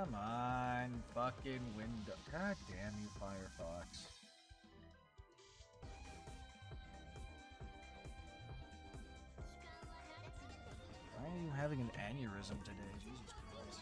Come on, fucking window. God damn you, Firefox. Why are you having an aneurysm today? Jesus Christ.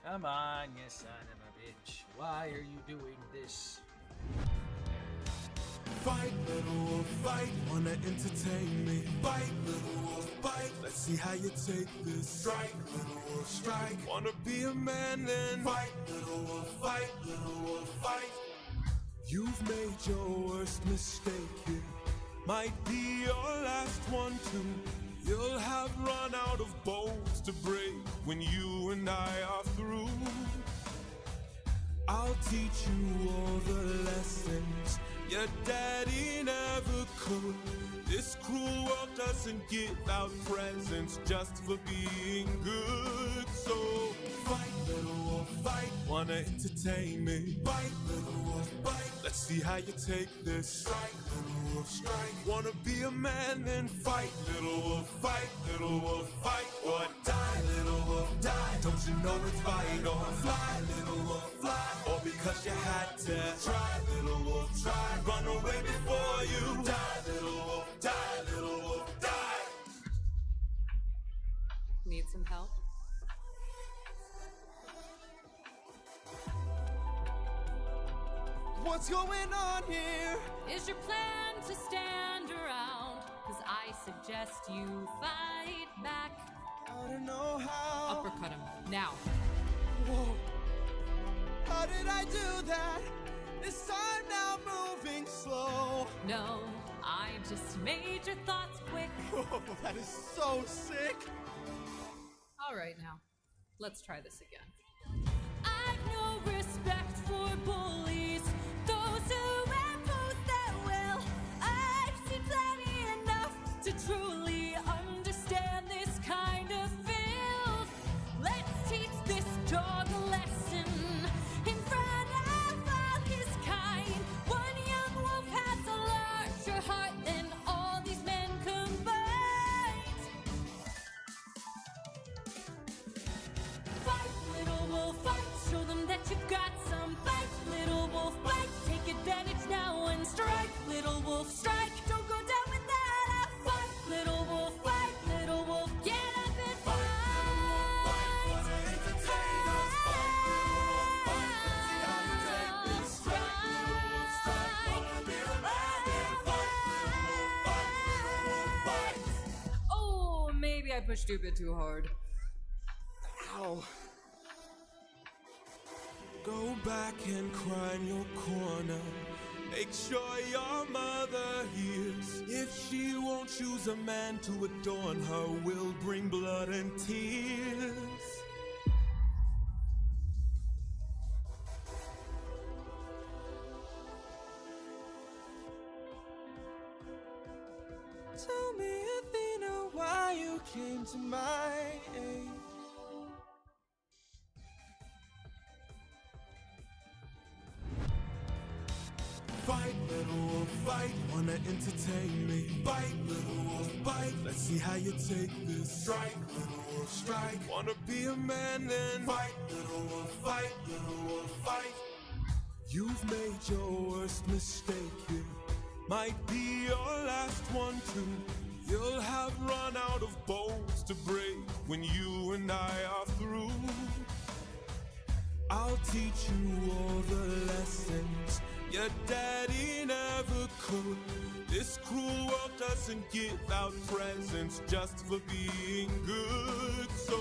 Come on, you son of a bitch. Why are you doing this? Fight, little wolf, fight, wanna entertain me. Bite, little wolf, bite, let's see how you take this. Strike, little wolf, strike, wanna be a man then. Fight, little wolf, fight, little wolf, fight. You've made your worst mistake here. Might be your last one too. You'll have run out of bones to break when you and I are through. I'll teach you all the lessons your daddy never could. This cruel world doesn't give out presents just for being good. So fight, little wolf, fight, wanna entertain me. Bite, little wolf, bite, let's see how you take this. Strike, little wolf, strike, wanna be a man then fight, little wolf, fight, little wolf, fight. Or die, little wolf, die, don't you know it's fight or fly, little wolf, fly. Or because you had to try, little wolf, try, run away before you die, little wolf, die, little wolf, die. Need some help? What's going on here? Is your plan to stand around? Cause I suggest you fight back. I don't know how. Uppercut him, now. Whoa. How did I do that? This time now moving slow. No, I just made your thoughts quick. Whoa, that is so sick. Alright now, let's try this again. I've no respect for bullies, those who impose their will. I've seen plenty enough to truly understand this kind of filth. Let's teach this dog a lesson in front of all his kind. One young wolf has a larger heart than all these men combined. Fight, little wolf, fight, show them that you've got some fight. Little wolf, fight, take advantage now and strike. Little wolf, strike, don't go down without a fight. Little wolf, fight, little wolf, get up and fight. Oh, maybe I pushed you a bit too hard. Ow. Go back and cry in your corner. Make sure your mother hears. If she won't choose a man to adorn her, will bring blood and tears. Tell me, Athena, why you came to my aid. Fight, little wolf, fight, wanna entertain me. Bite, little wolf, bite, let's see how you take this. Strike, little wolf, strike, wanna be a man then. Fight, little wolf, fight, little wolf, fight. You've made your worst mistake here. Might be your last one too. You'll have run out of bones to break when you and I are through. I'll teach you all the lessons your daddy never could. This cruel world doesn't give out presents just for being good. So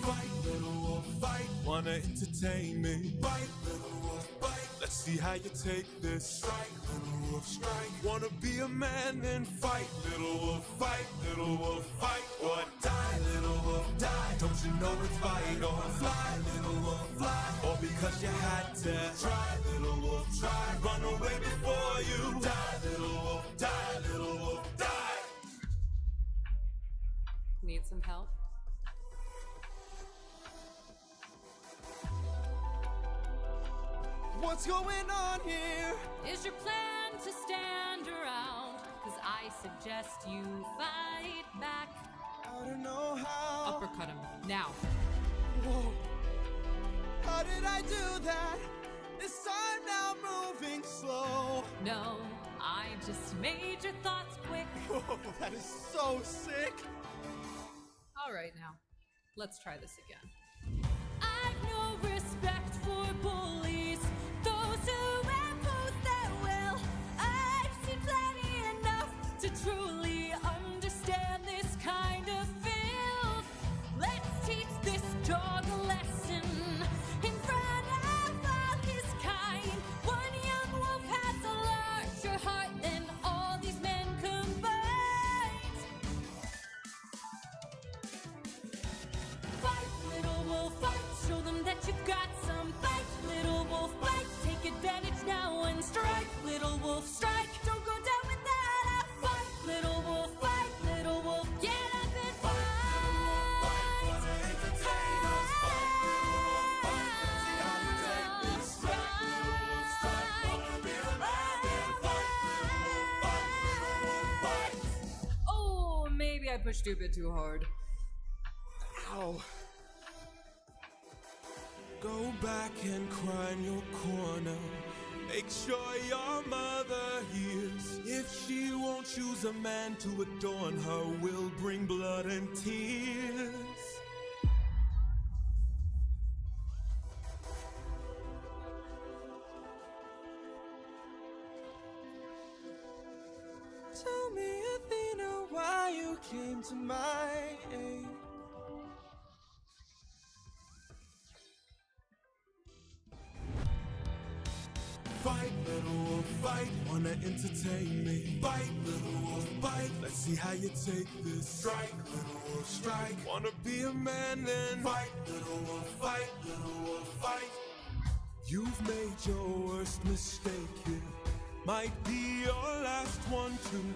fight, little wolf, fight, wanna entertain me. Bite, little wolf, bite, let's Let's see how you take this. Strike, little wolf, strike. Wanna be a man, then fight, little wolf, fight, little wolf, fight. Or die, little wolf, die. Don't you know it's vital? Fly, little wolf, fly. Or because you had to try, little wolf, try. Run away before you die, little wolf, die, little wolf, die. Need some help? What's going on here? Is your plan to stand around? Cause I suggest you fight back. I don't know how. Uppercut him, now. Whoa. How did I do that? This time now moving slow. No, I just made your thoughts quick. Whoa, that is so sick. Alright now, let's try this again. I've no respect for bullies, those who impose their will. I've seen plenty enough to truly understand this kind of filth. Let's teach this dog a lesson in front of all his kind. One young wolf has a larger heart than all these men combined. Fight, little wolf, fight. Show them that you've got some fight. Little wolf, fight. Take advantage now and strike. Little wolf, strike. Don't go down without a fight. Little wolf, fight. Little wolf, get up and fight. Oh, maybe I pushed you a bit too hard. Ow. Go back and cry in your corner. Make sure your mother hears. If she won't choose a man to adorn her, will bring blood and tears. Tell me, Athena, why you came to my aid. Fight, little wolf, fight. Wanna entertain me? Bite, little wolf, bite. Let's see how you take this. Strike, little wolf, strike. Wanna be a man, then fight, little wolf, fight, little wolf, fight. You've made your worst mistake here. Might be your last one too.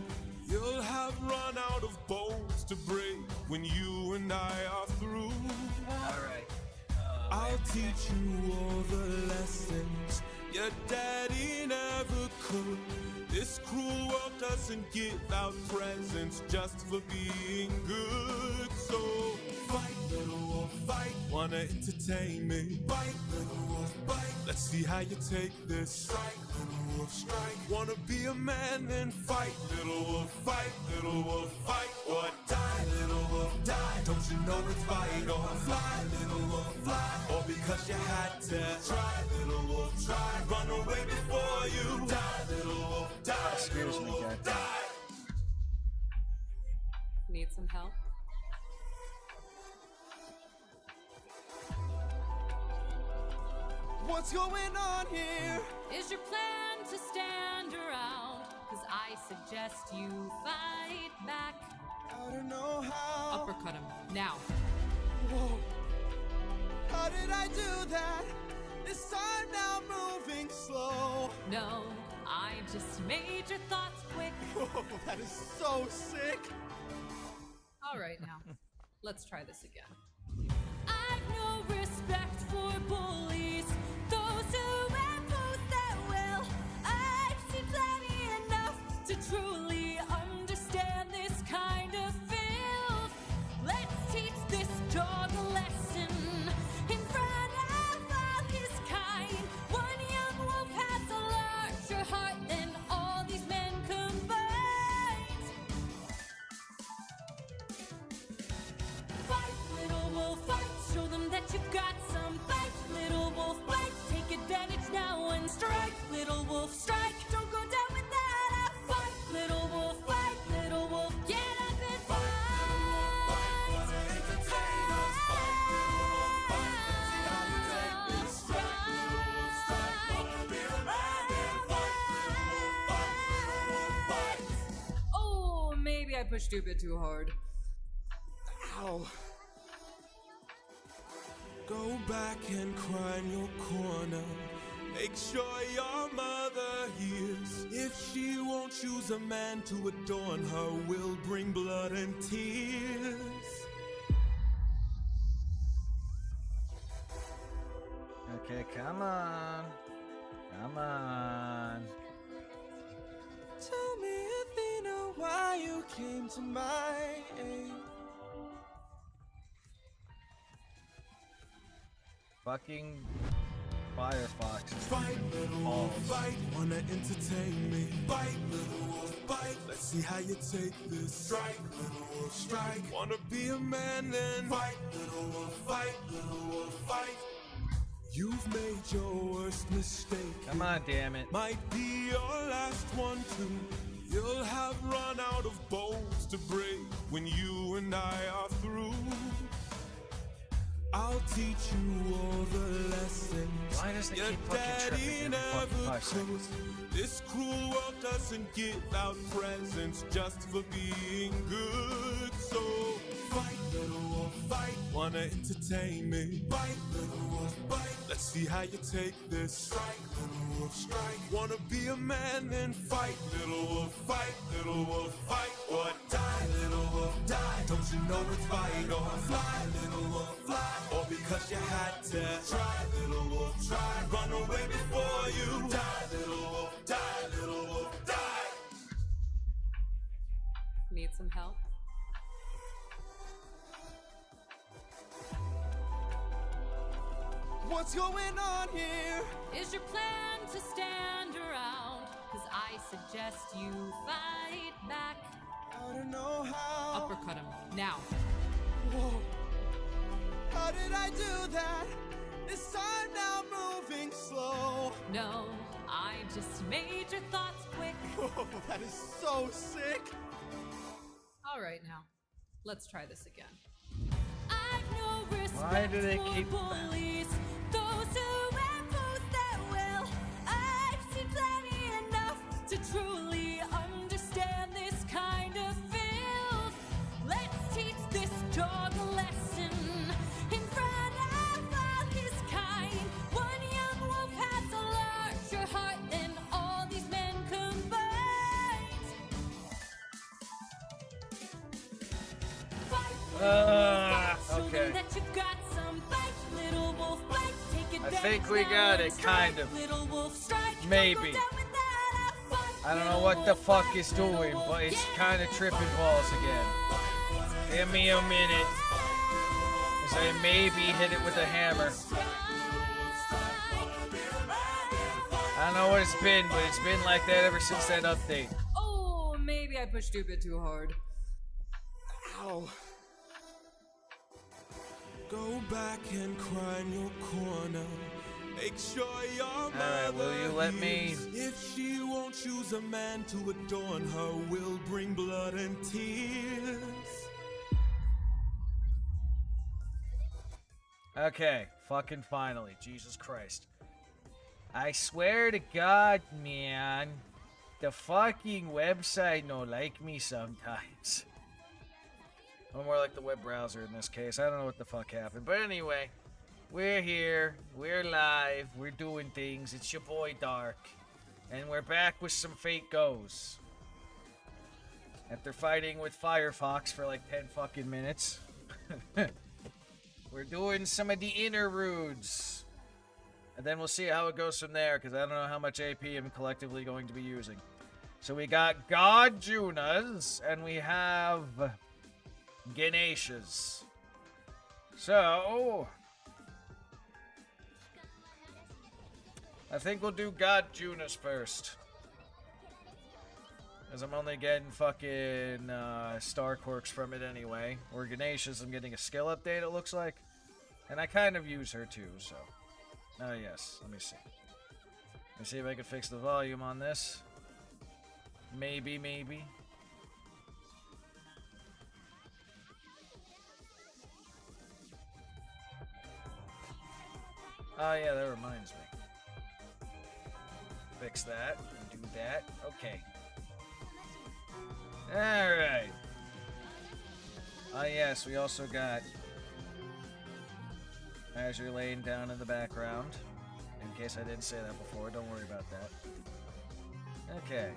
You'll have run out of bones to break when you and I are through. Alright. I'll teach you all the lessons your daddy never could. This cruel world doesn't give out presents just for being good. So fight, little wolf, fight. Wanna entertain me? Bite, little wolf, bite. Let's see how you take this. Strike, little wolf, strike. Wanna be a man, then fight, little wolf, fight, little wolf, fight. Or die, little wolf, die. Don't you know it's vital? Fly, little wolf, fly. Or because you had to try, little wolf, try. Run away before you die, little wolf, die. Excuse me, Little wolf, Captain. die. Need some help? What's going on here? Is your plan to stand around? Cause I suggest you fight back. I don't know how. Uppercut him, now. Whoa. How did I do that? This time now moving slow. No, I just made your thoughts quick. Whoa, that is so sick. Alright now, let's try this again. I've no respect for bullies, those who impose their will. I've seen plenty enough to truly understand this kind of filth. Let's teach this dog a lesson in front of all his kind. One young wolf has a larger heart than all these men combined. Fight, little wolf, fight. Show them that you've got some fight. Little wolf, fight. Take advantage now and strike. Little wolf, strike. Don't go down without a fight. Little wolf, fight. Little wolf, get up and fight. pushed you a bit too hard. Ow. Go back and cry in your corner. Make sure your mother hears. If she won't choose a man to adorn her, will bring blood and tears. Okay, come on. Come on. Tell me, Athena, why you came to my aid. Fucking Firefox. Fight, little wolf, fight. Wanna entertain me? Bite, little wolf, bite. Let's see how you take this. Strike, little wolf, strike. Wanna be a man then? Fight, little wolf, fight. Little wolf, fight. You've made your worst mistake. Come on, damn it. Might be your last one too. You'll have run out of bones to break when you and I are through. I'll teach you all the lessons. Why does it your keep fucking tripping daddy every fucking 5 never seconds? could. This cruel world doesn't give out presents just for being good. So fight, little wolf, fight. Wanna entertain me? Bite, little wolf, bite. Let's see how you take this. Strike, little wolf, strike. Wanna be a man, then fight, little wolf, fight, little wolf, fight. Or die, little wolf, die. Don't you know it's fight or fly, little wolf, fly. Or because you had to try, little wolf, try. Run away before you die, little wolf, die, little wolf, die. Need some help? What's going on here? Is your plan to stand around? Cause I suggest you fight back. I don't know how. Uppercut him, now. Whoa. How did I do that? This time now moving slow. No, I just made your thoughts quick. Whoa, that is so sick. Alright now, let's try this again. I've no respect Why do they for keep- bullies, those who impose their will. I've seen plenty enough to truly understand this kind of filth. Let's teach this dog a lesson in front of all his kind. One young wolf has a larger heart than all these men combined. Okay. That you've got some bite, little wolf bite. Take I advantage think we now got and it, strike, kind of. little wolf strike. Maybe. Don't go down without a fight, I don't know little what the wolf fuck fight, it's little doing, wolf but it's fight. kind of tripping balls again. Give me a minute. As I maybe hit it with a hammer. I don't know what it's been, but it's been like that ever since that update. Oh, maybe I pushed you a bit too hard. Ow. Go back and cry in your corner. Make sure your Alright, will you let me- If she won't choose a man to adorn her, will bring blood and tears. Okay, fucking finally. Jesus Christ. I swear to God, man. The fucking website no like me sometimes. Or more like the web browser in this case. I don't know what the fuck happened. But anyway, we're here. We're live. We're doing things. It's your boy Dark. And we're back with some Fate Goes. After fighting with Firefox for like 10 fucking minutes. We're doing some of the Interlewds. And then we'll see how it goes from there, because I don't know how much AP I'm collectively going to be using. So we got God Junas, and we have Ganeshas. So I think we'll do God Junas first. Because I'm only getting fucking star quirks from it anyway. Or Ganeshas, I'm getting a skill update, it looks like. And I kind of use her too, so. Oh, yes. Let me see. Let me see if I can fix the volume on this. Maybe, maybe. Oh, yeah, that reminds me. Fix that and do that. Okay. Alright. Ah, yes, we also got Azure Lane down in the background. In case I didn't say that before, don't worry about that. Okay.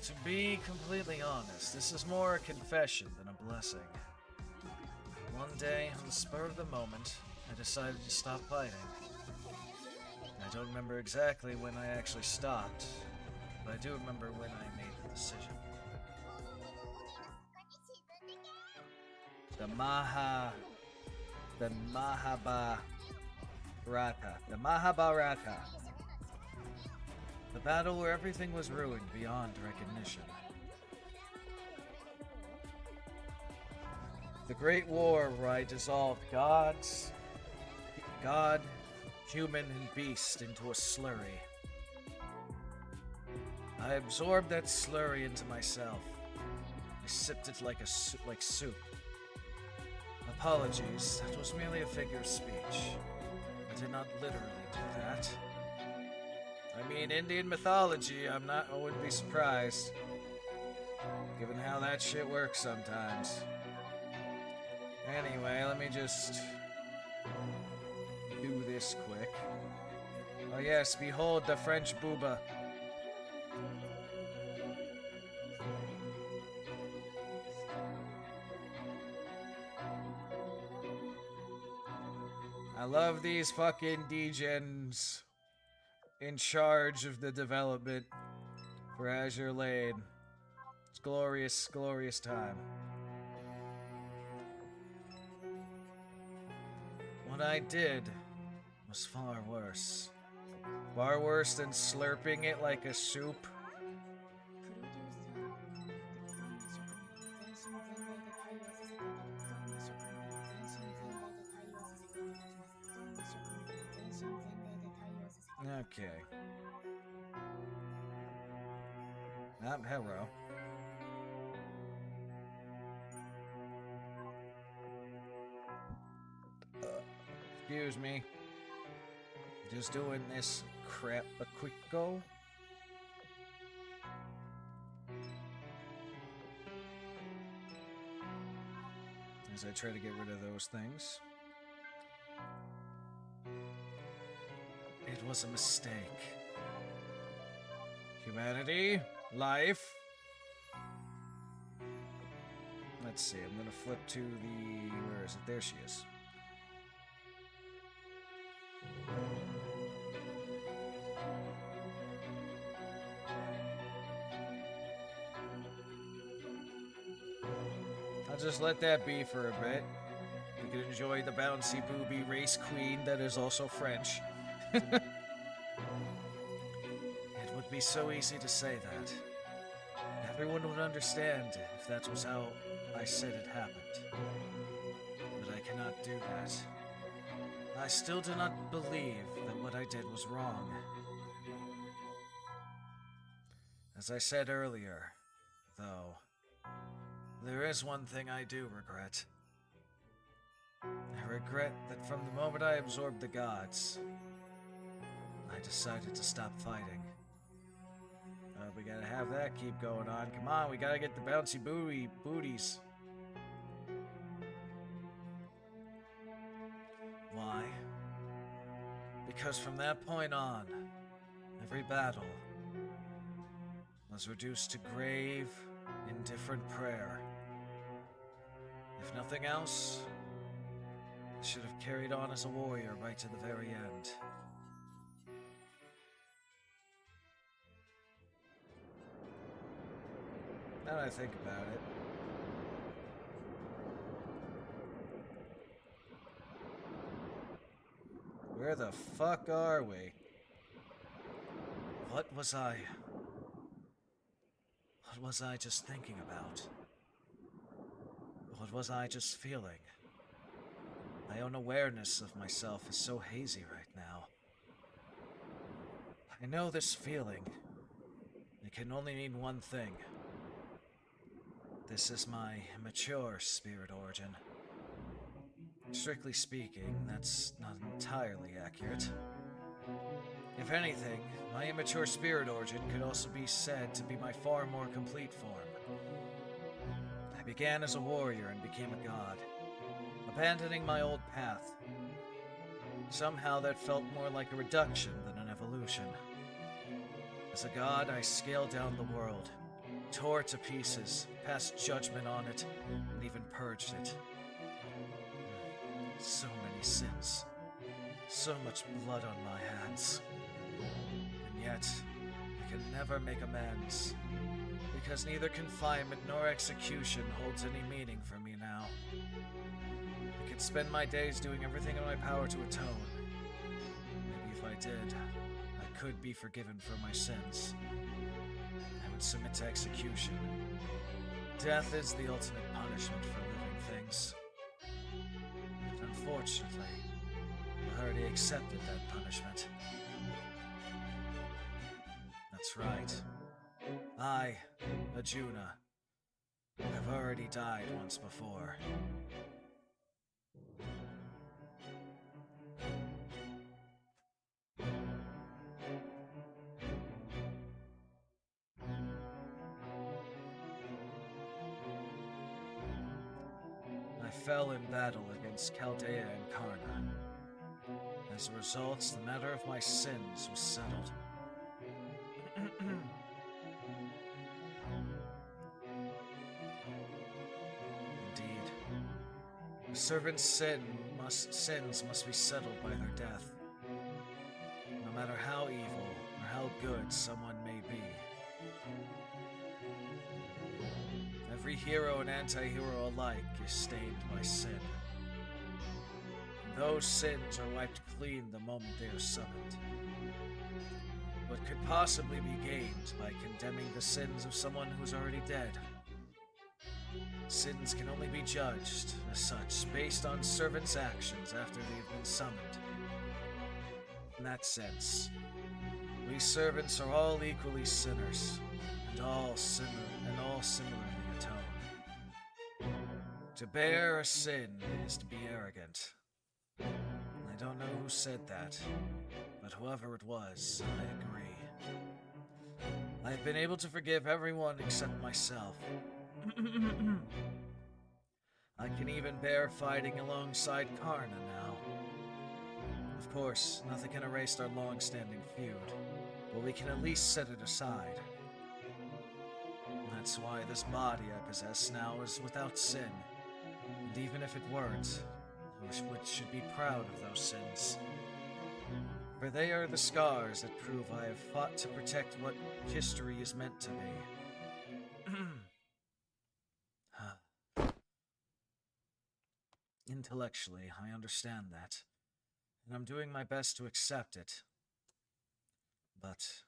To be completely honest, this is more a confession than a blessing. One day, on the spur of the moment, I decided to stop fighting. I don't remember exactly when I actually stopped, but I do remember when I made the decision. The Mahabharata. The battle where everything was ruined beyond recognition. The Great War where I dissolved God, human, and beast into a slurry. I absorbed that slurry into myself. I sipped it like soup. Apologies, that was merely a figure of speech. I did not literally do that. I mean, Indian mythology, I wouldn't be surprised. Given how that shit works sometimes. Anyway, let me just do this quick. Oh yes, behold the French booba. I love these fucking degens in charge of the development for Azure Lane. It's glorious, glorious time. What I did was far worse. Far worse than slurping it like a soup. Okay. Hello. Excuse me. Just doing this crap a quick go. As I try to get rid of those things. It was a mistake. Humanity, life. Let's see, I'm gonna flip to the... where is it? There she is. I'll just let that be for a bit. You can enjoy the bouncy booby race queen that is also French. It would be so easy to say that. Everyone would understand if that was how I said it happened. But I cannot do that. I still do not believe that what I did was wrong. As I said earlier, though, there is one thing I do regret. I regret that from the moment I absorbed the gods, I decided to stop fighting. We gotta have that keep going on. Come on, we gotta get the bouncy booties. Why? Because from that point on, every battle was reduced to grave, indifferent prayer. If nothing else, I should have carried on as a warrior right to the very end. Now that I think about it. Where the fuck are we? What was I just thinking about? What was I just feeling? My own awareness of myself is so hazy right now. I know this feeling. It can only mean one thing. This is my immature spirit origin. Strictly speaking, that's not entirely accurate. If anything, my immature spirit origin could also be said to be my far more complete form. began as a warrior and became a god, abandoning my old path. Somehow that felt more like a reduction than an evolution. As a god, I scaled down the world, tore it to pieces, passed judgment on it, and even purged it. So many sins. So much blood on my hands. And yet, I can never make amends, because neither confinement nor execution holds any meaning for me now. I could spend my days doing everything in my power to atone. Maybe if I did, I could be forgiven for my sins. I would submit to execution. Death is the ultimate punishment for living things. But unfortunately, I already accepted that punishment. That's right. I, Arjuna, have already died once before. I fell in battle against Chaldea and Karna. As a result, the matter of my sins was settled. Indeed. A servant's sins must be settled by their death. No matter how evil or how good someone may be. Every hero and anti-hero alike is stained by sin. And those sins are wiped clean the moment they are summoned. What could possibly be gained by condemning the sins of someone who's already dead? Sins can only be judged, as such, based on servants' actions after they've been summoned. In that sense, we servants are all equally sinners, and all similarly atone. To bear a sin is to be arrogant. I don't know who said that, but whoever it was, I agree. I've been able to forgive everyone except myself. I can even bear fighting alongside Karna now. Of course, nothing can erase our long-standing feud, but we can at least set it aside. That's why this body I possess now is without sin. And even if it weren't, I should be proud of those sins. For they are the scars that prove I have fought to protect what history is meant to be. Intellectually, I understand that, and I'm doing my best to accept it. But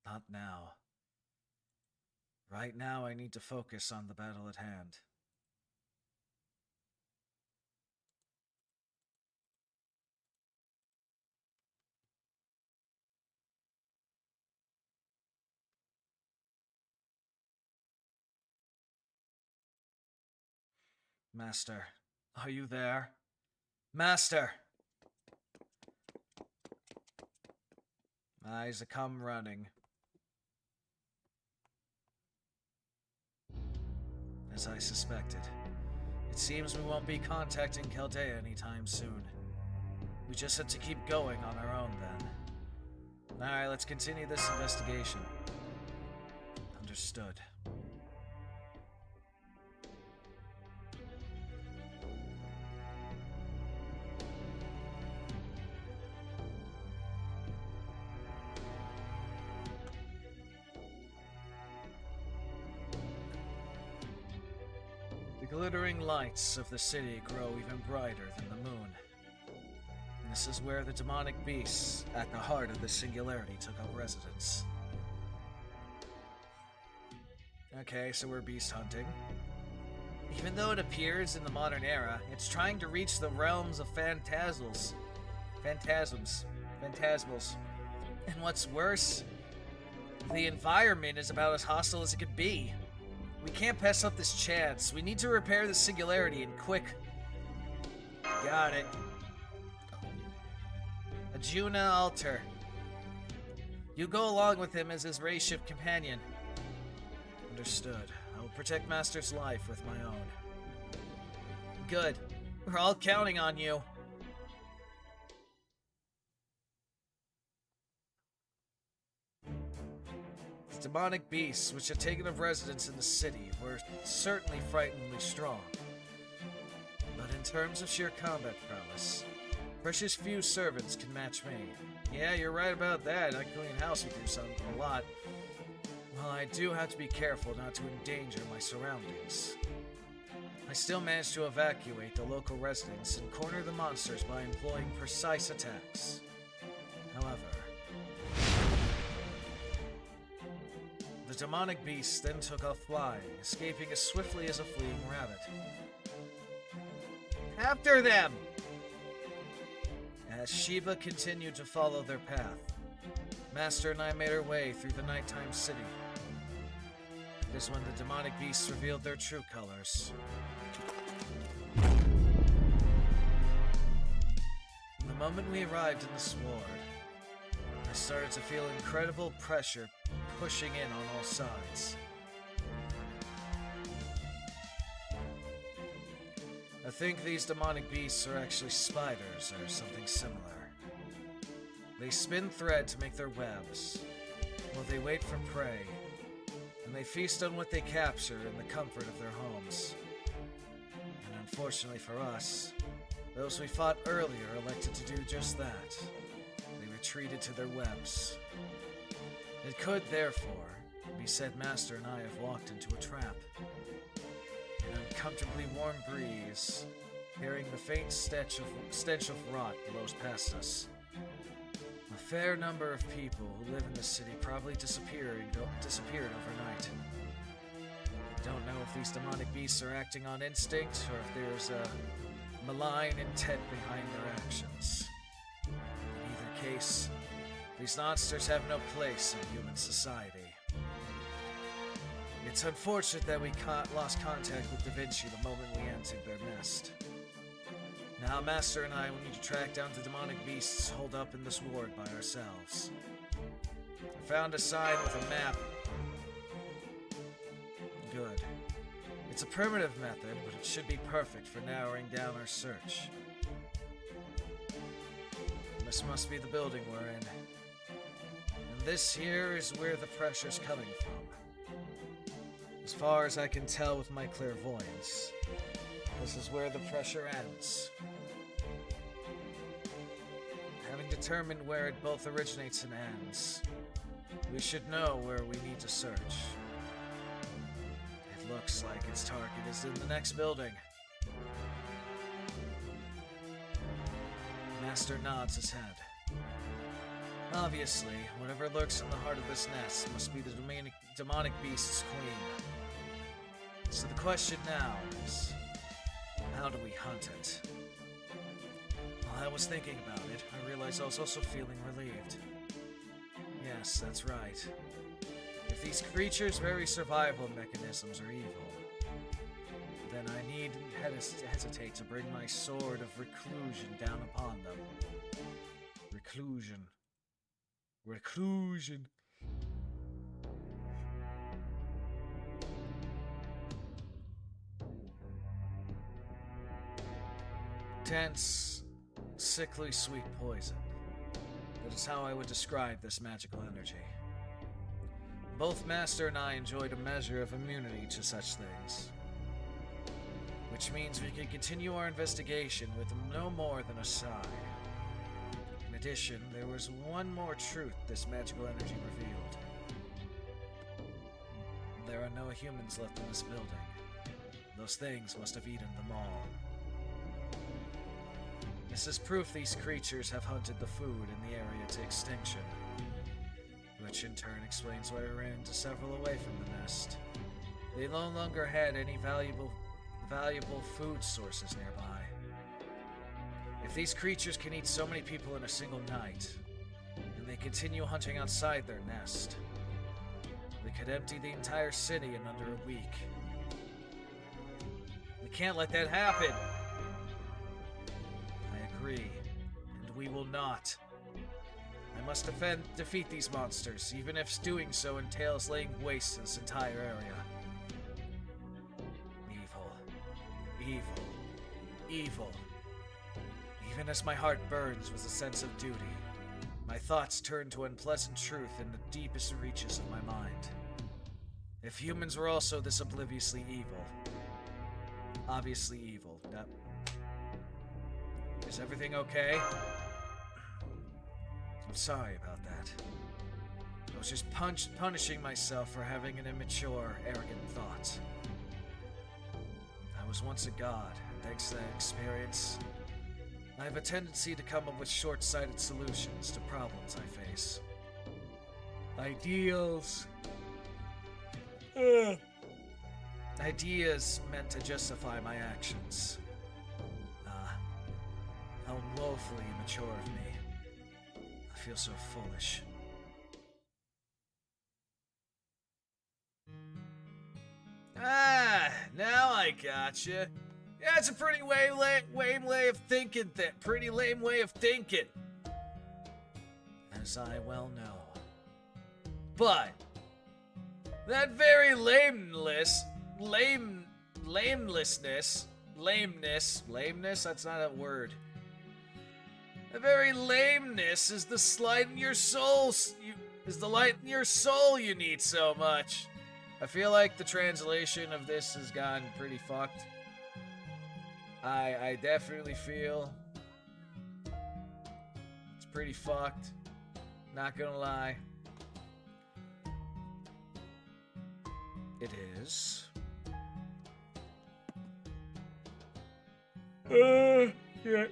not now. Right now, I need to focus on the battle at hand. Master, are you there? Master! Eyes come running. As I suspected. It seems we won't be contacting Chaldea anytime soon. We just have to keep going on our own then. Alright, let's continue this investigation. Understood. The glittering lights of the city grow even brighter than the moon. And this is where the demonic beasts at the heart of the singularity took up residence. Okay, so we're beast hunting. Even though it appears in the modern era, it's trying to reach the realms of phantasmals. And what's worse, the environment is about as hostile as it could be. We can't pass up this chance. We need to repair the singularity and quick. Got it. Arjuna Alter. You go along with him as his race ship companion. Understood. I'll protect Master's life with my own. Good. We're all counting on you. The demonic beasts which had taken up residence in the city were certainly frighteningly strong. But in terms of sheer combat prowess, precious few servants can match me. Yeah, you're right about that. I clean house with you a lot. Well, I do have to be careful not to endanger my surroundings. I still managed to evacuate the local residents and corner the monsters by employing precise attacks. However, the demonic beasts then took off flying, escaping as swiftly as a fleeing rabbit. After them! As Shiva continued to follow their path, Master and I made our way through the nighttime city. It is when the demonic beasts revealed their true colors. The moment we arrived in the sward, I started to feel incredible pressure pushing in on all sides. I think these demonic beasts are actually spiders or something similar. They spin thread to make their webs, while they wait for prey, and they feast on what they capture in the comfort of their homes. And unfortunately for us, those we fought earlier elected to do just that. They retreated to their webs. It could, therefore, be said Master and I have walked into a trap. An uncomfortably warm breeze, carrying the faint stench of rot, blows past us. A fair number of people who live in the city probably disappeared overnight. I don't know if these demonic beasts are acting on instinct, or if there's a malign intent behind their actions. In either case, these monsters have no place in human society. It's unfortunate that we lost contact with Da Vinci the moment we entered their nest. Now Master and I will need to track down the demonic beasts holed up in this ward by ourselves. I found a sign with a map. Good. It's a primitive method, but it should be perfect for narrowing down our search. This must be the building we're in. And this here is where the pressure's coming from. As far as I can tell with my clairvoyance, this is where the pressure ends. Having determined where it both originates and ends, we should know where we need to search. It looks like its target is in the next building. Master nods his head. Obviously, whatever lurks in the heart of this nest must be the demonic beast's queen. So the question now is, how do we hunt it? While I was thinking about it, I realized I was also feeling relieved. Yes, that's right. If these creatures' very survival mechanisms are evil, then I needn't hesitate to bring my sword of reclusion down upon them. Reclusion. Reclusion. Tense, sickly sweet poison. That is how I would describe this magical energy. Both Master and I enjoyed a measure of immunity to such things, which means we can continue our investigation with no more than a sigh. In addition, there was one more truth this magical energy revealed. There are no humans left in this building. Those things must have eaten them all. This is proof these creatures have hunted the food in the area to extinction, which in turn explains why we ran into several away from the nest. They no longer had any valuable food sources nearby. If these creatures can eat so many people in a single night, and they continue hunting outside their nest, they could empty the entire city in under a week. We can't let that happen! And we will not. I must defeat these monsters, even if doing so entails laying waste to this entire area. evil. Even as my heart burns with a sense of duty, my thoughts turn to unpleasant truth in the deepest reaches of my mind. If humans were also this obliviously evil, obviously evil, is everything okay? I'm sorry about that. I was just punishing myself for having an immature, arrogant thought. I was once a god, and thanks to that experience, I have a tendency to come up with short-sighted solutions to problems I face. Ideas meant to justify my actions. How woefully immature of me. I feel so foolish. Now I gotcha. Yeah, it's a pretty lame way of thinking. Pretty lame way of thinking. As I well know. But that very lameness, that's not a word. The very lameness is the light in your soul. Is the light in your soul you need so much. I feel like the translation of this has gotten pretty fucked. I definitely feel it's pretty fucked. Not gonna lie. It is. Yeah.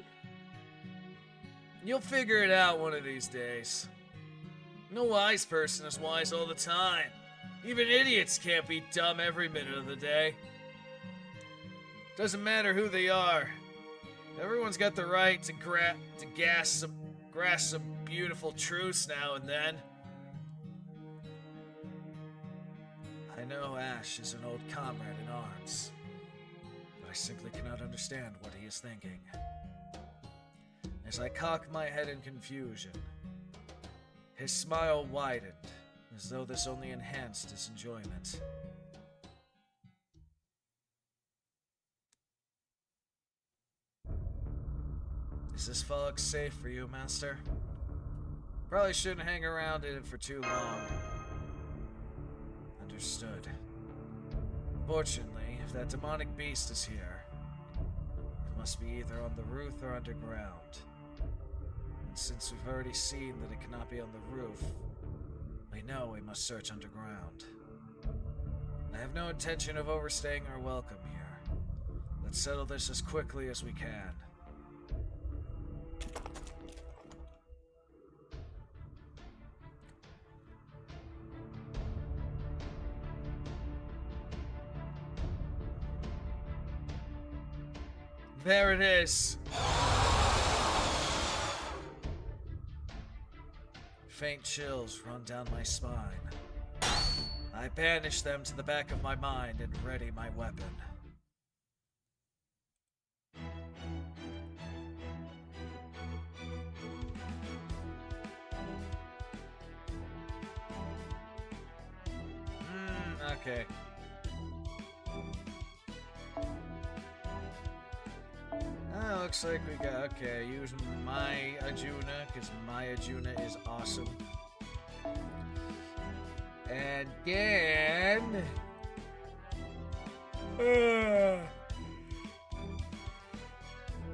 You'll figure it out one of these days. No wise person is wise all the time. Even idiots can't be dumb every minute of the day. Doesn't matter who they are. Everyone's got the right to grasp some beautiful truths now and then. I know Ash is an old comrade in arms, but I simply cannot understand what he is thinking. As I cock my head in confusion, his smile widened, as though this only enhanced his enjoyment. Is this fog safe for you, Master? Probably shouldn't hang around in it for too long. Understood. Fortunately, if that demonic beast is here, it must be either on the roof or underground. And since we've already seen that it cannot be on the roof, we know we must search underground. I have no intention of overstaying our welcome here. Let's settle this as quickly as we can. There it is. Faint chills run down my spine. I banish them to the back of my mind and ready my weapon. Okay. Looks like we got, okay, use my Arjuna, because my Arjuna is awesome. And then...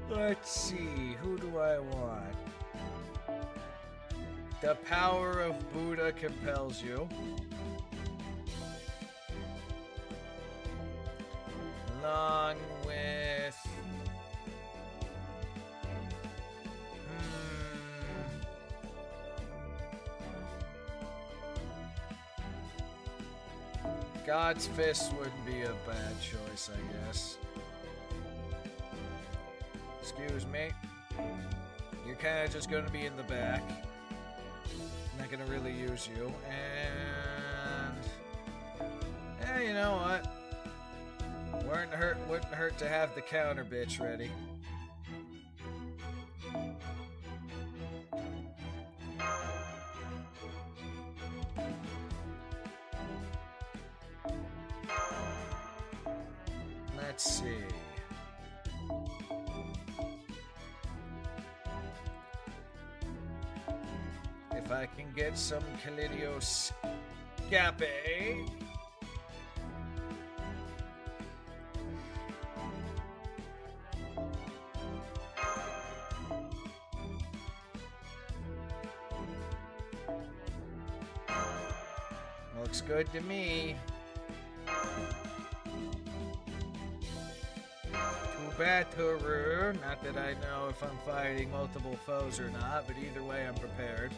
let's see, who do I want? The power of Buddha compels you. Along with... God's Fist wouldn't be a bad choice, I guess. Excuse me. You're kind of just going to be in the back. I'm not going to really use you. And... hey, you know what? Wouldn't hurt to have the counter bitch ready. Let's see. if I can get some Callidioscape. Looks good to me. Too bad, Toru. Not that I know if I'm fighting multiple foes or not, but either way I'm prepared.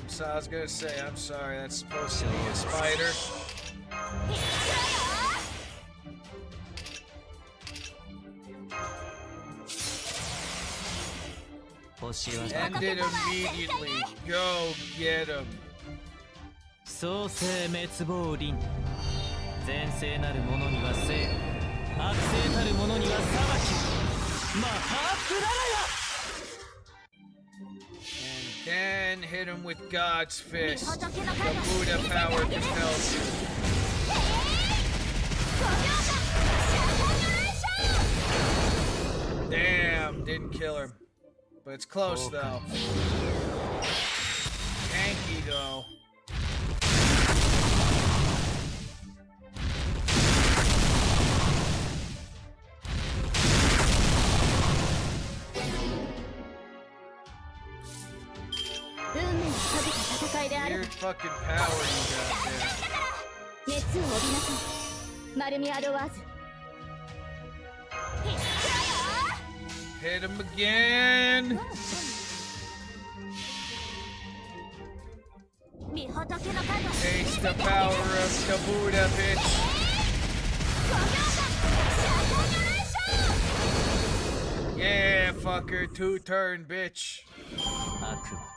So I was gonna say, I'm sorry, that's supposed to be a spider. End it immediately. Go get him. 創世滅亡輪前世なる者には生悪性たる者には裁きマハプララヤ And then hit him with God's fist. The Buddha power compels you. Damn, didn't kill him. But it's close though. Tanky though. Weird fucking power you got there. Hit him again. Taste the power of the Buddha, bitch. Yeah, fucker, 2-turn, bitch. 悪は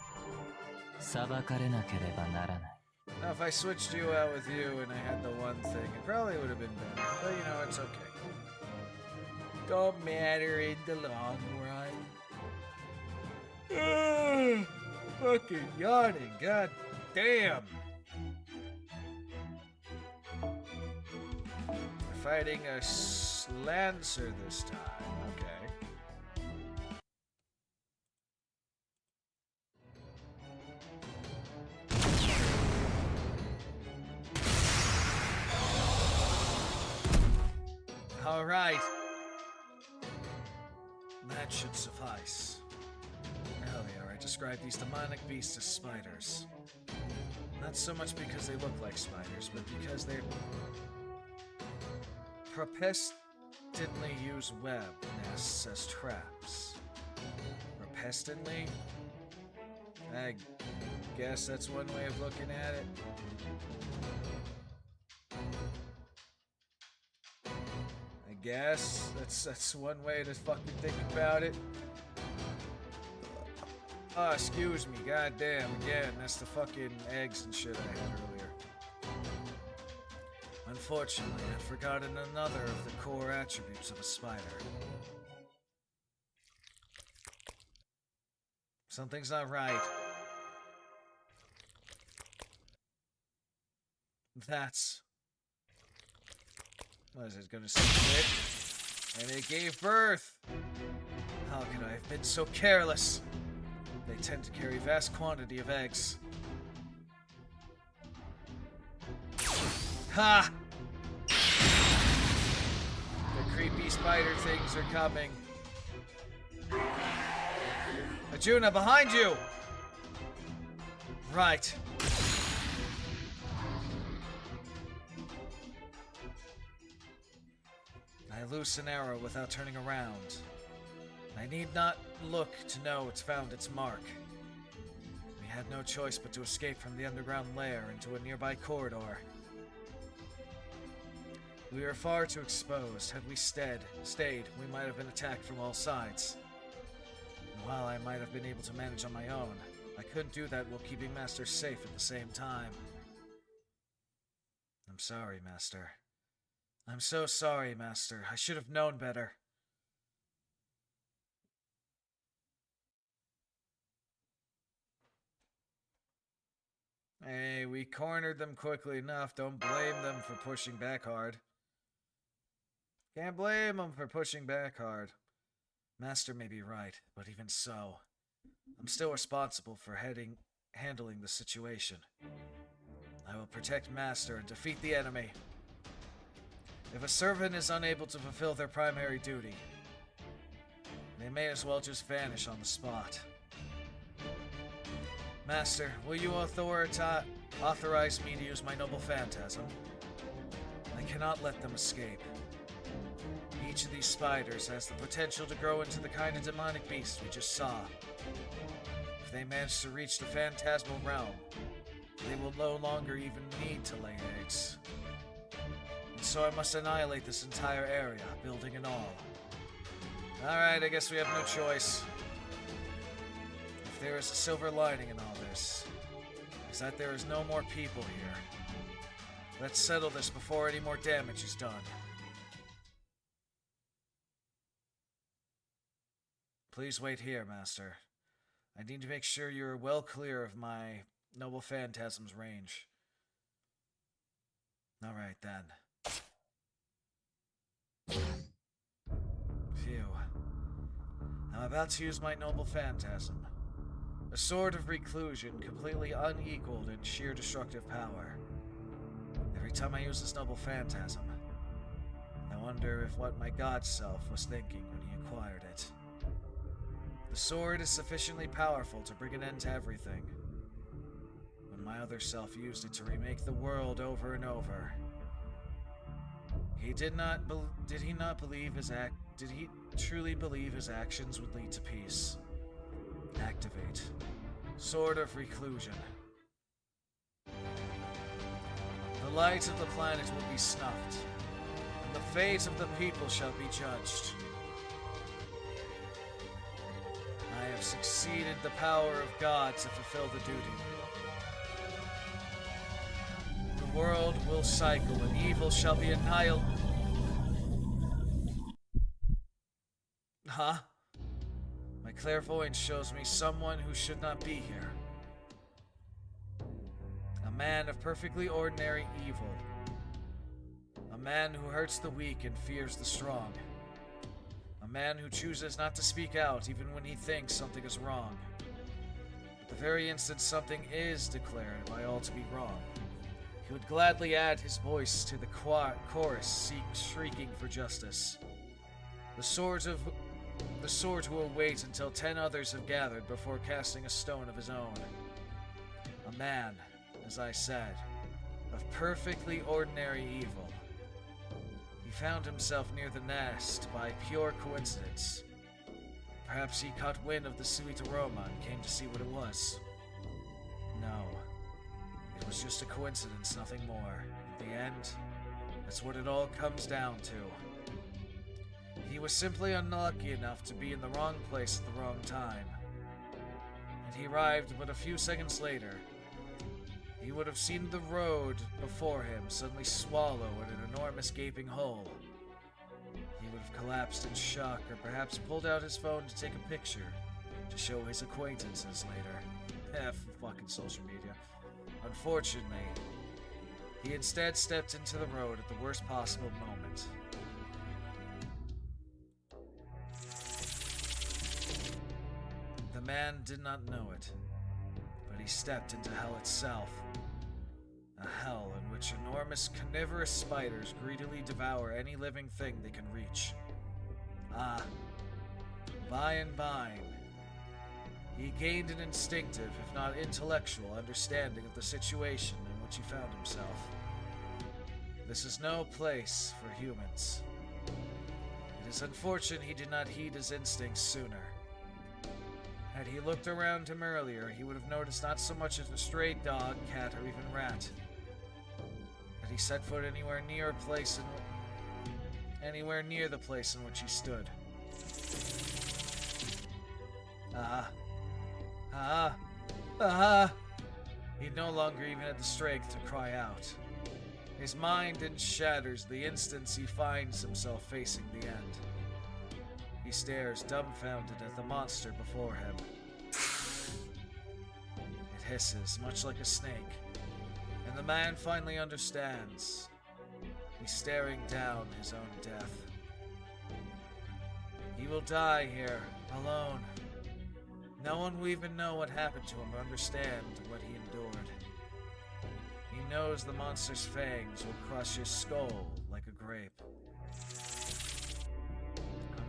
裁かれなければならない Now, if I switched you out with you and I had the one thing, it probably would have been better. But you know, it's okay. Don't matter in the long run. Fucking yawning, god damn. We're fighting a Lancer this time, okay. All right. That should suffice. Earlier, I described these demonic beasts as spiders. Not so much because they look like spiders, but because they persistently use web nests as traps. Persistently? I guess that's one way of looking at it. I guess that's one way to fucking think about it. Oh, excuse me, goddamn, again, that's the fucking eggs and shit I had earlier. Unfortunately, I've forgotten another of the core attributes of a spider. Something's not right. That's... What is it, gonna say it? And it gave birth! How could I have been so careless? They tend to carry vast quantity of eggs. Ha! The creepy spider things are coming. Arjuna, behind you! Right. I loose an arrow without turning around. I need not look to know it's found its mark. We had no choice but to escape from the underground lair into a nearby corridor. We were far too exposed. Had we stayed, we might have been attacked from all sides. And while I might have been able to manage on my own, I couldn't do that while keeping Master safe at the same time. I'm sorry, Master. I'm so sorry, Master. I should have known better. Hey, we cornered them quickly enough. Don't blame them for pushing back hard. Can't blame them for pushing back hard. Master may be right, but even so, I'm still responsible for handling the situation. I will protect Master and defeat the enemy. If a servant is unable to fulfill their primary duty, they may as well just vanish on the spot. Master, will you authorize me to use my noble phantasm? I cannot let them escape. Each of these spiders has the potential to grow into the kind of demonic beast we just saw. If they manage to reach the phantasmal realm, they will no longer even need to lay eggs. And so I must annihilate this entire area, building and all. Alright, I guess we have no choice. If there is a silver lining in all this, is that there is no more people here. Let's settle this before any more damage is done. Please wait here, Master. I need to make sure you're well clear of my noble phantasm's range. Alright then. Phew. I'm about to use my noble phantasm. A sword of reclusion completely unequaled in sheer destructive power. Every time I use this noble phantasm, I wonder if what my god self was thinking when he acquired it. The sword is sufficiently powerful to bring an end to everything. When my other self used it to remake the world over and over, did he truly believe his actions would lead to peace? Activate. Sword of Reclusion. The light of the planet will be snuffed, and the fate of the people shall be judged. I have succeeded the power of God to fulfill the duty. The world will cycle, and evil shall be annihilated. Huh? My clairvoyance shows me someone who should not be here. A man of perfectly ordinary evil. A man who hurts the weak and fears the strong. A man who chooses not to speak out even when he thinks something is wrong. At the very instant something is declared by all to be wrong, he would gladly add his voice to the chorus shrieking for justice. The sword who will wait until 10 others have gathered before casting a stone of his own. A man, as I said, of perfectly ordinary evil. He found himself near the nest by pure coincidence. Perhaps he caught wind of the sweet aroma and came to see what it was. No, it was just a coincidence, nothing more. In the end, that's what it all comes down to. He was simply unlucky enough to be in the wrong place at the wrong time. And he arrived but a few seconds later. He would have seen the road before him suddenly swallow an enormous gaping hole. He would have collapsed in shock, or perhaps pulled out his phone to take a picture to show his acquaintances later. F fucking social media. Unfortunately, he instead stepped into the road at the worst possible moment. The man did not know it, but he stepped into hell itself. A hell in which enormous carnivorous spiders greedily devour any living thing they can reach. Ah, by and by, he gained an instinctive, if not intellectual, understanding of the situation in which he found himself. This is no place for humans. It is unfortunate he did not heed his instincts sooner. Had he looked around him earlier, he would have noticed not so much as a stray dog, cat, or even rat. Had he set foot anywhere near the place in which he stood. He no longer even had the strength to cry out. His mind shatters the instant he finds himself facing the end. He stares dumbfounded at the monster before him. It hisses, much like a snake, And the man finally understands. He's staring down his own death. He will die here, alone. No one will even know what happened to him or understand what he endured. He knows the monster's fangs will crush his skull like a grape.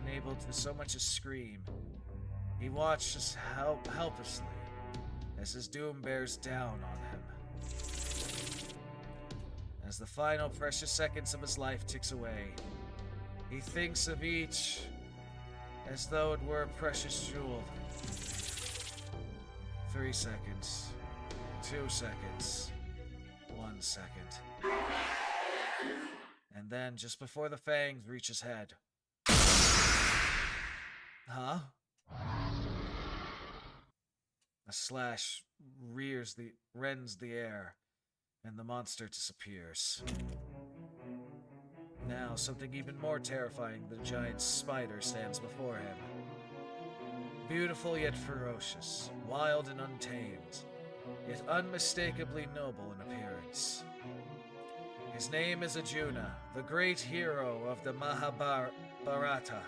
Unable to so much as scream, he watches helplessly as his doom bears down on him. As the final precious seconds of his life ticks away, he thinks of each as though it were a precious jewel. 3 seconds, 2 seconds, 1 second. And then, just before the fangs reach his head. Huh? A slash rends the air, and the monster disappears. Now, something even more terrifying than a giant spider stands before him. Beautiful yet ferocious, wild and untamed, yet unmistakably noble in appearance. His name is Arjuna, the great hero of the Mahabharata.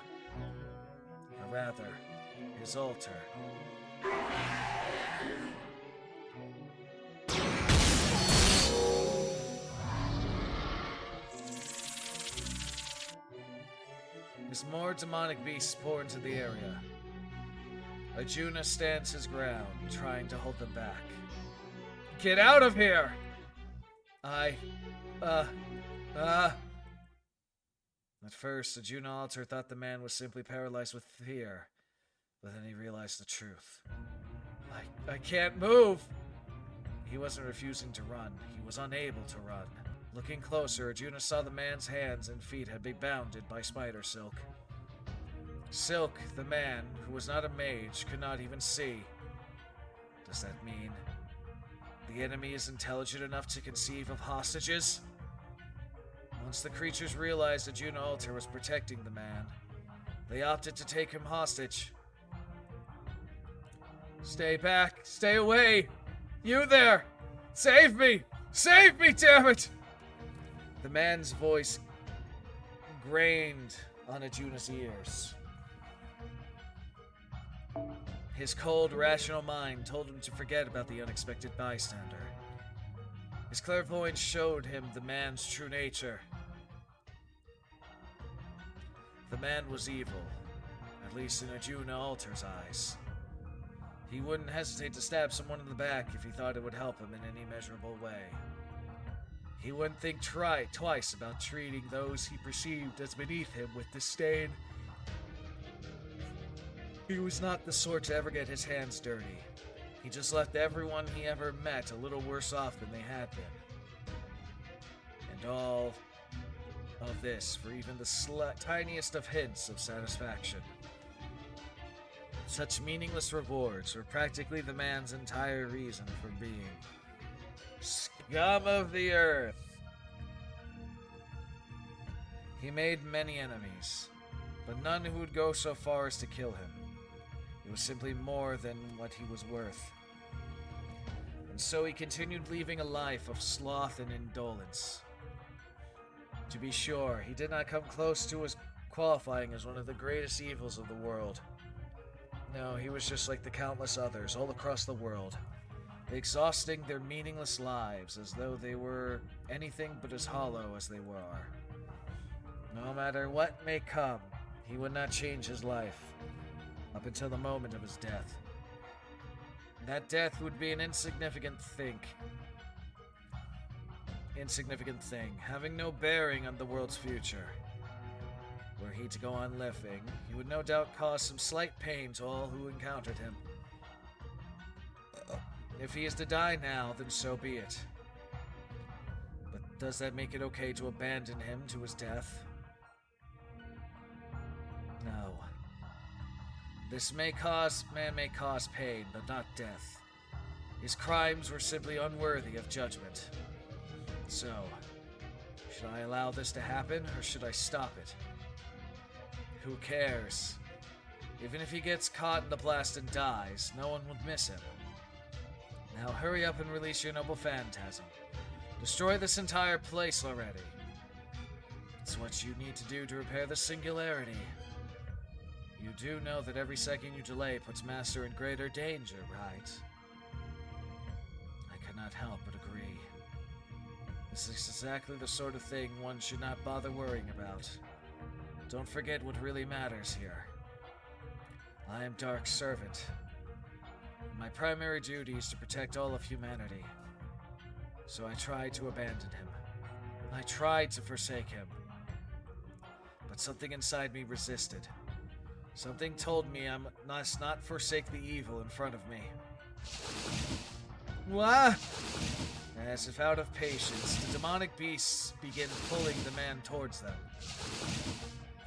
Or rather, his altar. As more demonic beasts pour into the area, Arjuna stands his ground, trying to hold them back. Get out of here! At first, Arjuna Alter thought the man was simply paralyzed with fear, but then he realized the truth. I can't move! He wasn't refusing to run, he was unable to run. Looking closer, Arjuna saw the man's hands and feet had been bounded by spider silk. Silk, the man, who was not a mage, could not even see. Does that mean the enemy is intelligent enough to conceive of hostages? Once the creatures realized Arjuna Alter was protecting the man, they opted to take him hostage. Stay back! Stay away! You there! Save me! Save me, damn it! The man's voice grained on Arjuna's ears. His cold, rational mind told him to forget about the unexpected bystander. His clairvoyance showed him the man's true nature. The man was evil, at least in Arjuna Alter's eyes. He wouldn't hesitate to stab someone in the back if he thought it would help him in any measurable way. He wouldn't think twice about treating those he perceived as beneath him with disdain. He was not the sort to ever get his hands dirty. He just left everyone he ever met a little worse off than they had been. And all of this for even the tiniest of hints of satisfaction. Such meaningless rewards were practically the man's entire reason for being. Scum of the earth! He made many enemies, but none who would go so far as to kill him. It was simply more than what he was worth. And so he continued leading a life of sloth and indolence. To be sure, he did not come close to as qualifying as one of the greatest evils of the world. No, he was just like the countless others all across the world, exhausting their meaningless lives as though they were anything but as hollow as they were. No matter what may come, he would not change his life, up until the moment of his death. That death would be an insignificant thing, having no bearing on the world's future. Were he to go on living, he would no doubt cause some slight pain to all who encountered him. If he is to die now, then so be it. But does that make it okay to abandon him to his death? No. This man may cause pain, but not death. His crimes were simply unworthy of judgment. So, should I allow this to happen, or should I stop it? Who cares? Even if he gets caught in the blast and dies, no one would miss him. Now hurry up and release your noble phantasm. Destroy this entire place already. It's what you need to do to repair the singularity. You do know that every second you delay puts Master in greater danger, right? I cannot help but agree. This is exactly the sort of thing one should not bother worrying about. Don't forget what really matters here. I am Dark's servant. My primary duty is to protect all of humanity. So I tried to abandon him. I tried to forsake him. But something inside me resisted. Something told me I must not forsake the evil in front of me. What? As if out of patience, the demonic beasts begin pulling the man towards them.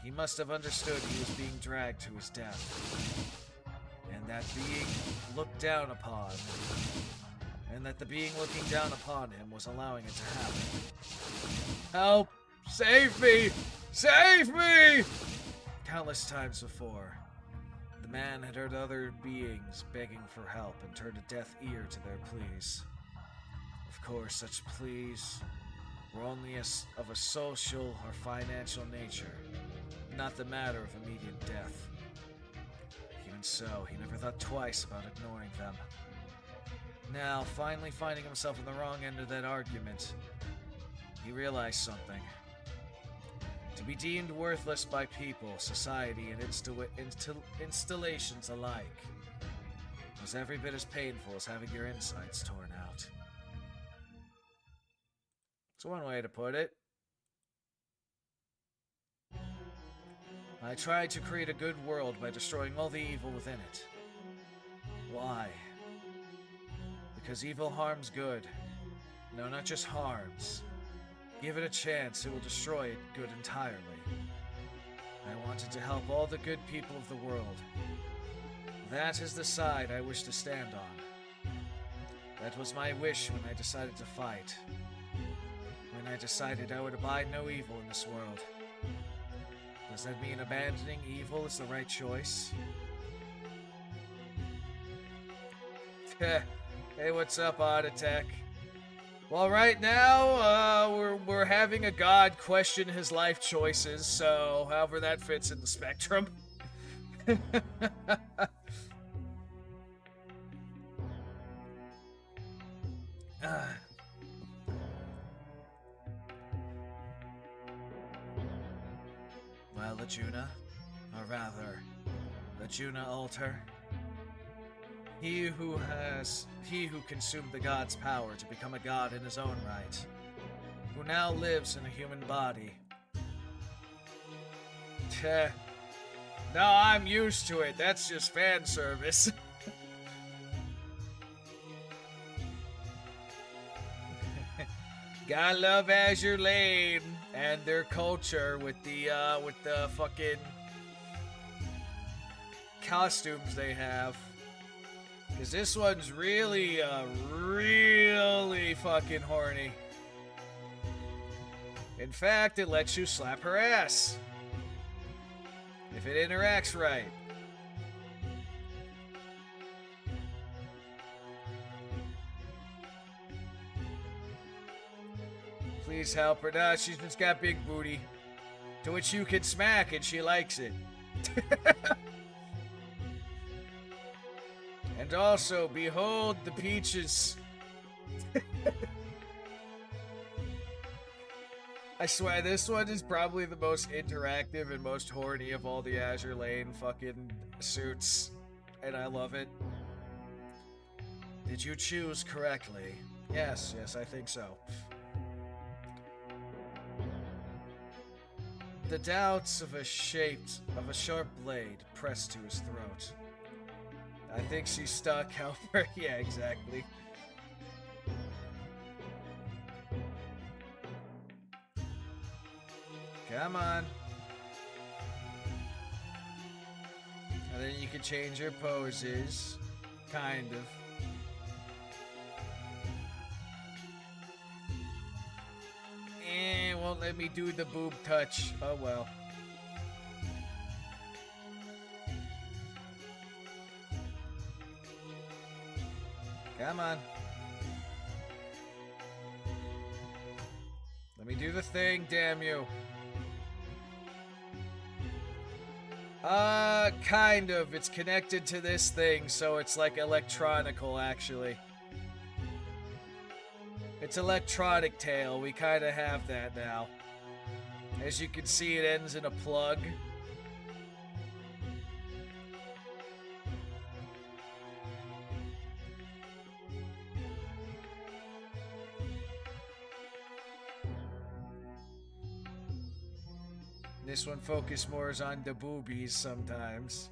He must have understood he was being dragged to his death. And that being looked down upon. And that the being looking down upon him was allowing it to happen. Help! Save me! Save me! Countless times before, the man had heard other beings begging for help and turned a deaf ear to their pleas. Of course, such pleas were only of a social or financial nature, not the matter of immediate death. Even so, he never thought twice about ignoring them. Now, finally finding himself on the wrong end of that argument, he realized something. To be deemed worthless by people, society, and installations alike was every bit as painful as having your insides torn out. It's one way to put it. I tried to create a good world by destroying all the evil within it. Why? Because evil harms good. No, not just harms. Give it a chance, it will destroy it good entirely. I wanted to help all the good people of the world. That is the side I wish to stand on. That was my wish when I decided to fight. When I decided I would abide no evil in this world. Does that mean abandoning evil is the right choice? Hey, what's up, Odd Attack? Well, right now, we're having a god question his life choices, so however that fits in the spectrum. Well, Lajuna, or rather, Lajuna Alter. He who consumed the god's power to become a god in his own right, who now lives in a human body. No, I'm used to it. That's just fan service. Gotta love Azure Lane and their culture with the fucking costumes they have. Cause this one's really fucking horny. In fact, it lets you slap her ass. If it interacts right. Please help her. Nah, she's just got big booty. To which you can smack and she likes it. And also, behold the peaches. I swear, this one is probably the most interactive and most horny of all the Azure Lane fucking suits. And I love it. Did you choose correctly? Yes, I think so. The doubts of a sharp blade pressed to his throat. I think she's stuck, help her. Yeah, exactly. Come on. And then you can change your poses. Kind of. Won't let me do the boob touch. Oh well. Come on. do the thing, damn you. Kind of. It's connected to this thing, so it's like electronical, actually. It's electronic tail. We kind of have that now. As you can see, it ends in a plug. This one focus more on the boobies sometimes.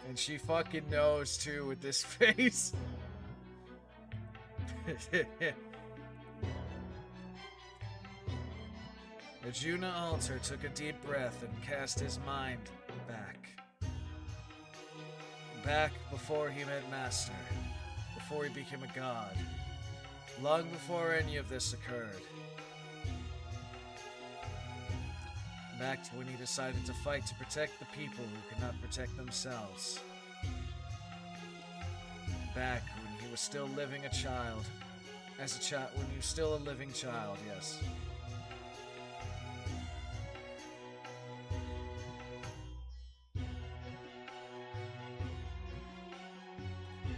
And she fucking knows too with this face. The Juna Alter took a deep breath and cast his mind back. Back before he met Master, before he became a god, long before any of this occurred. Back to when he decided to fight to protect the people who could not protect themselves. Back when he was still living a child. When he was still a living child, yes.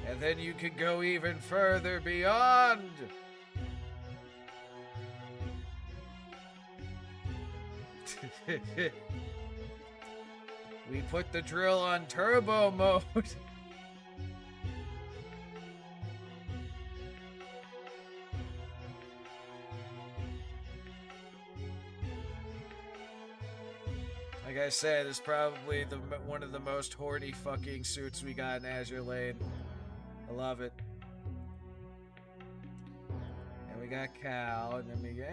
And then you can go even further beyond. We put the drill on turbo mode. Like I said, it's probably one of the most horny fucking suits we got in Azure Lane. I love it. And we got Cal, and then we got...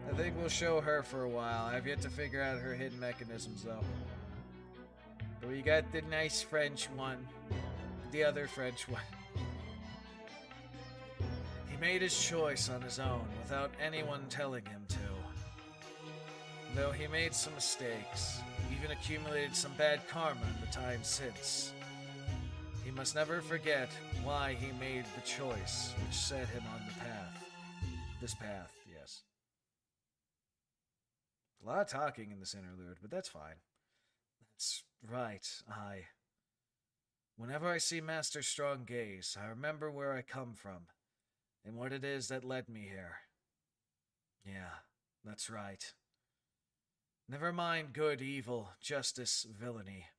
I think we'll show her for a while. I've yet to figure out her hidden mechanisms, though. But we got the nice French one. The other French one. He made his choice on his own, without anyone telling him to. Though he made some mistakes, even accumulated some bad karma in the time since. He must never forget why he made the choice which set him on the path. This path, yes. A lot of talking in this interlude, but that's fine. That's right, whenever I see Master Strong gaze, I remember where I come from, and what it is that led me here. Yeah, that's right. Never mind good, evil, justice, villainy.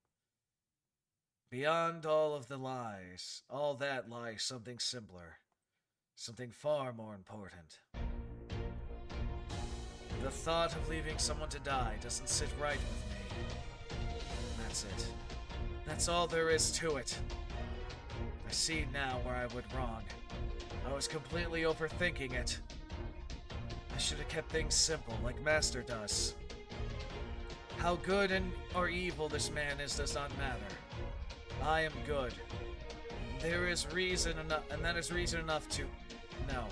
Beyond all of the lies, all that lies something simpler. Something far more important. The thought of leaving someone to die doesn't sit right with me. And that's it. That's all there is to it. I see now where I went wrong. I was completely overthinking it. I should have kept things simple, like Master does. How good or evil this man is does not matter. I am good. There is reason enough, and that is reason enough to... No.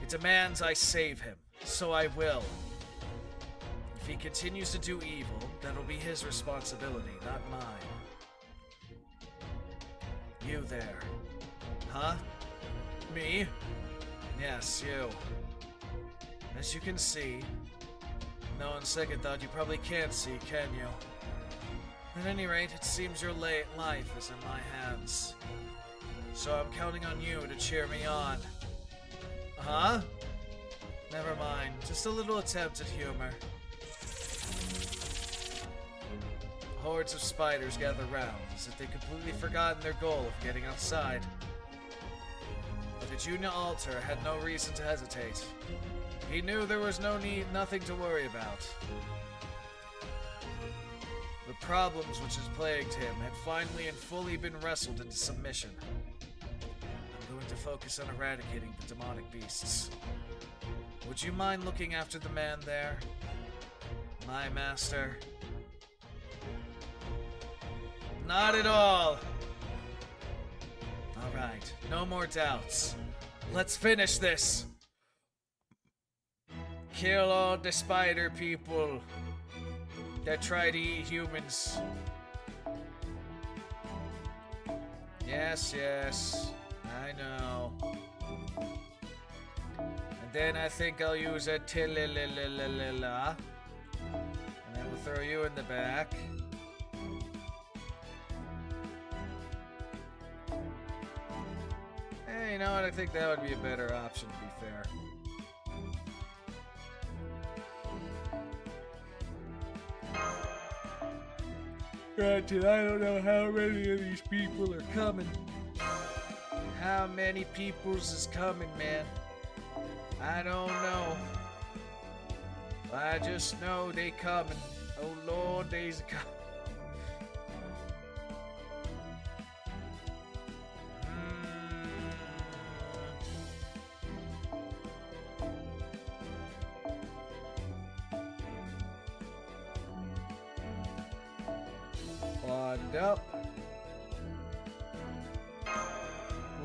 It demands I save him, so I will. If he continues to do evil, that'll be his responsibility, not mine. You there. Huh? Me? Yes, you. As you can see... No, on second thought, you probably can't see, can you? At any rate, it seems your life is in my hands. So I'm counting on you to cheer me on. Huh? Never mind, just a little attempt at humor. Hordes of spiders gather round, as if they'd completely forgotten their goal of getting outside. But the Juna Alter had no reason to hesitate. He knew there was nothing to worry about. The problems which had plagued him had finally and fully been wrestled into submission. I'm going to focus on eradicating the demonic beasts. Would you mind looking after the man there? My master? Not at all! Alright, no more doubts. Let's finish this! Kill all the spider people. that try to eat humans. Yes, yes, I know. And then I think I'll use a tililililila. And then we'll throw you in the back. Hey, you know what? I think that would be a better option, to be fair. Granted, I don't know how many of these people are coming. How many peoples is coming, man? I don't know. I just know they coming. Oh Lord, they's coming. Bond up.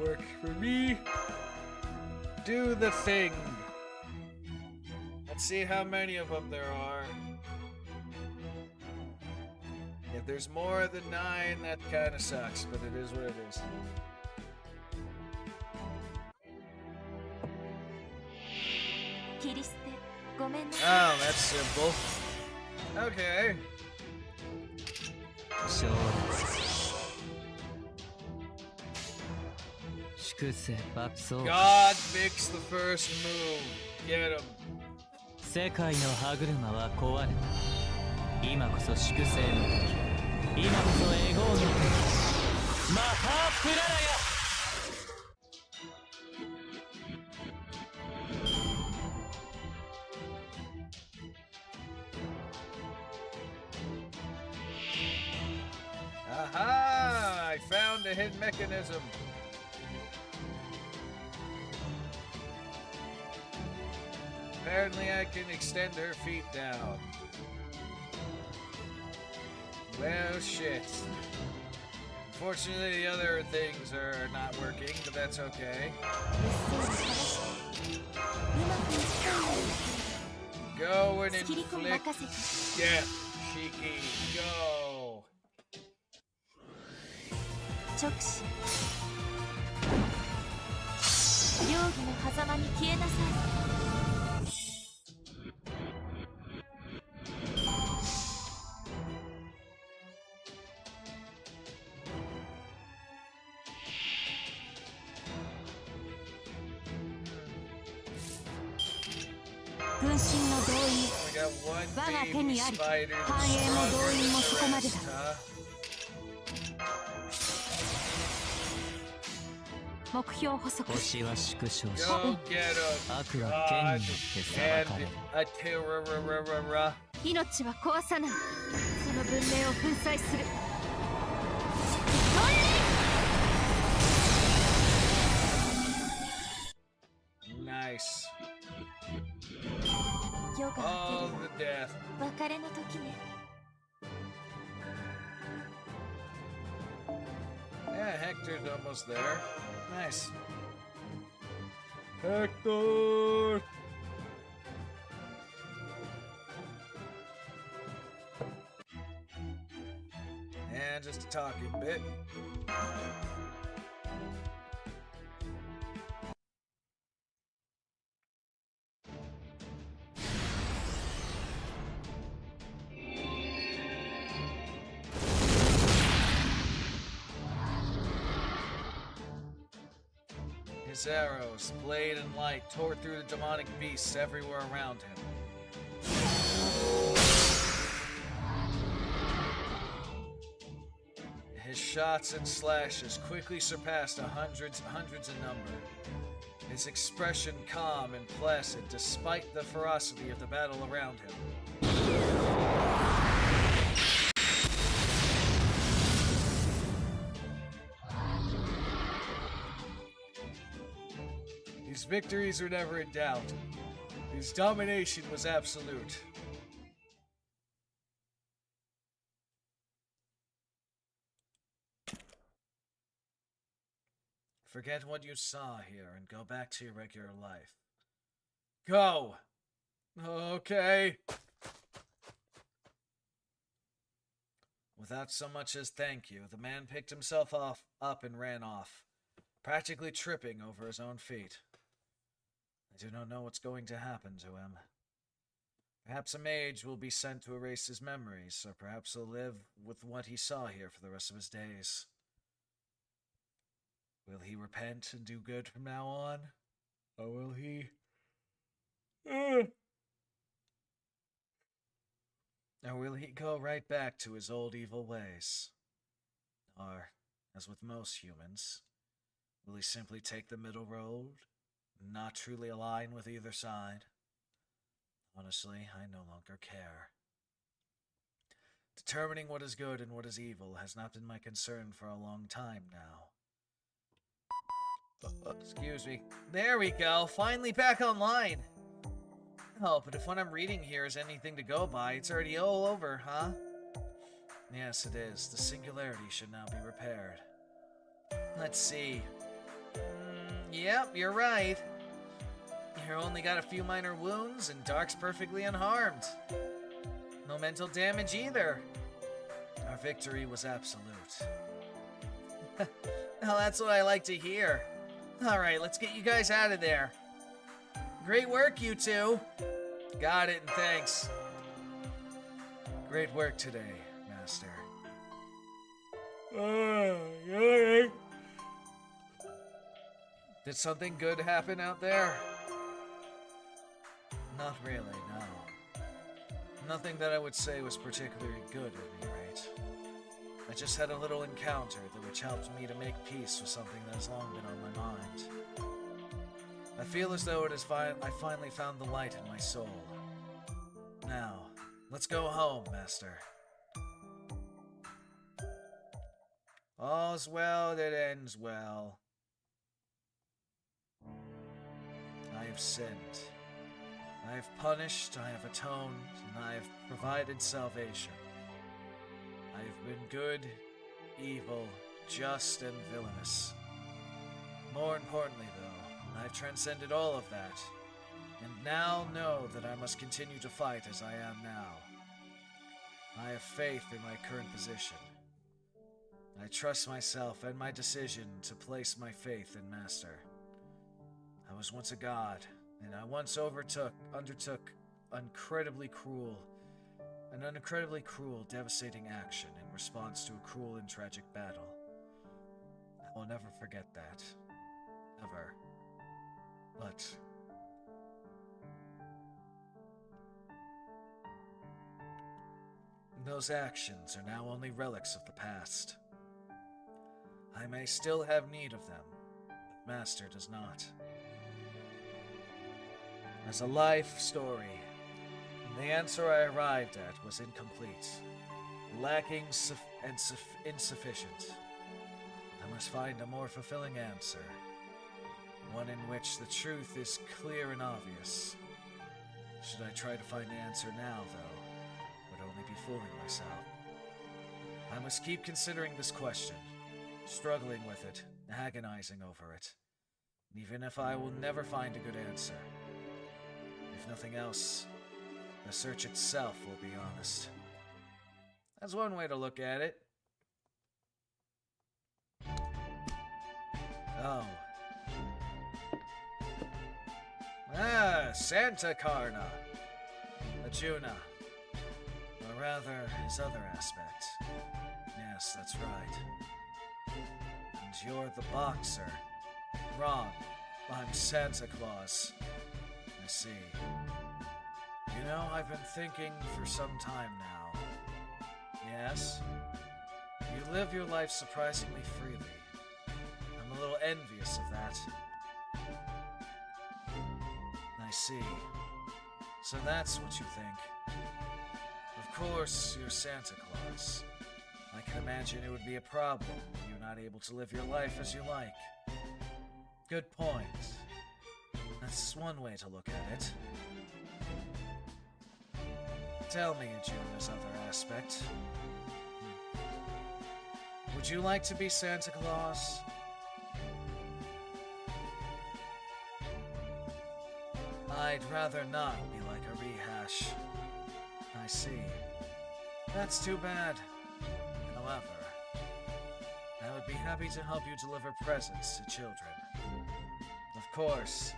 Work for me. Do the thing. Let's see how many of them there are. If there's more than 9, that kind of sucks, but it is what it is. Oh, that's simple. Okay. God makes the first move. Get him. 世界の歯車は壊れた。今こそ粛清の時。今こそエゴーの時。マハープララヤ。Aha! I found a hidden mechanism. Apparently I can extend her feet down. Well, shit. Unfortunately, the other things are not working, but that's okay. Go and inflict death, Shiki. Go. 直視両義の狭間に消えなさい 分身の動員我が手にあり繁栄も動員もそこまでだ 目標補足星は縮小し悪は剣によって裁かれる命は壊さないその文明を粉砕する Nice. 夜が All 明 the ける death. 別れの時ね Yeah, Hector's almost there. Nice. Hector! And just a talking bit. His arrows, blade and light, tore through the demonic beasts everywhere around him. His shots and slashes quickly surpassed hundreds in number. His expression calm and placid despite the ferocity of the battle around him. His victories were never in doubt. His domination was absolute. Forget what you saw here and go back to your regular life. Go! Okay. Without so much as thank you, the man picked himself up and ran off, practically tripping over his own feet. I do not know what's going to happen to him. Perhaps a mage will be sent to erase his memories, or perhaps he'll live with what he saw here for the rest of his days. Will he repent and do good from now on? Or will he... Or will he go right back to his old evil ways? Or, as with most humans, will he simply take the middle road, and not truly align with either side? Honestly, I no longer care. Determining what is good and what is evil has not been my concern for a long time now. Excuse me. There we go, finally back online! Oh, but if what I'm reading here is anything to go by, it's already all over, huh? Yes, it is. The singularity should now be repaired. Let's see. Yep, you're right. You only got a few minor wounds, and Dark's perfectly unharmed. No mental damage either. Our victory was absolute. Well, that's what I like to hear. Alright, let's get you guys out of there. Great work, you two. Got it, and thanks. Great work today, Master. Did something good happen out there? Not really, no. Nothing that I would say was particularly good at any rate. I just had a little encounter which helped me to make peace with something that has long been on my mind. I feel as though I finally found the light in my soul. Now, let's go home, Master. All's well that ends well. I have sinned. I have punished, I have atoned, and I have provided salvation. I have been good, evil, just, and villainous. More importantly, though, I have transcended all of that, and now know that I must continue to fight as I am now. I have faith in my current position. I trust myself and my decision to place my faith in Master. I was once a god, and I once undertook an incredibly cruel, devastating action in response to a cruel and tragic battle. I will never forget that. Ever. But those actions are now only relics of the past. I may still have need of them, but Master does not. As a life story, the answer I arrived at was incomplete, lacking and insufficient. I must find a more fulfilling answer, one in which the truth is clear and obvious. Should I try to find the answer now, though, would only be fooling myself. I must keep considering this question, struggling with it, agonizing over it, even if I will never find a good answer. If nothing else, the search itself will be honest. That's one way to look at it. Oh. Santa Carna. Lajuna. Or rather, his other aspect. Yes, that's right. And you're the boxer. Wrong. I'm Santa Claus. I see. You know, I've been thinking for some time now. Yes? You live your life surprisingly freely. I'm a little envious of that. I see. So that's what you think. Of course, you're Santa Claus. I can imagine it would be a problem, you're not able to live your life as you like. Good point. That's one way to look at it. Tell me, Juna's other aspect. Would you like to be Santa Claus? I'd rather not be like a rehash. I see. That's too bad. However, I would be happy to help you deliver presents to children. Of course,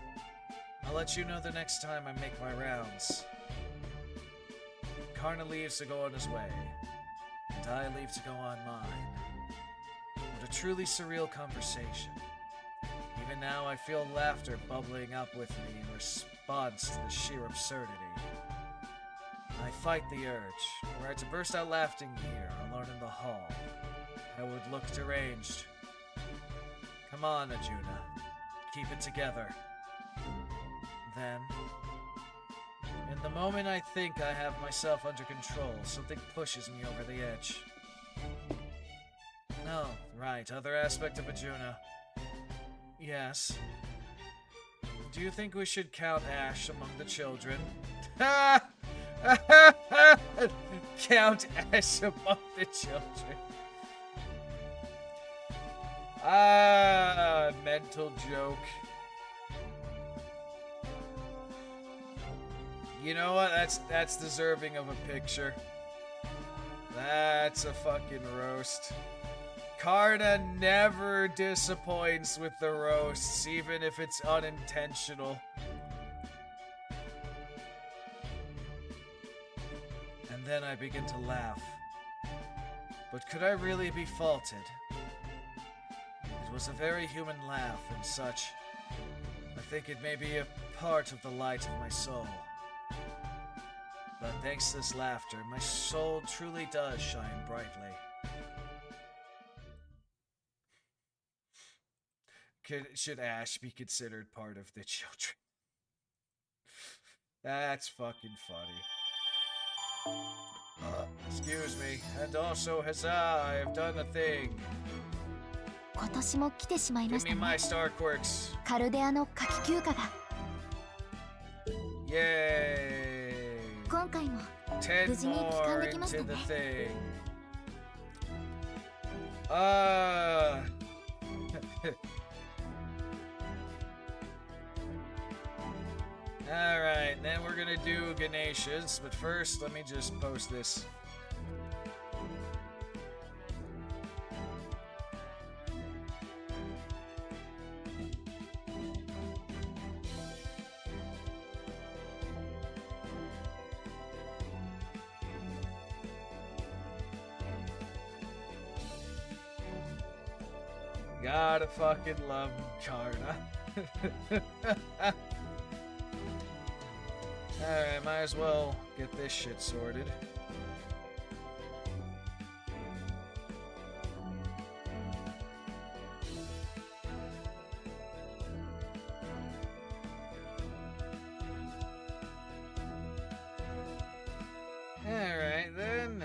I'll let you know the next time I make my rounds. Karna leaves to go on his way, and I leave to go on mine. What a truly surreal conversation. Even now, I feel laughter bubbling up with me in response to the sheer absurdity. I fight the urge. Were I to burst out laughing here, alone in the hall, I would look deranged. Come on, Arjuna. Keep it together. Then, in the moment I think I have myself under control, something pushes me over the edge. No, right, other aspect of Arjuna. Yes. Do you think we should count Ash among the children? Count Ash among the children. Mental joke. You know what? That's deserving of a picture. That's a fucking roast. Karna never disappoints with the roasts, even if it's unintentional. And then I begin to laugh. But could I really be faulted? It was a very human laugh and such. I think it may be a part of the light of my soul. But thanks to this laughter, my soul truly does shine brightly. Should Ash be considered part of the children? That's fucking funny. Excuse me. And also, huzzah, I have done a thing. 今年も来てしまいま Give した me ね my star quirks. カルデアの夏季休暇が Yay! 今回も 10 無事に帰還 more できました into ね the thing. Alright, then we're gonna do Ganeshas, but first let me just post this. Gotta fucking love Karna. Alright, might as well get this shit sorted. Alright then.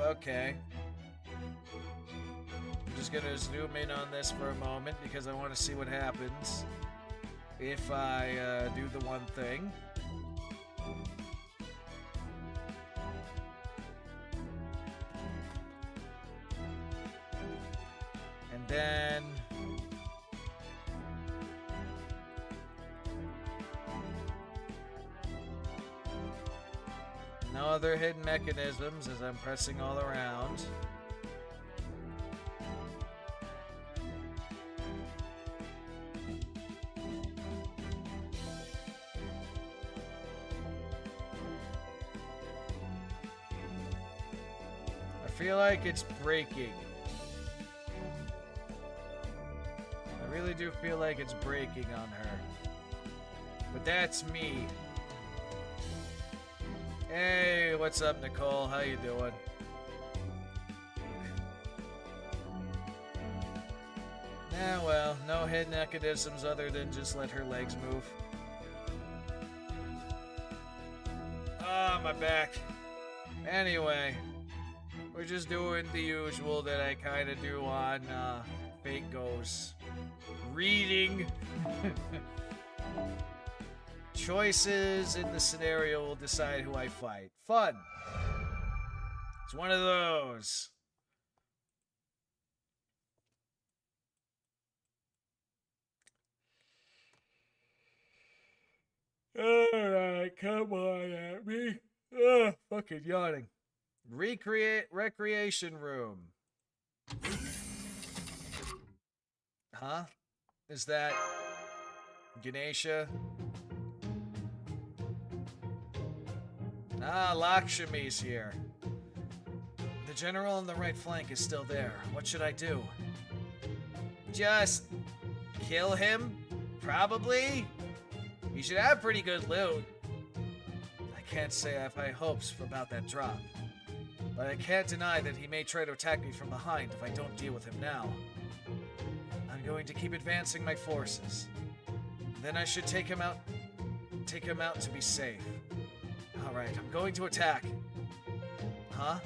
Okay. I'm just gonna zoom in on this for a moment because I want to see what happens if I do the one thing. And then no other hidden mechanisms as I'm pressing all around. I feel like it's breaking. I really do feel like it's breaking on her. But that's me. Hey, what's up, Nicole? How you doing? Yeah, well, no hidden mechanisms other than just let her legs move. Ah, my back. Anyway, we're just doing the usual that I kind of do on Fate Goes. Reading. Choices in the scenario will decide who I fight. Fun. It's one of those. Alright, come on at me. Ugh, fucking yawning. Recreation room. Huh? Is that Ganesha? Ah, Lakshmi's here. The general on the right flank is still there. What should I do? Just kill him? Probably? He should have pretty good loot. I can't say I have high hopes about that drop. But I can't deny that he may try to attack me from behind if I don't deal with him now. I'm going to keep advancing my forces. Then I should take him out to be safe. Alright, I'm going to attack. Huh?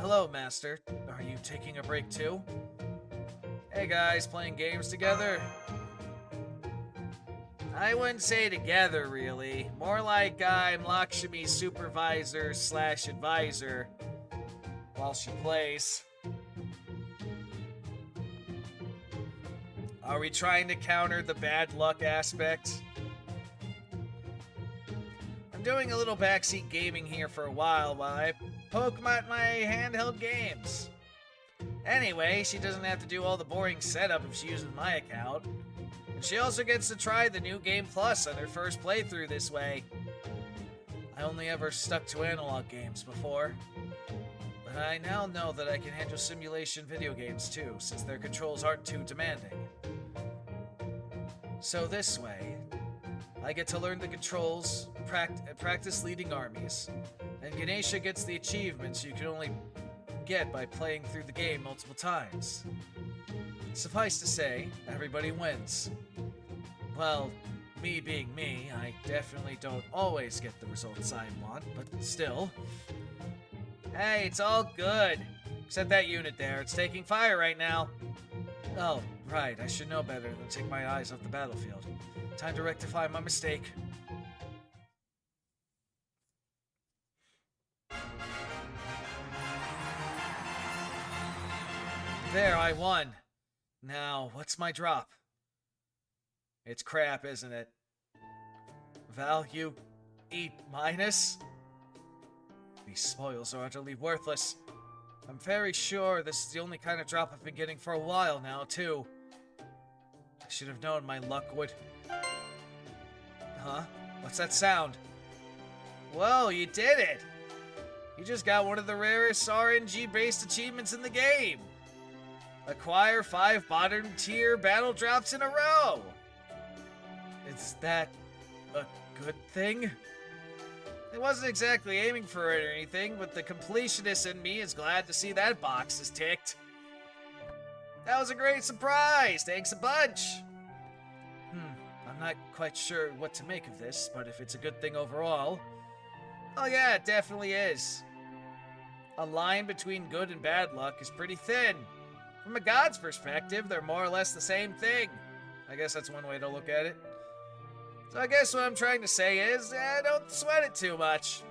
Hello, Master. Are you taking a break too? Hey guys, playing games together? I wouldn't say together, really. More like I'm Lakshmi's supervisor / advisor while she plays. Are we trying to counter the bad luck aspect? I'm doing a little backseat gaming here for a while I poke at my handheld games. Anyway, she doesn't have to do all the boring setup if she uses my account. And she also gets to try the new Game Plus on her first playthrough this way. I only ever stuck to analog games before. But I now know that I can handle simulation video games too, since their controls aren't too demanding. So this way, I get to learn the controls, practice leading armies, and Ganesha gets the achievements you can only get by playing through the game multiple times. Suffice to say, everybody wins. Well, me being me, I definitely don't always get the results I want, but still. Hey, it's all good. Except that unit there, it's taking fire right now. Oh, right, I should know better than take my eyes off the battlefield. Time to rectify my mistake. There, I won. Now, what's my drop? It's crap, isn't it? Value E-. These spoils are utterly worthless. I'm very sure this is the only kind of drop I've been getting for a while now, too. I should have known my luck would... Huh? What's that sound? Whoa, you did it! You just got one of the rarest RNG-based achievements in the game! Acquire 5 bottom tier battle drops in a row! Is that a good thing? I wasn't exactly aiming for it or anything, but the completionist in me is glad to see that box is ticked. That was a great surprise! Thanks a bunch! I'm not quite sure what to make of this, but if it's a good thing overall... Oh yeah, it definitely is. A line between good and bad luck is pretty thin. From a god's perspective, they're more or less the same thing. I guess that's one way to look at it. So I guess what I'm trying to say is, don't sweat it too much.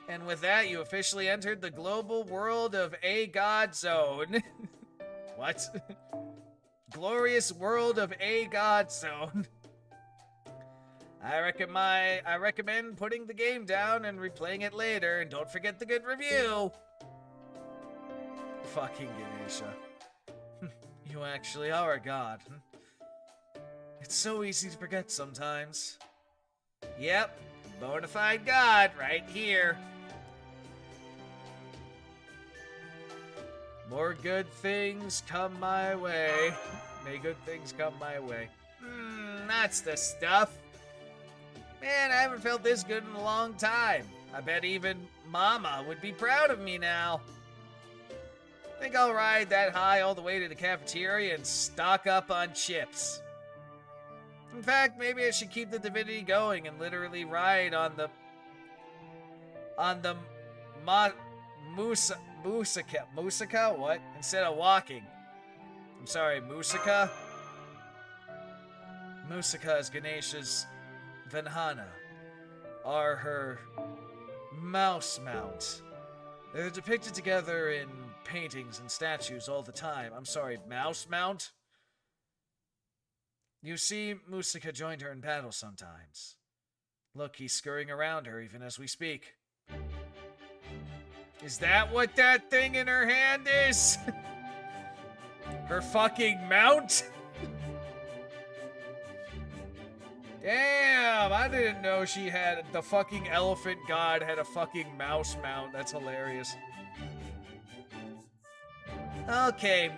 And with that, you officially entered the global world of A God Zone. What? Glorious world of A God Zone. I recommend putting the game down and replaying it later, and don't forget the good review. Fucking Ganesha. You actually are a god. It's so easy to forget sometimes. Yep, bona fide god right here. More good things come my way. May good things come my way. That's the stuff. Man, I haven't felt this good in a long time. I bet even Mama would be proud of me now. Think I'll ride that high all the way to the cafeteria and stock up on chips. In fact, maybe I should keep the divinity going and literally ride on the Musika, what? Instead of walking. I'm sorry, Musika? Musika is Ganesha's Vanhana, are her mouse mounts. They're depicted together in paintings and statues all the time. I'm sorry, mouse mount? You see, Musika joined her in battle sometimes. Look, he's scurrying around her even as we speak. Is that what that thing in her hand is? Her fucking mount? Damn, I didn't know she had... The fucking elephant god had a fucking mouse mount. That's hilarious. Okay,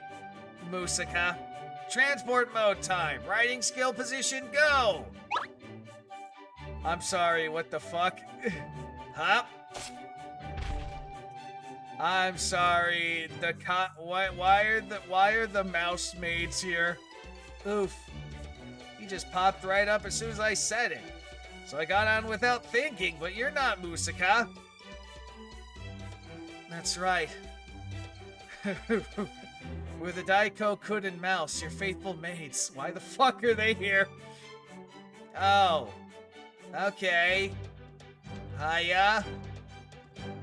Musaka. Transport mode time. Riding skill position, go! I'm sorry, what the fuck? Hop. I'm sorry. Why are the mouse maids here? Oof. He just popped right up as soon as I said it. So I got on without thinking, but you're not Musaka. That's right. We're the Daiko Kun and Mouse, your faithful maids. Why the fuck are they here? Oh. Okay. Hiya.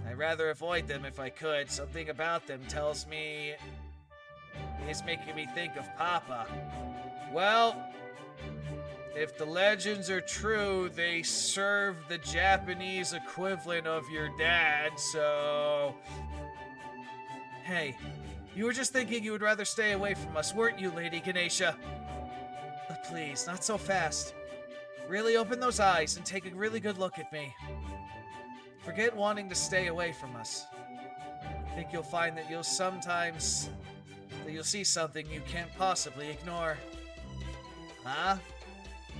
I'd rather avoid them if I could. Something about them tells me it's making me think of Papa. Well, if the legends are true, they serve the Japanese equivalent of your dad, so... Hey, you were just thinking you would rather stay away from us, weren't you, Lady Ganesha? But please, not so fast. Really open those eyes and take a really good look at me. Forget wanting to stay away from us. I think you'll find that you'll see something you can't possibly ignore. Huh?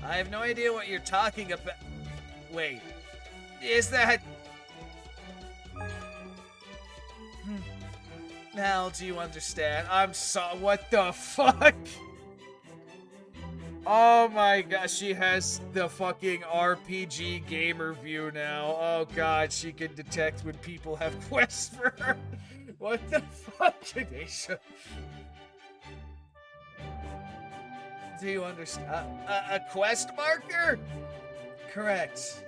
I have no idea what you're talking about. Wait. Is that... Now do you understand? I'm sorry. What the fuck? Oh my god, she has the fucking RPG gamer view now. Oh god, she can detect when people have quests for her. What the fuck, Ganesha? Do you understand? A quest marker? Correct.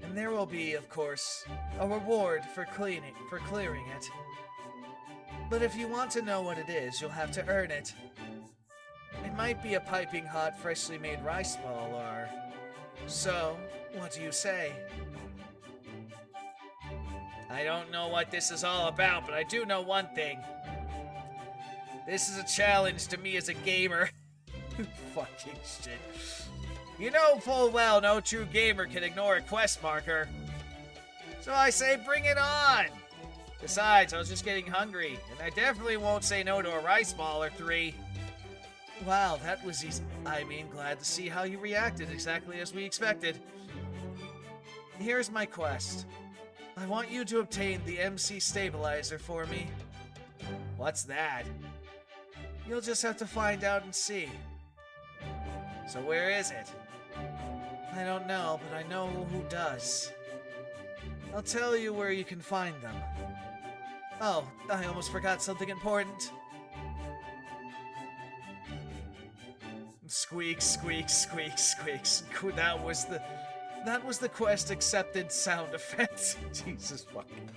And there will be, of course, a reward for clearing it. But if you want to know what it is, you'll have to earn it. It might be a piping hot, freshly made rice ball, or... So, what do you say? I don't know what this is all about, but I do know one thing. This is a challenge to me as a gamer. Fucking shit. You know full well no true gamer can ignore a quest marker. So I say bring it on! Besides, I was just getting hungry, and I definitely won't say no to a rice ball or 3. Wow, that was easy. I mean, glad to see how you reacted exactly as we expected. Here's my quest. I want you to obtain the MC stabilizer for me. What's that? You'll just have to find out and see. So where is it? I don't know, but I know who does. I'll tell you where you can find them. Oh, I almost forgot something important. Squeak, squeak, squeak, squeak. That was the quest accepted sound effect. Jesus fucking.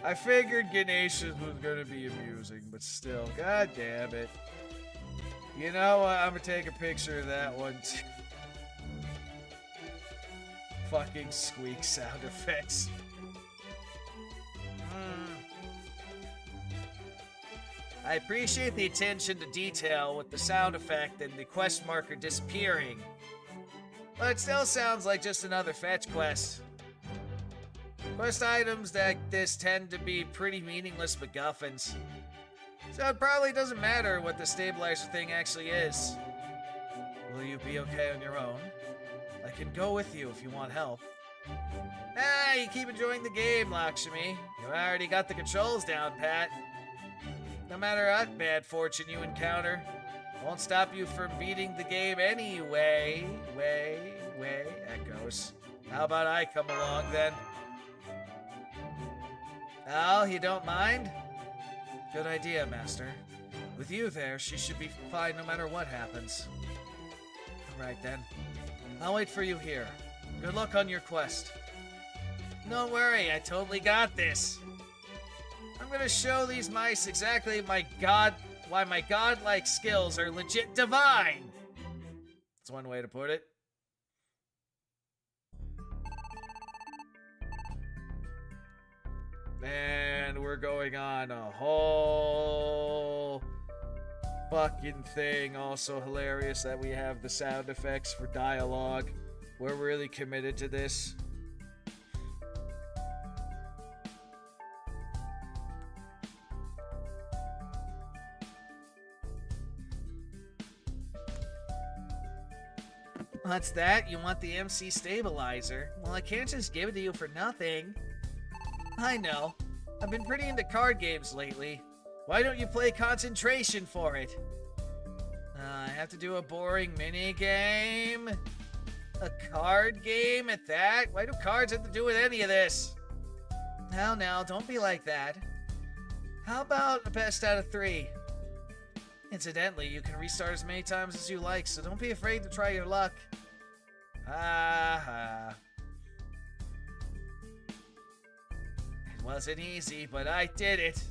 I figured Ganesha's was gonna be amusing, but still, god damn it. You know what? I'm gonna take a picture of that one too. Fucking squeak sound effects. I appreciate the attention to detail with the sound effect and the quest marker disappearing. But it still sounds like just another fetch quest. Quest items like this tend to be pretty meaningless MacGuffins. So it probably doesn't matter what the stabilizer thing actually is. Will you be okay on your own? I can go with you if you want help. Ah, you keep enjoying the game, Lakshmi. You already got the controls down, Pat. No matter what bad fortune you encounter, it won't stop you from beating the game anyway. Echoes. How about I come along then? Oh, you don't mind? Good idea, Master. With you there, she should be fine no matter what happens. Alright then. I'll wait for you here. Good luck on your quest. Don't worry, I totally got this. I'm gonna show these mice exactly why my godlike skills are legit divine. That's one way to put it. And we're going on a whole fucking thing. Also hilarious that we have the sound effects for dialogue. We're really committed to this. What's that? You want the MC stabilizer? Well, I can't just give it to you for nothing. I know. I've been pretty into card games lately. Why don't you play concentration for it? I have to do a boring mini game? A card game at that? Why do cards have to do with any of this? Now, don't be like that. How about a best out of 3? Incidentally, you can restart as many times as you like, so don't be afraid to try your luck. Ha. It wasn't easy, but I did it.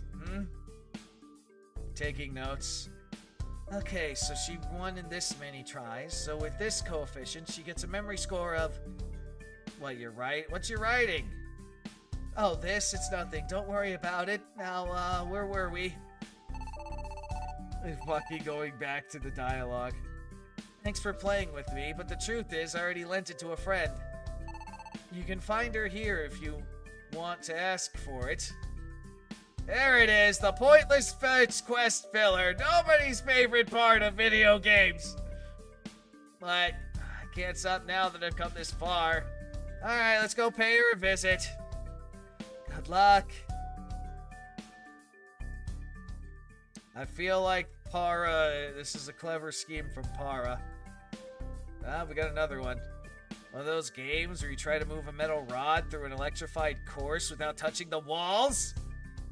Taking notes. Okay, so she won in this many tries, so with this coefficient, she gets a memory score of... What, you're right? What's your writing? Oh, this? It's nothing. Don't worry about it. Now, where were we? Fucking going back to the dialogue. Thanks for playing with me, but the truth is, I already lent it to a friend. You can find her here if you want to ask for it. There it is, the pointless quest filler. Nobody's favorite part of video games. But I can't stop now that I've come this far. Alright, let's go pay her a visit. Good luck. I feel like this is a clever scheme from Para. Ah, we got another one. One of those games where you try to move a metal rod through an electrified course without touching the walls?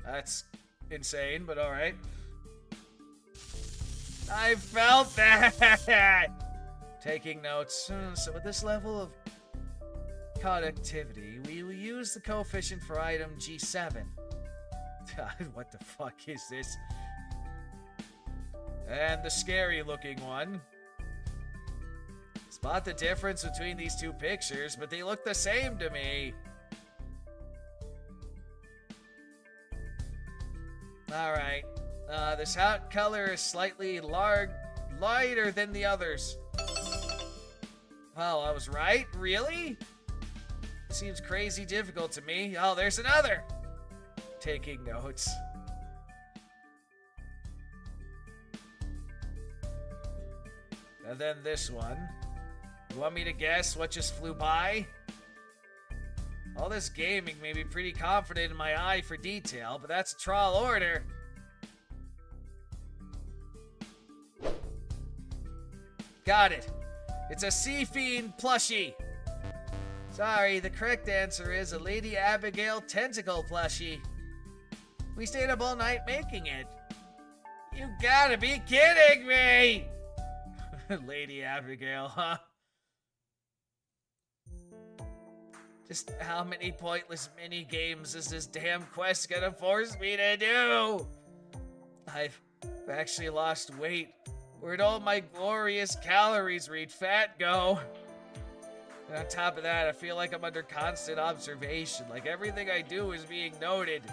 That's insane, but alright. I felt that! Taking notes. So with this level of conductivity, we will use the coefficient for item G7. God, what the fuck is this? And the scary looking one. Spot the difference between these two pictures, but they look the same to me. Alright. This hot color is slightly lighter than the others. Well, I was right? Really? Seems crazy difficult to me. Oh, there's another! Taking notes. And then this one. You want me to guess what just flew by? All this gaming made me pretty confident in my eye for detail, but that's a tall order. Got it. It's a Sea Fiend plushie. Sorry, the correct answer is a Lady Abigail tentacle plushie. We stayed up all night making it. You gotta be kidding me! Lady Abigail, huh? Just how many pointless mini games is this damn quest gonna force me to do? I've actually lost weight. Where'd all my glorious calories read fat go? And on top of that, I feel like I'm under constant observation. Like everything I do is being noted.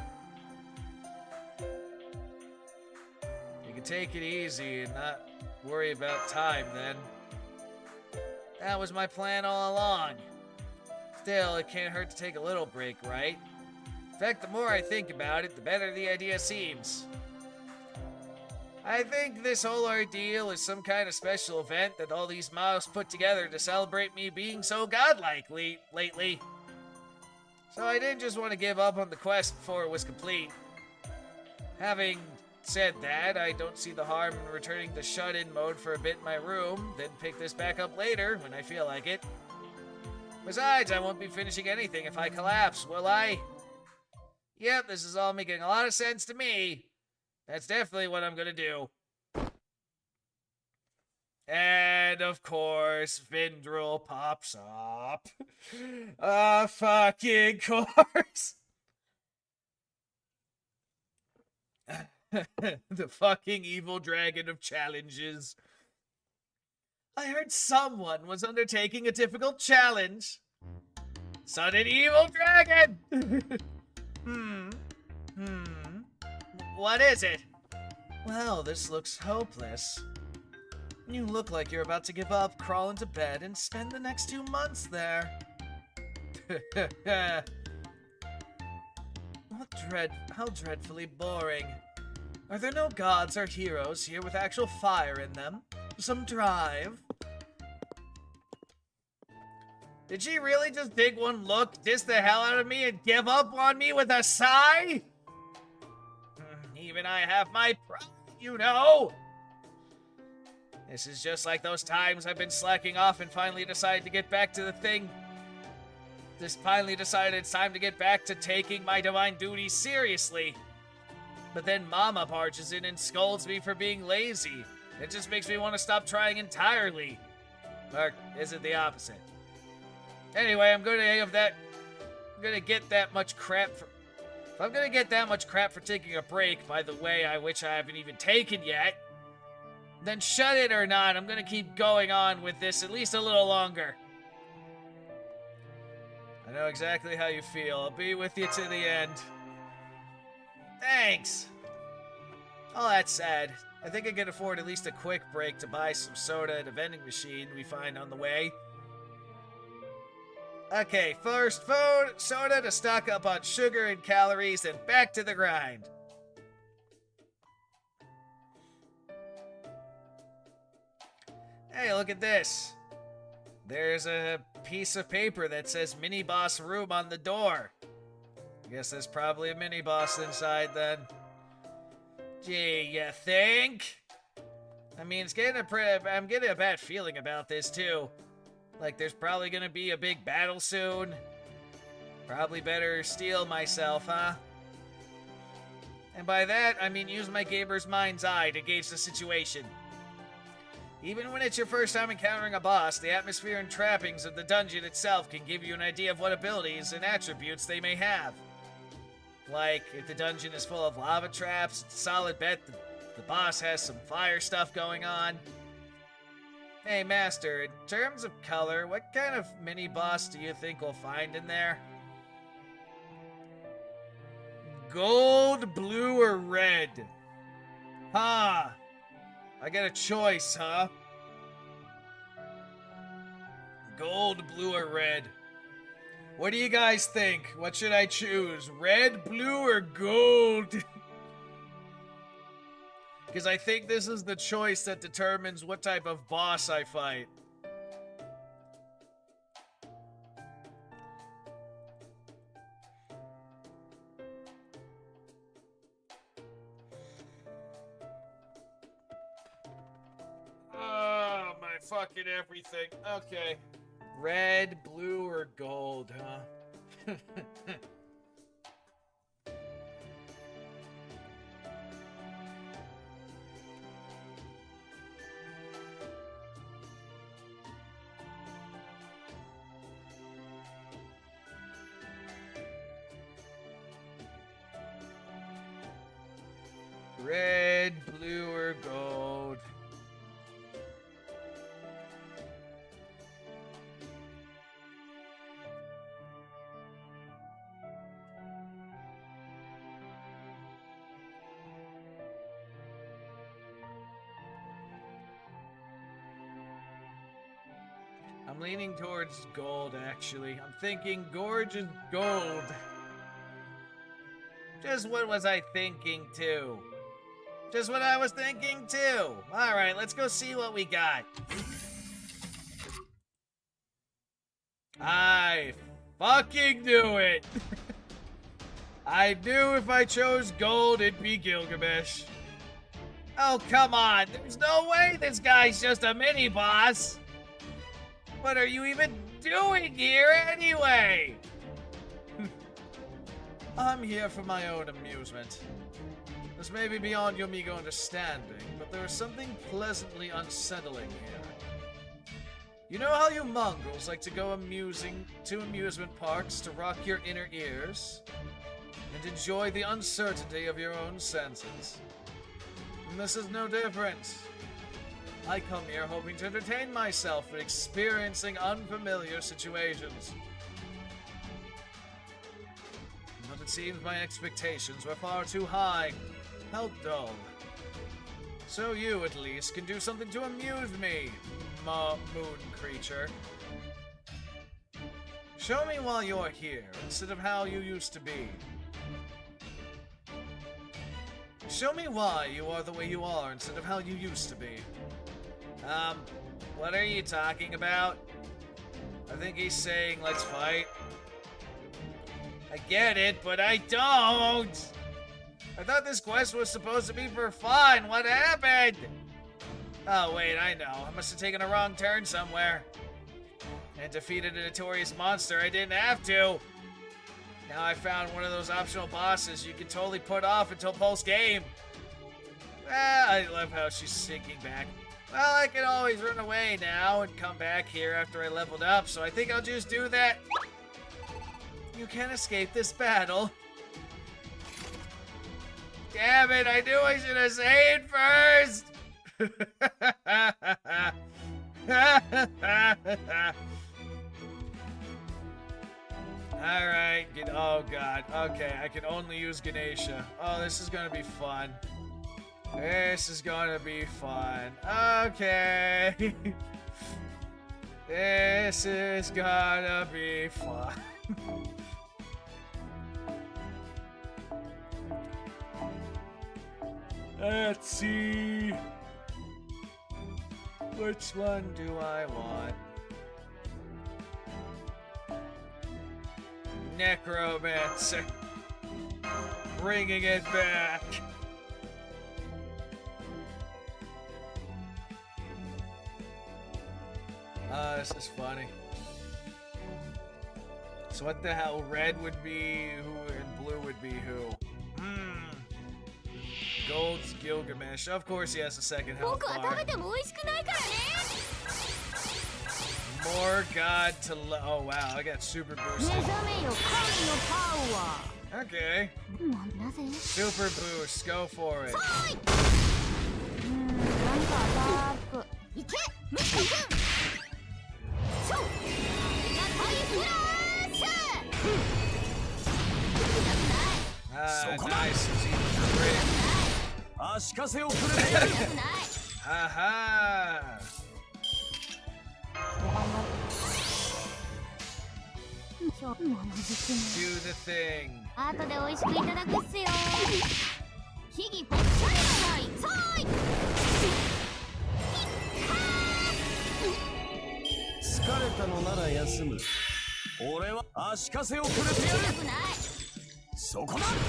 You can take it easy and not worry about time then. That was my plan all along. Still, it can't hurt to take a little break, right? In fact, the more I think about it, the better the idea seems. I think this whole ordeal is some kind of special event that all these mobs put together to celebrate me being so godlike lately. So I didn't just want to give up on the quest before it was complete. Having said that, I don't see the harm in returning to shut-in mode for a bit in my room, then pick this back up later when I feel like it. Besides, I won't be finishing anything if I collapse, will I? Yep, this is all making a lot of sense to me. That's definitely what I'm gonna do. And, of course, Vindrel pops up. Fucking course. The fucking evil dragon of challenges. I heard someone was undertaking a difficult challenge. Sudden evil dragon! What is it? Well, this looks hopeless. You look like you're about to give up, crawl into bed, and spend the next 2 months there. How dreadfully boring. Are there no gods or heroes here with actual fire in them? Some drive? Did she really just take one look, diss the hell out of me, and give up on me with a sigh? Even I have my pride, you know? This is just like those times I've been slacking off and finally decided to get back to the thing. Just finally decided it's time to get back to taking my divine duties seriously. But then Mama barges in and scolds me for being lazy. It just makes me want to stop trying entirely. Or is it the opposite? Anyway, I'm gonna get that much crap for... If I'm gonna get that much crap for taking a break, by the way, which I haven't even taken yet, then shut it or not, I'm gonna keep going on with this at least a little longer. I know exactly how you feel. I'll be with you to the end. Thanks! All that said, I think I can afford at least a quick break to buy some soda at a vending machine we find on the way. Okay, first food, soda to stock up on sugar and calories, and back to the grind. Hey, look at this. There's a piece of paper that says mini boss room on the door. I guess there's probably a mini boss inside then. Gee, you think? I mean, I'm getting a bad feeling about this too. Like, there's probably gonna be a big battle soon. Probably better steel myself, huh? And by that, I mean use my gamer's mind's eye to gauge the situation. Even when it's your first time encountering a boss, the atmosphere and trappings of the dungeon itself can give you an idea of what abilities and attributes they may have. Like, if the dungeon is full of lava traps, it's a solid bet the boss has some fire stuff going on. Hey, Master, in terms of color, what kind of mini-boss do you think we'll find in there? Gold, blue, or red? Huh. I got a choice, huh? Gold, blue, or red? What do you guys think? What should I choose? Red, blue, or gold? Because I think this is the choice that determines what type of boss I fight. Oh, my fucking everything. Okay. Red, blue, or gold, huh? Red, blue, or gold? I'm leaning towards gold, actually. I'm thinking gorgeous gold. Just what was I thinking, too? Just what I was thinking, too. Alright, let's go see what we got. I fucking knew it! I knew if I chose gold, it'd be Gilgamesh. Oh, come on. There's no way this guy's just a mini-boss. What are you even doing here, anyway? I'm here for my own amusement. This may be beyond your meager understanding, but there is something pleasantly unsettling here. You know how you mongrels like to go to amusement parks to rock your inner ears and enjoy the uncertainty of your own senses? And this is no different. I come here hoping to entertain myself and experiencing unfamiliar situations. But it seems my expectations were far too high. How dull. So you, at least, can do something to amuse me, moon creature. Show me while you're here, instead of how you used to be. Show me why you are the way you are, instead of how you used to be. What are you talking about? I think he's saying, let's fight. I get it, but I don't! I thought this quest was supposed to be for fun. What happened? Oh, wait, I know. I must have taken a wrong turn somewhere. And defeated a notorious monster I didn't have to. Now I found one of those optional bosses you can totally put off until post-game. I love how she's sinking back. Well, I can always run away now and come back here after I leveled up, so I think I'll just do that. You can't escape this battle. Damn it, I knew I should have said it first! Alright, oh god, okay, I can only use Ganesha. Oh, this is gonna be fun. This is gonna be fun. Okay. This is gonna be fun. Let's see. Which one do I want? Necromancer. Bringing it back. This is funny. So what the hell? Red would be who and blue would be who? Gold's Gilgamesh. Of course he has a second health bar. More god to oh wow, I got super boosted. Okay. Super boost, go for it. Nice. It's even great. Haha. Do the thing.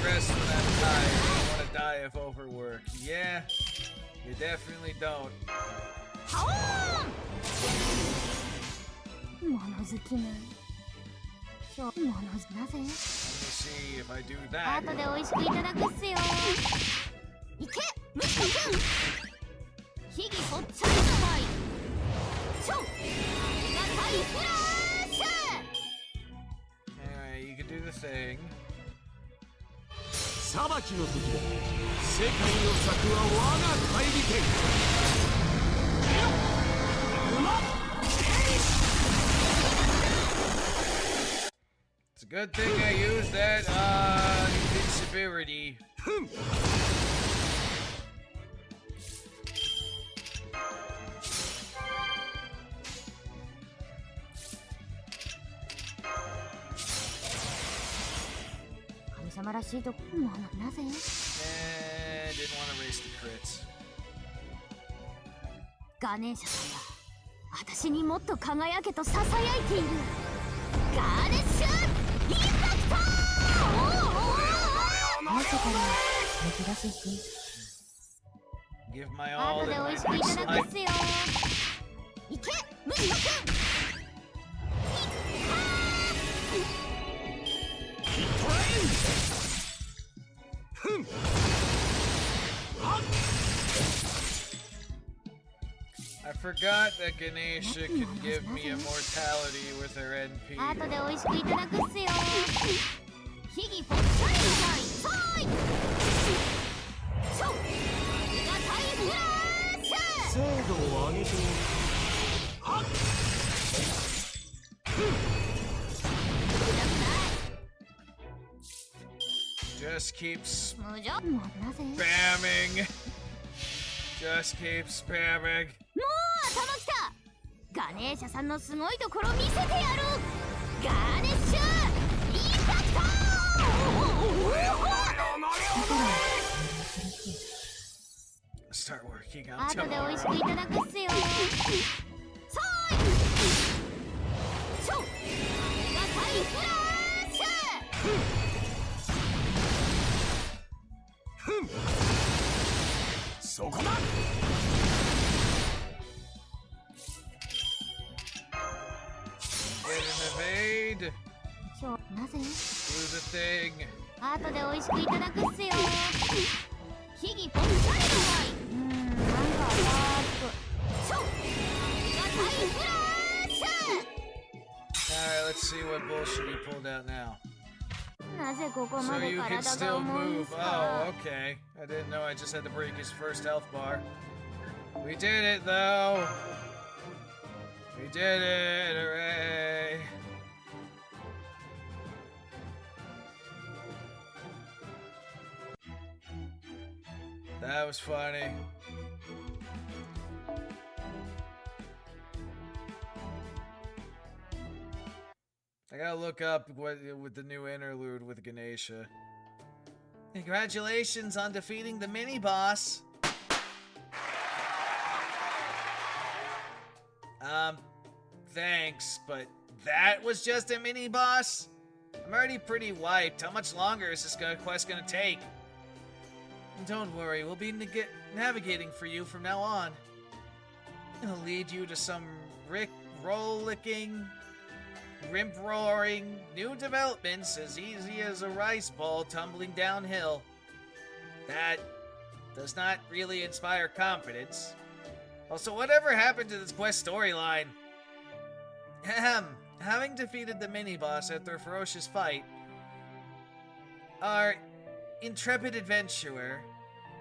Rest when I'm tired. I don't want to die of overwork. Yeah, you definitely don't. Let me see if I do that. Alright, you can do the thing. It's a good thing I used that invincibility. Didn't want to race the crits. ガネーシャさんが私にもっと輝けと囁いている。ガネッシュインパクト。まさかの珍しいし。Give my all. 後で美味しくいただくっすよ。いけ、ムシコくん。I forgot that Ganesha could give me immortality with her NP. 後で美味しくいただくっすよ。ヒギポッチャイサイサイ。そう。ありがたいフラッシュ。精度を上 Just keeps 無情もうなぜ spamming. Just keep spamming. もう頭きたガネーシャさんのすごいところ見せてやるガーネッシュインパクト Start working out 後で美味しく tomorrow. いただくっすよさーいちょありがたいフラッシュそこだ Get an evade. ちょなぜ Do the thing. 後で美味しくいただくっすよヒギポンチャイルワイなんかちょありがたいフラッシ Alright, let's see what bullshit he pulled out now. ュなぜここ So まで you can 体が still 重いん move. すか Oh, okay. I didn't know I just had to break his first health bar. We did it, though. We did it. Hooray. That was funny. I gotta look up what with the new interlude with Ganesha. Congratulations on defeating the mini boss. Thanks, but that was just a mini boss? I'm already pretty wiped. How much longer is this quest gonna take? Don't worry, we'll be navigating for you from now on. It'll lead you to some roll-licking, rimp-roaring new developments as easy as a rice ball tumbling downhill. That does not really inspire confidence. Also, whatever happened to this quest storyline? Ahem. Having defeated the mini-boss after a ferocious fight, our intrepid adventurer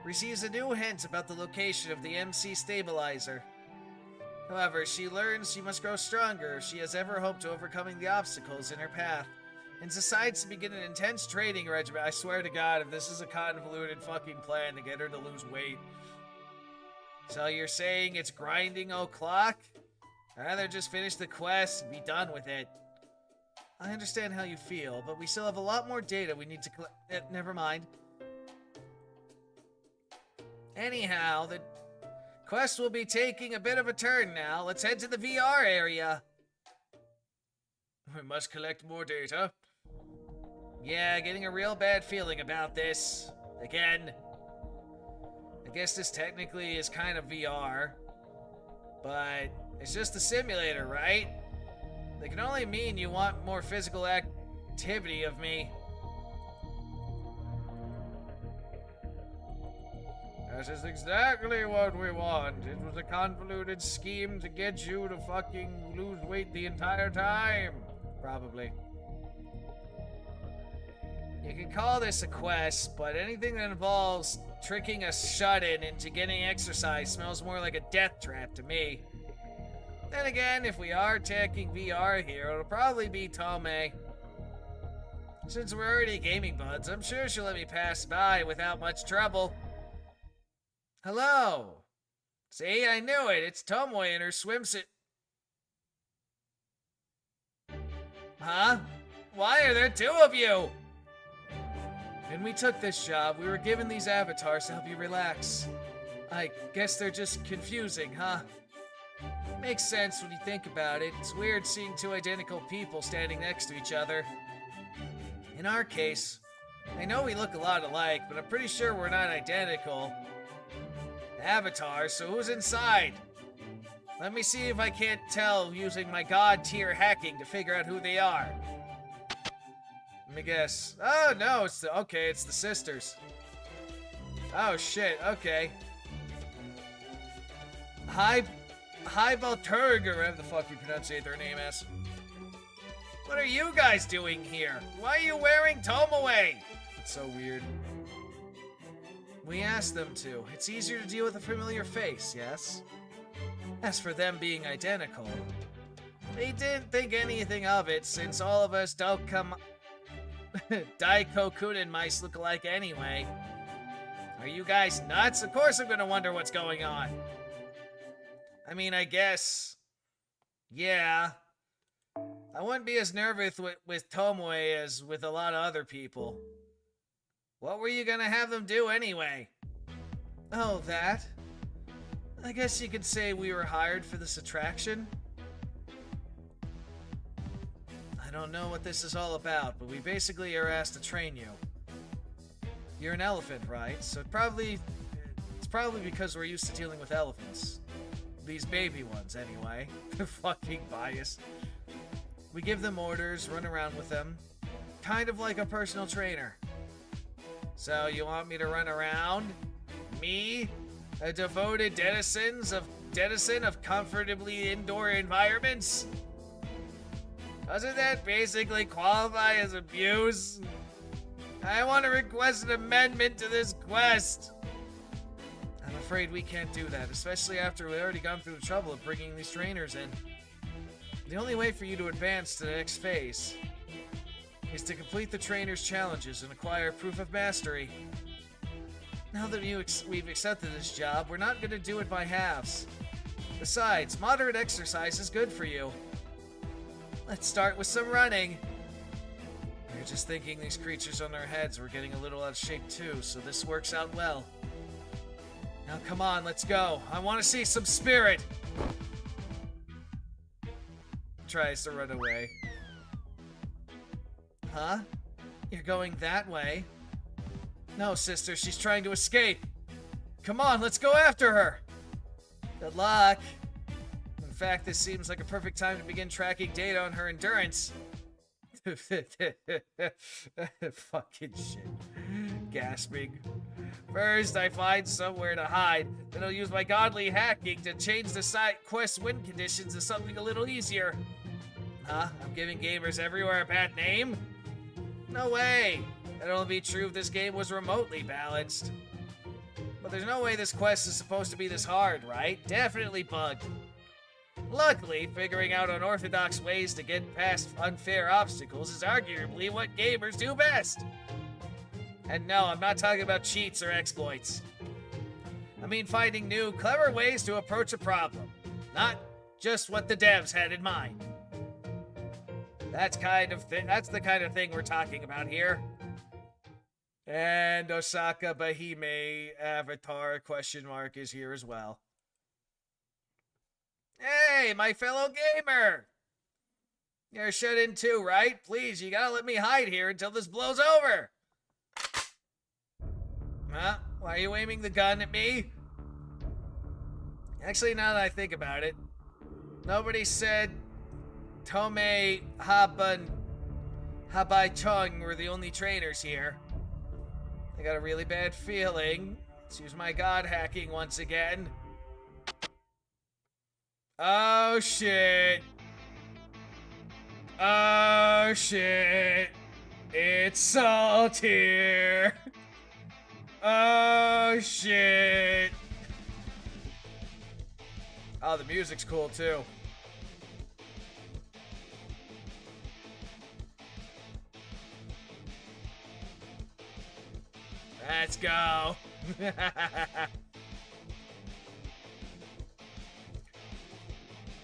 receives a new hint about the location of the MC stabilizer. However, she learns she must grow stronger if she has ever hoped to overcoming the obstacles in her path, and decides to begin an intense training regimen. I swear to God, if this is a convoluted fucking plan to get her to lose weight. So you're saying it's grinding o'clock? I'd rather just finish the quest and be done with it. I understand how you feel, but we still have a lot more data we need to collect. Never mind. Anyhow, the quest will be taking a bit of a turn now. Let's head to the VR area. We must collect more data. Yeah, getting a real bad feeling about this. Again. I guess this technically is kind of VR. But it's just a simulator, right? They can only mean you want more physical activity of me. That is exactly what we want. It was a convoluted scheme to get you to fucking lose weight the entire time. Probably. You can call this a quest, but anything that involves tricking a shut-in into getting exercise smells more like a death trap to me. Then again, if we are taking VR here, it'll probably be Tome. Since we're already gaming buds, I'm sure she'll let me pass by without much trouble. Hello! See, I knew it! It's Tomoe in her swimsuit. Huh? Why are there two of you? When we took this job, we were given these avatars to help you relax. I guess they're just confusing, huh? Makes sense when you think about it. It's weird seeing two identical people standing next to each other. In our case, I know we look a lot alike, but I'm pretty sure we're not identical. Avatars, so who's inside? Let me see if I can't tell using my god tier hacking to figure out who they are. Let me guess. Oh no, it's the sisters. Oh shit, okay. Hi Balturg, or whatever the fuck you pronounce their name as. What are you guys doing here? Why are you wearing Tomoe? It's so weird. We asked them to. It's easier to deal with a familiar face, yes? As for them being identical, they didn't think anything of it since all of us Daiko Kunin mice look alike anyway. Are you guys nuts? Of course I'm gonna wonder what's going on. I mean, I guess... yeah. I wouldn't be as nervous with Tomoe as with a lot of other people. What were you gonna have them do anyway? Oh, that? I guess you could say we were hired for this attraction. I don't know what this is all about, but we basically are asked to train you. You're an elephant, right? So it's probably because we're used to dealing with elephants. These baby ones, anyway. Fucking biased. We give them orders, run around with them. Kind of like a personal trainer. So you want me to run around? Me? A devoted denizen of comfortably indoor environments? Doesn't that basically qualify as abuse? I want to request an amendment to this quest. I'm afraid we can't do that, especially after we've already gone through the trouble of bringing these trainers in. The only way for you to advance to the next phase is to complete the trainer's challenges and acquire proof of mastery. Now that we've accepted this job, we're not going to do it by halves. Besides, moderate exercise is good for you. Let's start with some running. We were just thinking these creatures on our heads were getting a little out of shape too, so this works out well. Now come on, let's go. I want to see some spirit. Tries to run away. Huh? You're going that way? No, sister, she's trying to escape. Come on, let's go after her. Good luck. In fact, this seems like a perfect time to begin tracking data on her endurance. Fucking shit. Gasping. First, I find somewhere to hide. Then I'll use my godly hacking to change the site quest win conditions to something a little easier. Huh? I'm giving gamers everywhere a bad name? No way! That'd only be true if this game was remotely balanced. But there's no way this quest is supposed to be this hard, right? Definitely bugged. Luckily, figuring out unorthodox ways to get past unfair obstacles is arguably what gamers do best. And no, I'm not talking about cheats or exploits. I mean finding new, clever ways to approach a problem. Not just what the devs had in mind. That's the kind of thing we're talking about here. And Osaka Bahime Avatar question mark is here as well. Hey, my fellow gamer! You're shut in too, right? Please, you gotta let me hide here until this blows over. Huh? Why are you aiming the gun at me? Actually, now that I think about it, nobody said Tomei Habai Chung were the only trainers here. I got a really bad feeling. Let's use my god hacking once again. Oh shit. Oh shit. It's Saltier. Oh shit. Oh, the music's cool too. Let's go.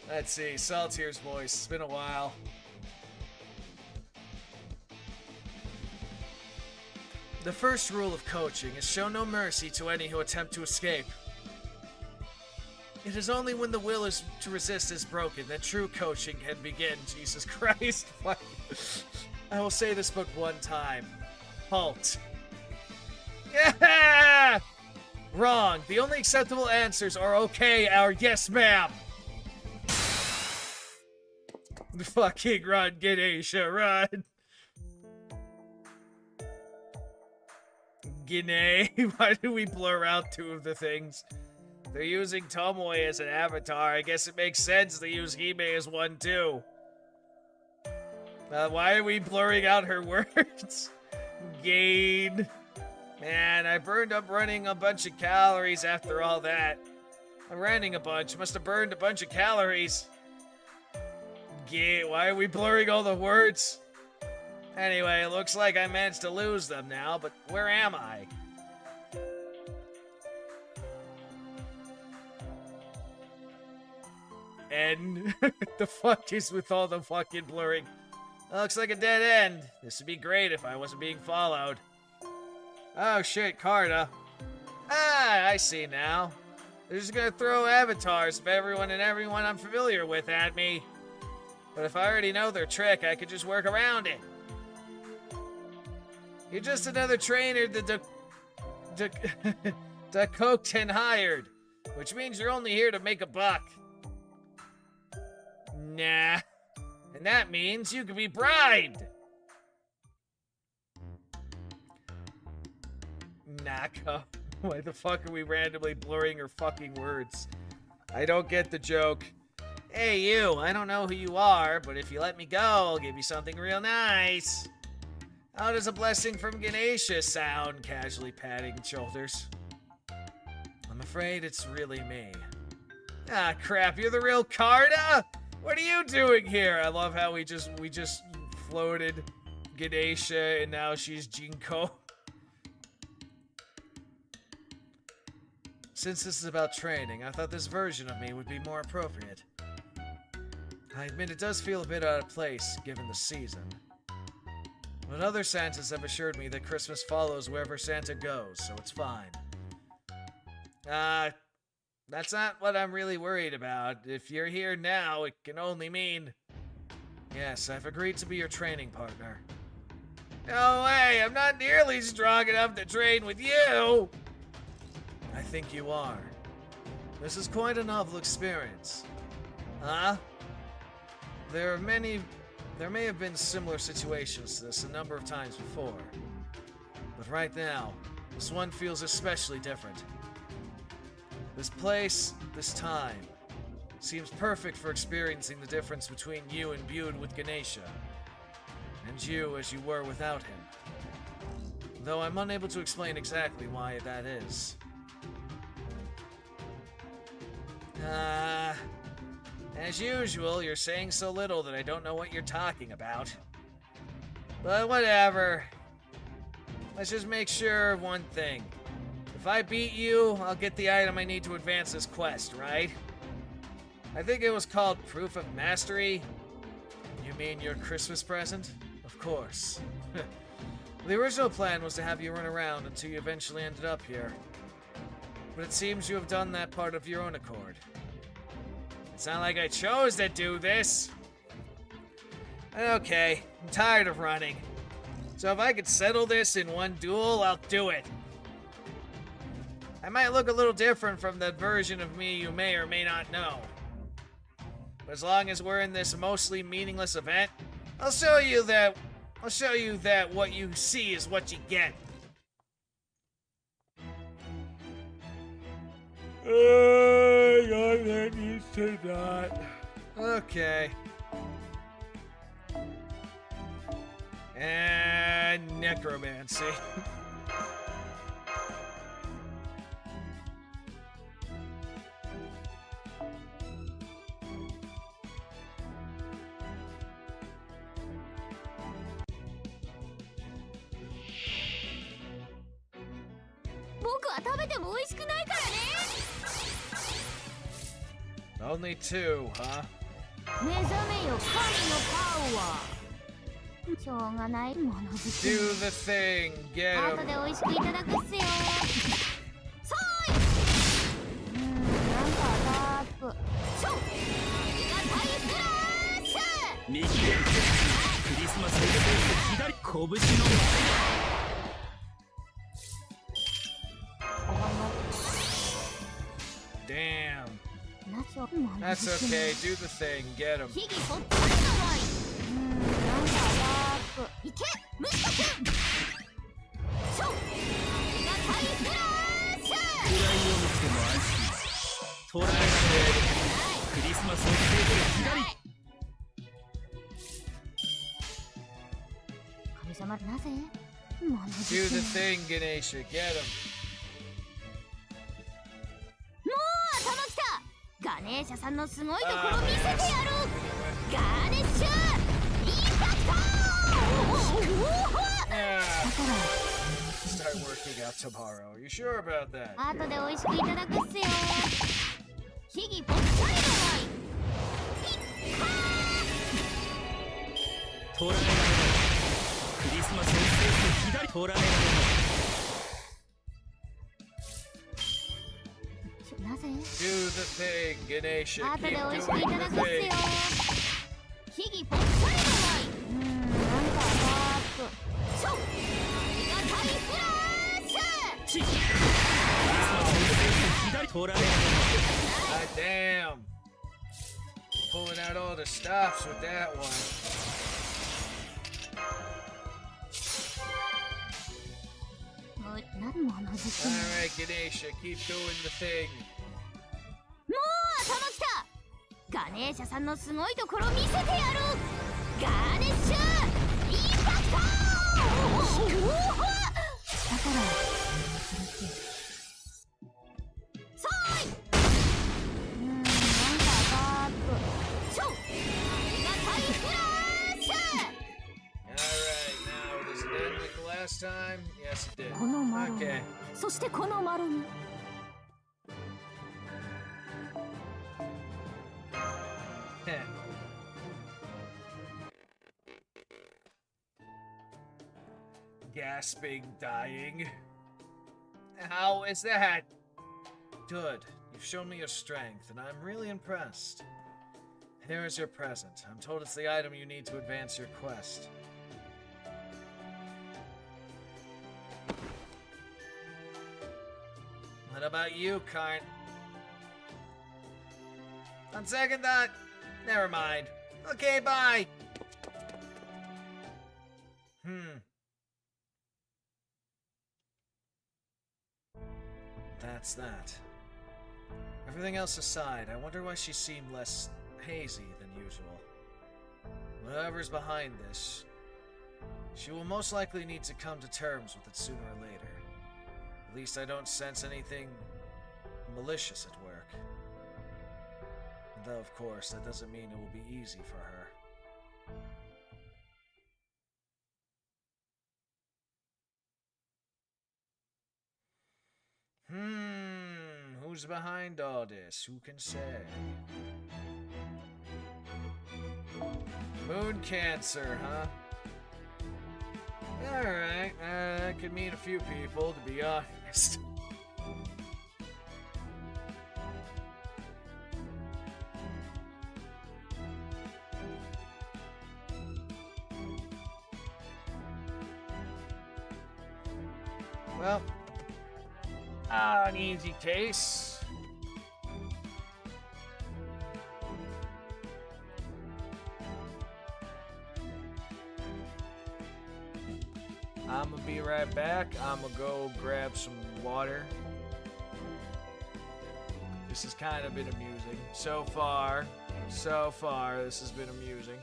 Let's see, Saltier's voice. It's been a while. The first rule of coaching is show no mercy to any who attempt to escape. It is only when the will to resist is broken that true coaching can begin. Jesus Christ. I will say this book one time. Halt. Yeah! Wrong. The only acceptable answers are okay or yes, ma'am. Fucking run, Ganesha, run. Gine. Why do we blur out two of the things? They're using Tomoe as an avatar. I guess it makes sense they use Hime as one too. Why are we blurring out her words? Gain. Man, I burned up running a bunch of calories after all that. I'm running a bunch. Must have burned a bunch of calories. Yeah, why are we blurring all the words? Anyway, it looks like I managed to lose them now, but where am I? And the fuck is with all the fucking blurring? Looks like a dead end. This would be great if I wasn't being followed. Oh shit, Carta. Ah, I see now. They're just gonna throw avatars of everyone and everyone I'm familiar with at me. But if I already know their trick, I could just work around it. You're just another trainer that cooked and hired, which means you're only here to make a buck. Nah. And that means you can be bribed. Naka. Why the fuck are we randomly blurring her fucking words? I don't get the joke. Hey you, I don't know who you are, but if you let me go, I'll give you something real nice. How does a blessing from Ganesha sound? Casually patting shoulders. I'm afraid it's really me. Ah crap, you're the real Carta? What are you doing here? I love how we just floated Ganesha and now she's Jinko. Since this is about training, I thought this version of me would be more appropriate. I admit it does feel a bit out of place, given the season. But other Santas have assured me that Christmas follows wherever Santa goes, so it's fine. That's not what I'm really worried about. If you're here now, it can only mean... Yes, I've agreed to be your training partner. No way! I'm not nearly strong enough to train with you! I think you are. This is quite a novel experience. Huh? There may have been similar situations to this a number of times before. But right now, this one feels especially different. This place, this time, seems perfect for experiencing the difference between you imbued with Ganesha, and you as you were without him. Though I'm unable to explain exactly why that is. As usual, you're saying so little that I don't know what you're talking about. But whatever. Let's just make sure of one thing. If I beat you, I'll get the item I need to advance this quest, right? I think it was called Proof of Mastery. You mean your Christmas present? Of course. The original plan was to have you run around until you eventually ended up here. But it seems you have done that part of your own accord. It's not like I chose to do this. Okay, I'm tired of running. So if I could settle this in one duel, I'll do it. I might look a little different from the version of me you may or may not know. But as long as we're in this mostly meaningless event, I'll show you that what you see is what you get. That needs to not. Okay. And necromancy. Only two, huh? 目覚めよ神のパワー。しょうがないものづくり。 Do the thing, get 後 him. で美味しくいただくっすよ。そーい。なんかアタック。ショー。メガタイプラス。右クリスマスイベント左拳の前。 Damn. ナチョもの That's づくり。 okay, do the thing, get him. ヒギそっちのわい。なんかアタック。いけ、ムシコ君。ショー。メガタイプラス。暗いを見ても安心。捉えられるクリスマスのテーブル左。神様なぜ？もの Do づく the り。 thing, Ganesha, get him. もう頭きた。ネーシャさんのすごいところ見せてやる。ガーネッシュインパクト。 Start working out tomorrow. Are you sure about that? 後で美味しくいただくっすよ。ヒギポッチャイ捕らえられない。クリスマスを制す左捕らえられない。なぜ Do the thing, Ganesha. 後で Keep 美味しくい doing ただ the くっす thing. よ。ヒギポッチャイなんかバーッとショッありがたいフラッシュ。クリスマスを制す左捕らえられない。 God damn. Pulling out all the stops with that one. 何の話です Alright, Ganesha, keep doing the thing. もう頭きた。ガネーシャさんのすごいところ見せてやる。ガーネッシュインパクト。だからさーい。なんかバーッとショーありがたいフラッシュ。 Alright, now does it end like the last time? Yes, it did. このマロン、 Okay. そしてこのマロン。 Gasping, dying. How is that? Good. You've shown me your strength, and I'm really impressed. Here is your present. I'm told it's the item you need to advance your quest. What about you, Karn? On second thought, never mind. Okay, bye! That's that. Everything else aside, I wonder why she seemed less hazy than usual. Whatever's behind this, she will most likely need to come to terms with it sooner or later. At least I don't sense anything malicious at work. Though, of course, that doesn't mean it will be easy for her. Who's behind all this? Who can say? Moon Cancer, huh? Alright, that could mean a few people, to be honest. Well, an easy case. I'ma be right back. I'ma go grab some water. This has kind of been amusing. So far, this has been amusing.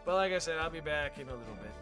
But like I said, I'll be back in a little bit.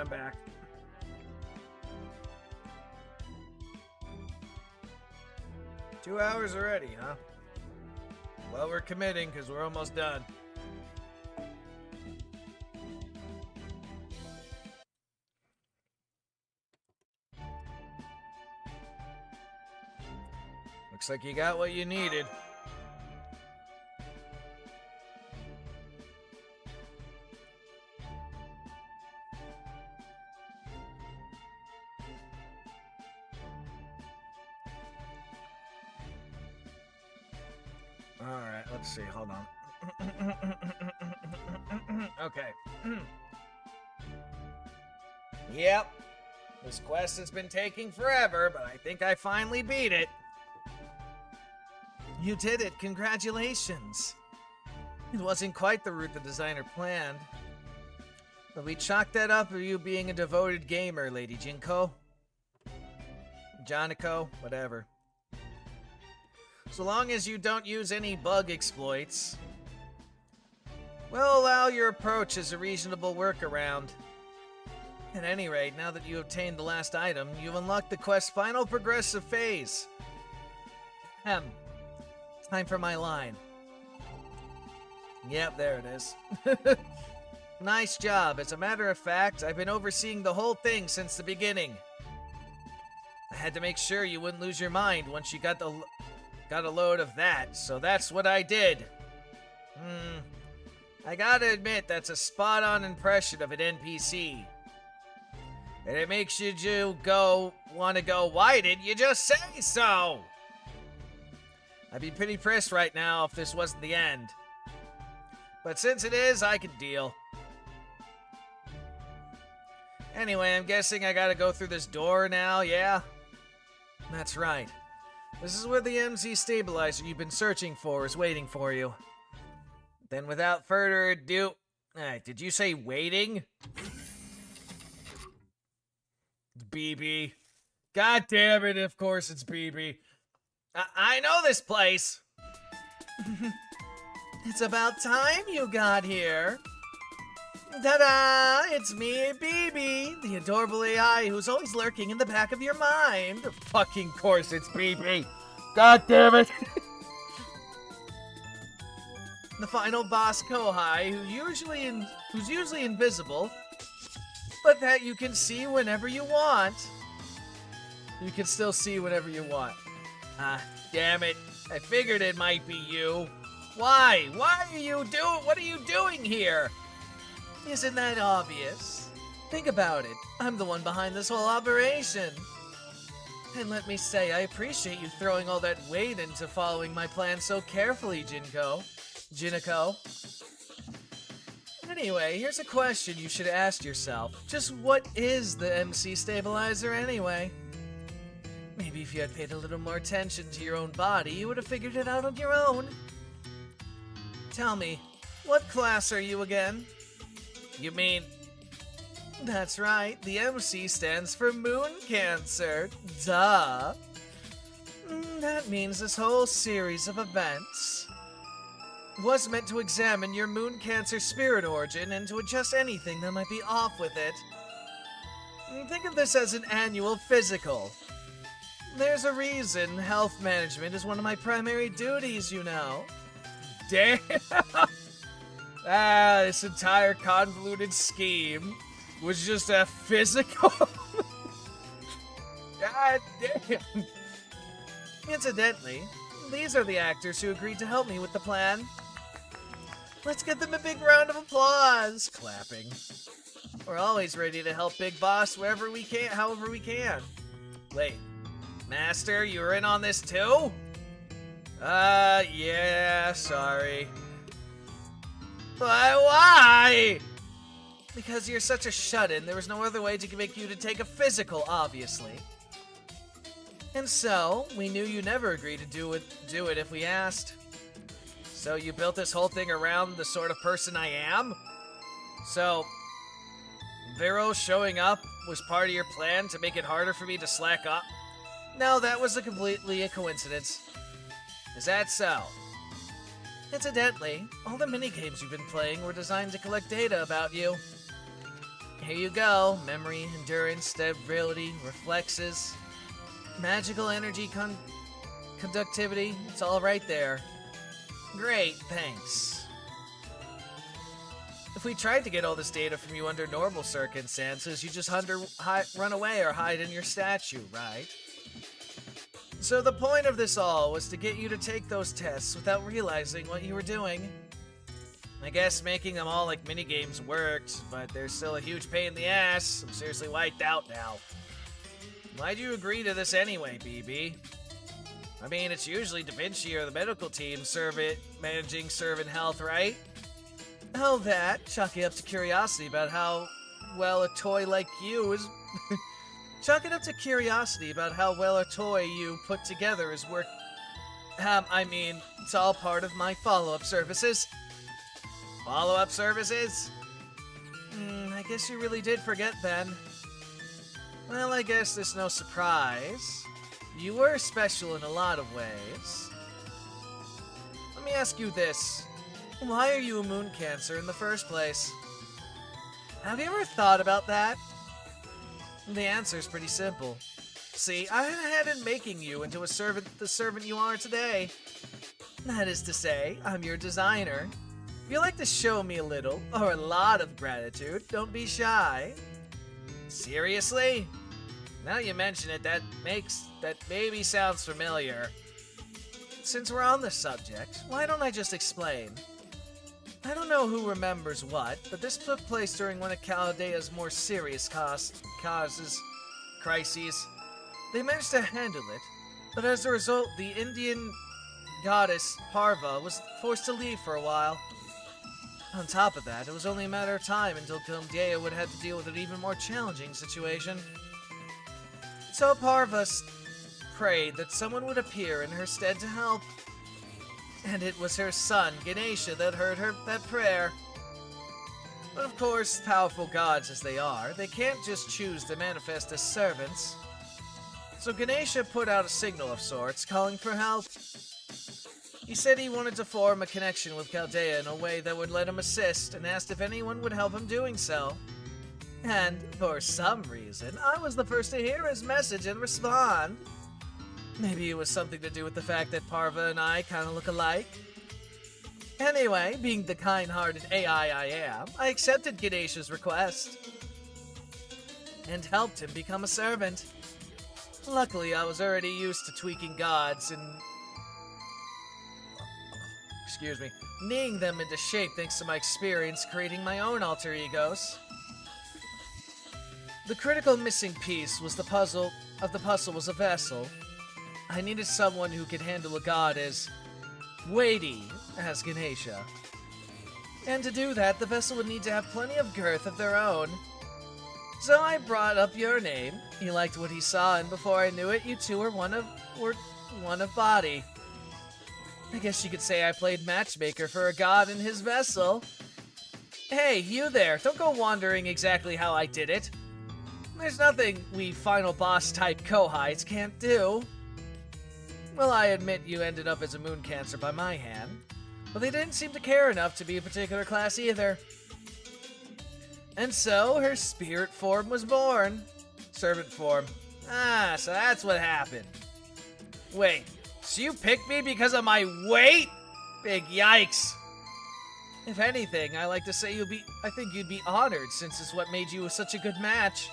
I'm back. Two hours already, huh? Well, we're committing because we're almost done. Looks like you got what you needed. Alright, let's see. Hold on. Okay. Yep. This quest has been taking forever, but I think I finally beat it. You did it. Congratulations. It wasn't quite the route the designer planned. But we chalked that up for you being a devoted gamer, Lady Jinko. Joniko, whatever. So long as you don't use any bug exploits, we'll allow your approach as a reasonable workaround. At any rate, now that you obtained the last item, you've unlocked the quest's final progressive phase. Time for my line. Yep, there it is. Nice job. As a matter of fact, I've been overseeing the whole thing since the beginning. I had to make sure you wouldn't lose your mind once you got a load of that, so that's what I did. I gotta admit, that's a spot-on impression of an NPC. And it makes you wanna go, why didn't you just say so? I'd be pretty pissed right now if this wasn't the end. But since it is, I can deal. Anyway, I'm guessing I gotta go through this door now, yeah? That's right. This is where the MC stabilizer you've been searching for is waiting for you. Then without further ado... did you say waiting? It's BB. God damn it, of course it's BB. I know this place. It's about time you got here. Ta-da! It's me, BB, the adorable AI who's always lurking in the back of your mind. Of fucking course it's BB. God damn it. The final boss Kohai, who's usually invisible, but that you can see whenever you want. You can still see whenever you want. Damn it. I figured it might be you. Why? What are you doing here? Isn't that obvious? Think about it. I'm the one behind this whole operation. And let me say, I appreciate you throwing all that weight into following my plan so carefully, Jiniko. Anyway, here's a question you should ask yourself. Just what is the MC stabilizer anyway? Maybe if you had paid a little more attention to your own body, you would have figured it out on your own. Tell me, what class are you again? You mean... That's right, the MC stands for Moon Cancer. Duh. That means this whole series of events was meant to examine your Moon Cancer spirit origin and to adjust anything that might be off with it. Think of this as an annual physical. There's a reason health management is one of my primary duties, you know. Damn! This entire convoluted scheme was just a physical. God damn. Incidentally, these are the actors who agreed to help me with the plan. Let's give them a big round of applause. Clapping. We're always ready to help Big Boss wherever we can, however we can. Wait, Master, you were in on this too? Yeah, sorry. But why? Because you're such a shut-in, there was no other way to make you to take a physical, obviously. And so, we knew you never agreed to do it if we asked. So you built this whole thing around the sort of person I am? So, Vero showing up was part of your plan to make it harder for me to slack up? No, that was completely a coincidence. Is that so? Incidentally, all the minigames you've been playing were designed to collect data about you. Here you go. Memory, endurance, stability, reflexes, magical energy, conductivity. It's all right there. Great, thanks. If we tried to get all this data from you under normal circumstances, you just run away or hide in your statue, right? So the point of this all was to get you to take those tests without realizing what you were doing. I guess making them all like minigames worked, but they're still a huge pain in the ass. I'm seriously wiped out now. Why'd you agree to this anyway, BB? I mean, it's usually Da Vinci or the medical team managing servant health, right? Oh, that. Chalk it up to curiosity about how well a toy like you is... Chalk it up to curiosity about how well a toy you put together is work... I mean, it's all part of my follow-up services. Follow-up services? I guess you really did forget then. Well, I guess there's no surprise. You were special in a lot of ways. Let me ask you this. Why are you a moon cancer in the first place? Have you ever thought about that? The answer's pretty simple. See, I had in making you into the servant you are today. That is to say, I'm your designer. If you like to show me a little, or a lot of gratitude, don't be shy. Seriously? Now you mention it, that maybe sounds familiar. Since we're on the subject, why don't I just explain? I don't know who remembers what, but this took place during one of Chaldea's more serious crises. They managed to handle it, but as a result, the Indian goddess Parva was forced to leave for a while. On top of that, it was only a matter of time until Chaldea would have to deal with an even more challenging situation. So Parva prayed that someone would appear in her stead to help. And it was her son, Ganesha, that heard that prayer. But of course, powerful gods as they are, they can't just choose to manifest as servants. So Ganesha put out a signal of sorts, calling for help. He said he wanted to form a connection with Chaldea in a way that would let him assist, and asked if anyone would help him doing so. And, for some reason, I was the first to hear his message and respond. Maybe it was something to do with the fact that Parva and I kind of look alike. Anyway, being the kind-hearted AI I am, I accepted Ganesha's request and helped him become a servant. Luckily, I was already used to tweaking gods and... kneeing them into shape thanks to my experience creating my own alter egos. The critical missing piece was the puzzle was a vessel. I needed someone who could handle a god as weighty as Ganesha. And to do that, the vessel would need to have plenty of girth of their own. So I brought up your name. He liked what he saw, and before I knew it, you two were one of body. I guess you could say I played matchmaker for a god in his vessel. Hey, you there, don't go wondering exactly how I did it. There's nothing we final boss type Kohides can't do. Well, I admit you ended up as a moon cancer by my hand, but they didn't seem to care enough to be a particular class either. And so, her spirit form was born. Servant form. Ah, so that's what happened. Wait, so you picked me because of my weight? Big yikes. If anything, I like to say I think you'd be honored since it's what made you such a good match.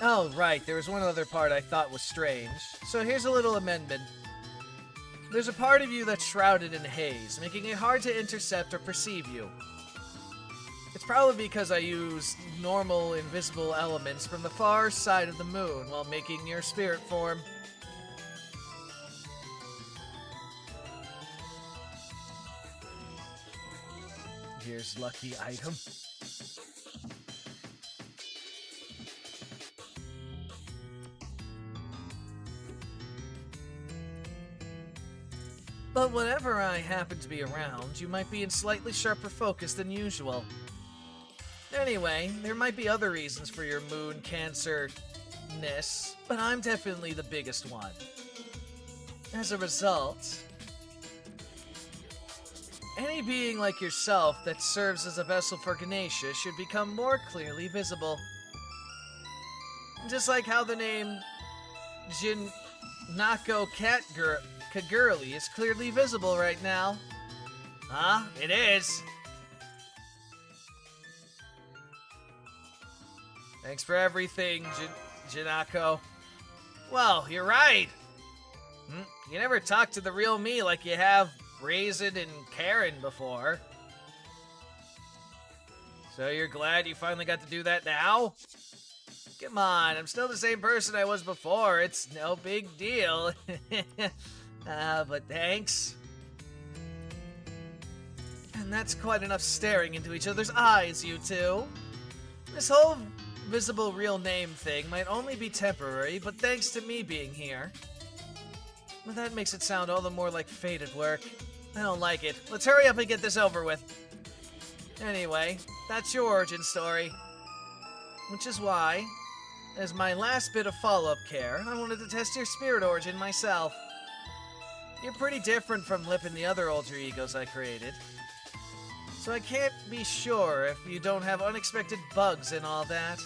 Oh, right, there was one other part I thought was strange. So here's a little amendment. There's a part of you that's shrouded in haze, making it hard to intercept or perceive you. It's probably because I use normal, invisible elements from the far side of the moon while making your spirit form. Here's lucky item. But whenever I happen to be around, you might be in slightly sharper focus than usual. Anyway, there might be other reasons for your moon cancer-ness, but I'm definitely the biggest one. As a result, Any being like yourself that serves as a vessel for Ganesha should become more clearly visible. Just like how the name Jinako Kagurli is clearly visible right now. Huh? It is. Thanks for everything, Jinako. Well, you're right. You never talked to the real me like you have Raisin and Karen before. So you're glad you finally got to do that now? Come on, I'm still the same person I was before. It's no big deal. But thanks. And that's quite enough staring into each other's eyes, you two. This whole visible real name thing might only be temporary, but thanks to me being here. But that makes it sound all the more like fate at work. I don't like it. Let's hurry up and get this over with. Anyway, that's your origin story. Which is why, as my last bit of follow-up care, I wanted to test your spirit origin myself. You're pretty different from Lip and the other alter egos I created. So I can't be sure if you don't have unexpected bugs and all that.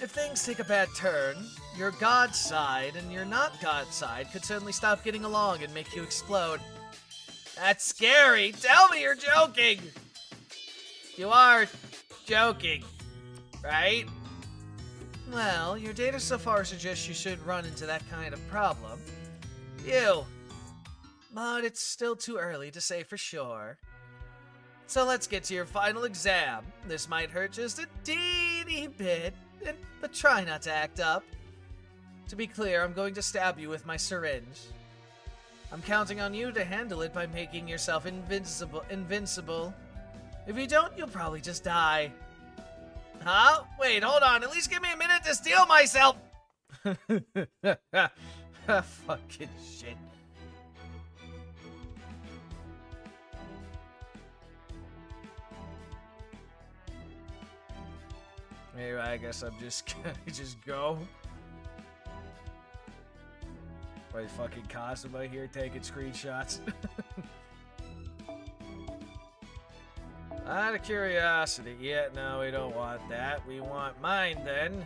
If things take a bad turn, your God side and your not God side could suddenly stop getting along and make you explode. That's scary! Tell me you're joking! You are joking, right? Well, your data so far suggests you should run into that kind of problem. But it's still too early to say for sure. So let's get to your final exam. This might hurt just a teeny bit, but try not to act up. To be clear, I'm going to stab you with my syringe. I'm counting on you to handle it by making yourself invincible. If you don't, you'll probably just die. Huh? Wait, hold on. At least give me a minute to steel myself. Fucking shit. Anyway, I guess I'm just gonna just go. My fucking Kazuma here taking screenshots. Out of curiosity. Yeah, no, we don't want that. We want mine then.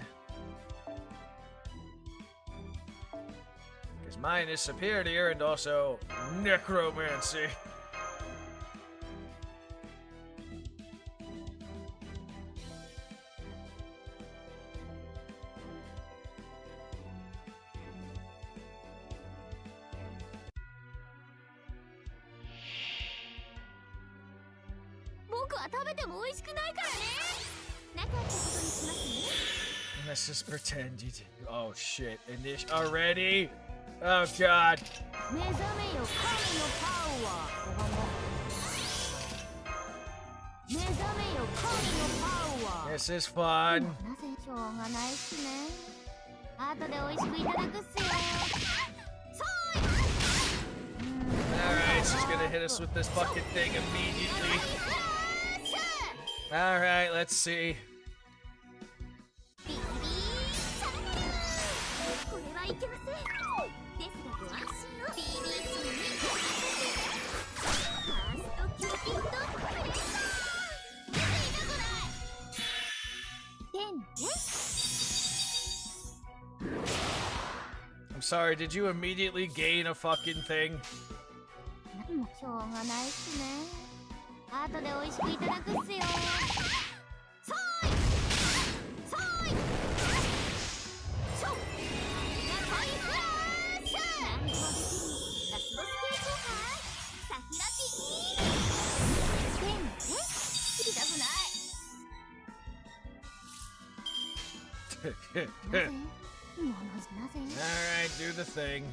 Because mine is superior and also necromancy. Let's just pretend you did. Oh shit. And this already? Oh god. This is fun. Alright, she's gonna hit us with this fucking thing immediately. Alright, let's see. I'm sorry, did you immediately gain a fucking thing? Alright, do the thing.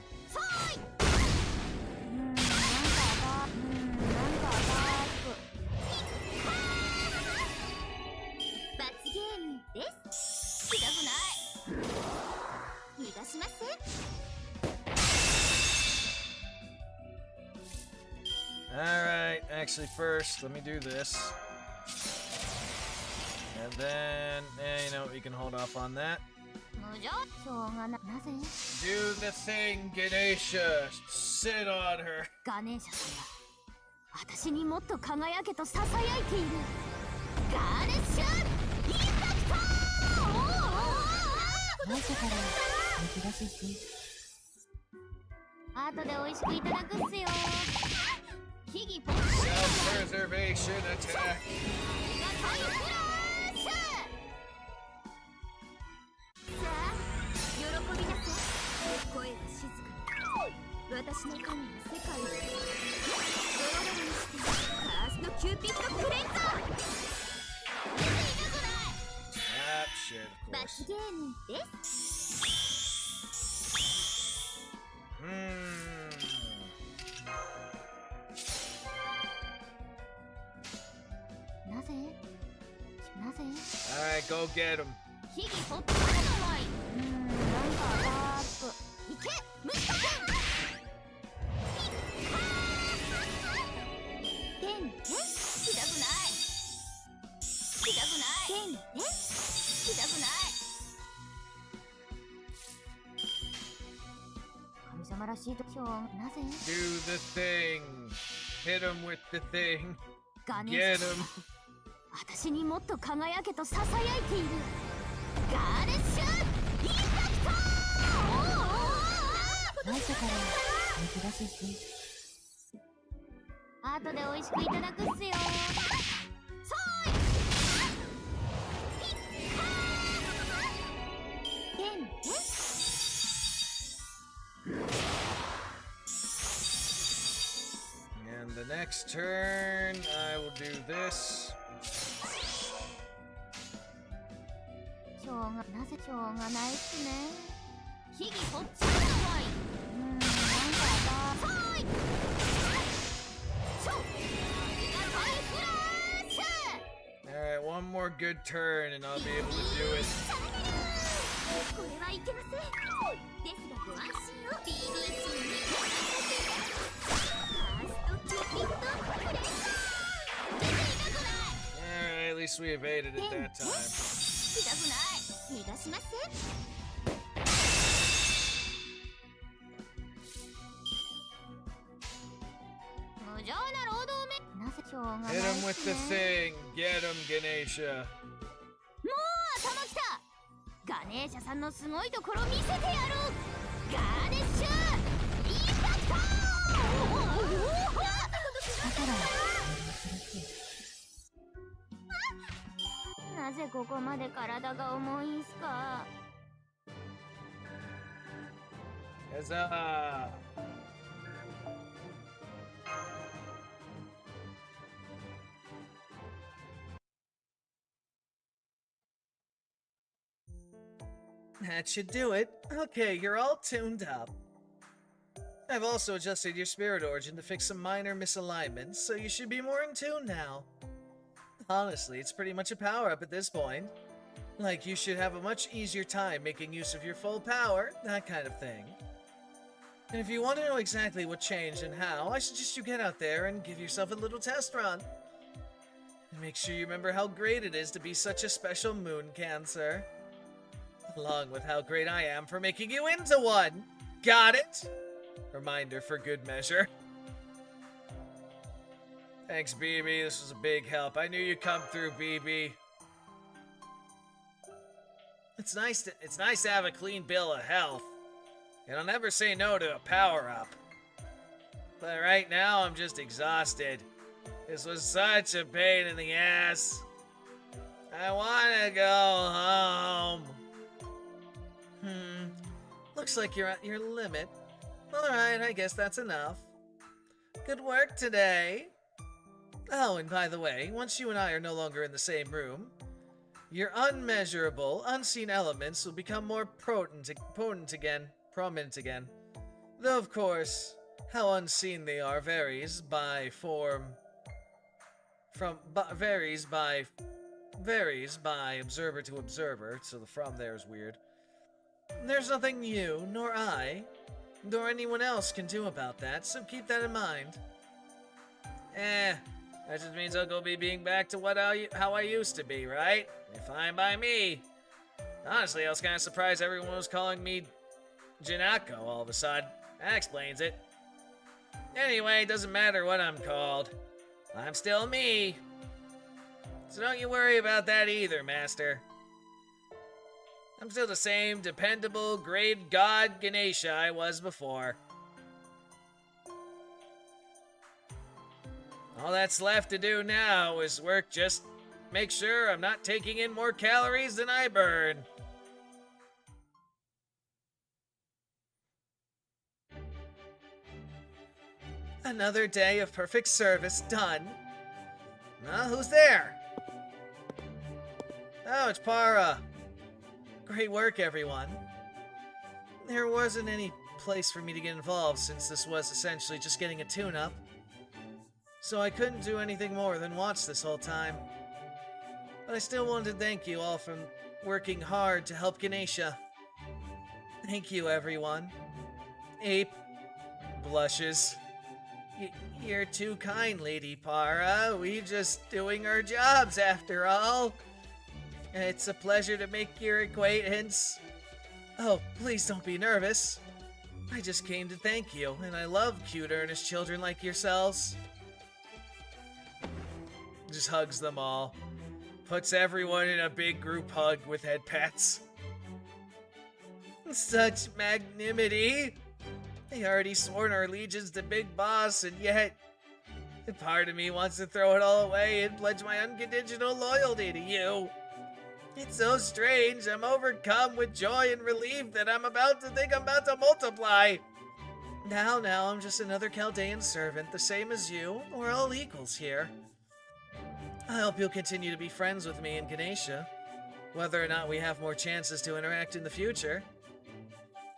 Alright, actually first, let me do this. And then, you know, we can hold off on that. 無情しょうがな。なぜ Do the thing, Ganesha. Sit on her. ガネーシャさんは私にもっと輝けと囁いている。ガーネッシュインパクト最初から抜き出しし後で美味しくいただくっすよ。秘技ポップ Self-preservation attack. ありがたいフラッシュさあ喜びなさい。声は静かに私の神は世界を泥々にしてカースのキューピッドクレンザー別に痛くない Ah, shit, of 罰 course. ゲームです。 なぜ Alright, go get him. 秘技ポップカードはいなんかワープいけムシコくんてんてん痛くない痛くないてんてん痛くない神様らしいと今日なぜ Do the thing. Hit him with the thing. ガネ Get ーシャ him. 私にもっと輝けと囁いている。ガーネッシュインパクト最初から抜き出しし後で美味しくいただくっすよ。そーいてんてん And the next turn, I will do this. しょうがなぜしょうがないっすね。秘技ポッチャーだわい。なんかださーいそうありがたいフラッシュ Alright, one more good turn and I'll be able to do it. これはいけません。ですがご安心を BBC にお任せファーストキューピッドクレンザー別に痛くない Alright, at least we evaded it that time. 痛くない逃がしません。無情な労働めなぜしょうがないっ Hit す him with the ね。 thing. Get him, Ganesha. もう頭きた。ガネーシャさんのすごいところ見せてやろう。ガーネッシュインパクトなぜここまで体が重いんすか。 Huzzah! That should do it. Okay, you're all tuned up. I've also adjusted your spirit origin to fix some minor misalignments, so you should be more in tune now. Honestly, it's pretty much a power-up at this point. Like, you should have a much easier time making use of your full power, that kind of thing. And if you want to know exactly what changed and how, I suggest you get out there and give yourself a little test run. And make sure you remember how great it is to be such a special moon cancer. Along with how great I am for making you into one. Got it? Reminder for good measure. Thanks, BB. This was a big help. I knew you'd come through, BB. It's nice to have a clean bill of health. And I'll never say no to a power-up. But right now, I'm just exhausted. This was such a pain in the ass. I want to go home. Looks like you're at your limit. Alright, I guess that's enough. Good work today. Oh, and by the way, once you and I are no longer in the same room, your unmeasurable, unseen elements will become more prominent again. Though, of course, how unseen they are varies by observer to observer, so the from there is weird. There's nothing you, nor I, nor anyone else can do about that, so keep that in mind. That just means Uncle me being back to how I used to be, right? Fine by me. Honestly, I was kind of surprised everyone was calling me Janako all of a sudden. That explains it. Anyway, it doesn't matter what I'm called. I'm still me. So don't you worry about that either, Master. I'm still the same dependable, great god Ganesha I was before. All that's left to do now is work just make sure I'm not taking in more calories than I burn. Another day of perfect service done. Who's there? Oh, it's Para. Great work, everyone. There wasn't any place for me to get involved since this was essentially just getting a tune-up. So I couldn't do anything more than watch this whole time. But I still wanted to thank you all for working hard to help Ganesha. Thank you, everyone. Ape blushes. You're too kind, Lady Para. We just doing our jobs after all. It's a pleasure to make your acquaintance. Oh, please don't be nervous. I just came to thank you, and I love cute, earnest children like yourselves. Just hugs them all. Puts everyone in a big group hug with head pats. Such magnanimity! They already sworn our allegiance to Big Boss, and yet a part of me wants to throw it all away and pledge my unconditional loyalty to you. It's so strange. I'm overcome with joy and relief that I'm about to multiply. Now, I'm just another Chaldean servant, the same as you. We're all equals here. I hope you'll continue to be friends with me and Ganesha, whether or not we have more chances to interact in the future.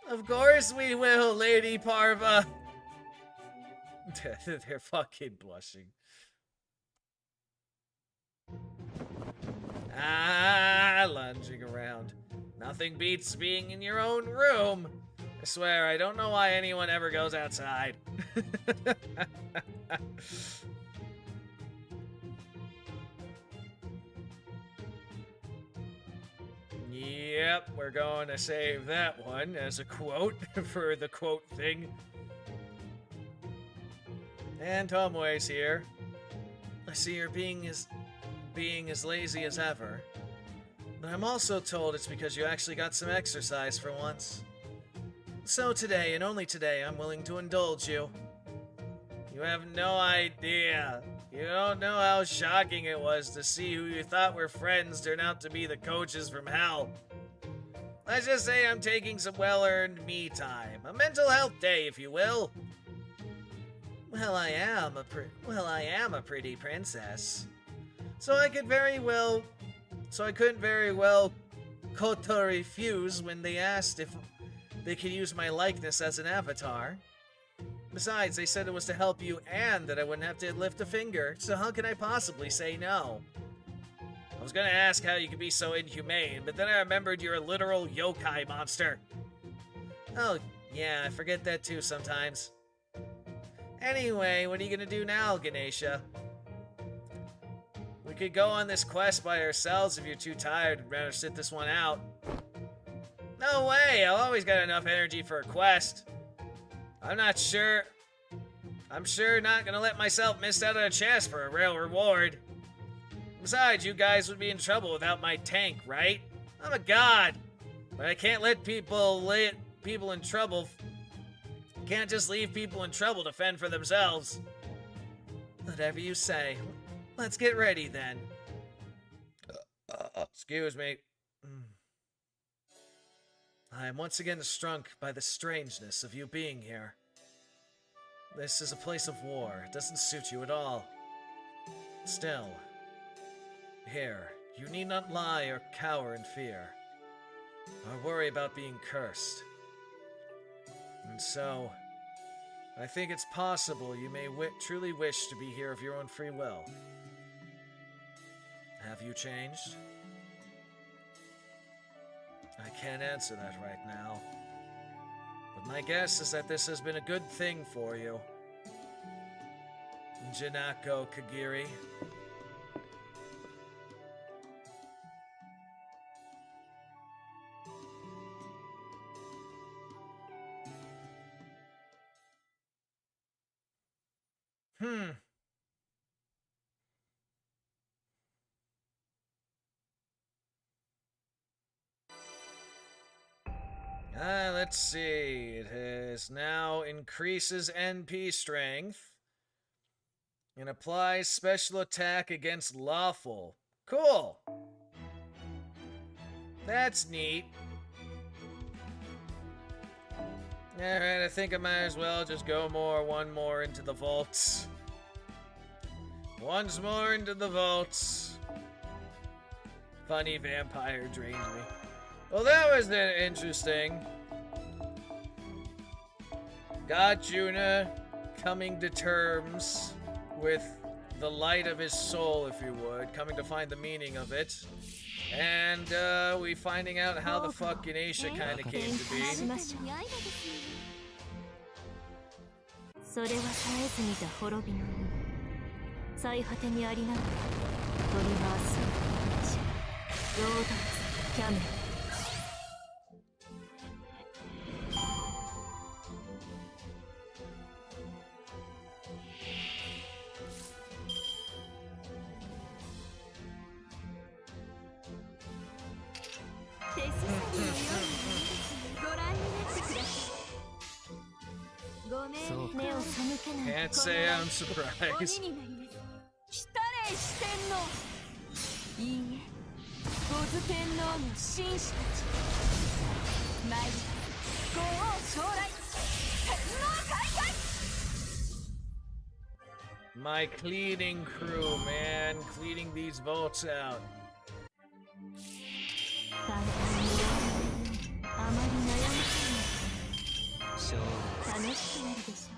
Of course we will, Lady Parva. They're fucking blushing. Lunging around. Nothing beats being in your own room. I swear, I don't know why anyone ever goes outside. Yep, we're going to save that one as a quote for the quote thing. And Tomoe's here. I see you're being as lazy as ever. But I'm also told it's because you actually got some exercise for once. So today, and only today, I'm willing to indulge you. You have no idea. You don't know how shocking it was to see who you thought were friends turn out to be the coaches from hell. Let's just say I'm taking some well-earned me time. A mental health day, if you will. Well, I am a pretty princess. So I couldn't very well koto refuse when they asked if they could use my likeness as an avatar. Besides, they said it was to help you and that I wouldn't have to lift a finger, so how can I possibly say no? I was gonna ask how you could be so inhumane, but then I remembered you're a literal yokai monster. Oh, yeah, I forget that too sometimes. Anyway, what are you gonna do now, Ganesha? We could go on this quest by ourselves if you're too tired and rather sit this one out. No way, I've always got enough energy for a quest. I'm sure not gonna let myself miss out on a chance for a real reward. Besides, you guys would be in trouble without my tank, right? I'm a god, but I can't let people in trouble. Can't just leave people in trouble to fend for themselves. Whatever you say. Let's get ready then. Excuse me. I am once again struck by the strangeness of you being here. This is a place of war. It doesn't suit you at all. Still, here, you need not lie or cower in fear, or worry about being cursed. And so, I think it's possible you may truly wish to be here of your own free will. Have you changed? I can't answer that right now. But my guess is that this has been a good thing for you. Janako Kagiri. Let's see. It has now increases NP strength and applies special attack against lawful. Cool. That's neat. Alright, I think I might as well just go one more into the vaults. Once more into the vaults. Funny vampire drained me. Well, that was interesting. Got Juna coming to terms with the light of his soul, if you would, coming to find the meaning of it. And we finding out how the fuck Ganesha kind of came to be. それは絶えず見た滅びの夢。最果てにありながら取り回すロードツキャメル。手すさびのようにご覧になってください。ごめん、目を背けない。 Can't say I'm surprised. 鬼になります。来たれ四天王。いいえ、ゴズ天皇の紳士たち。参り、ご王将来、天皇開会。 My cleaning crew, man, cleaning these vaults out. あまり悩ませない。楽しくなるでしょ。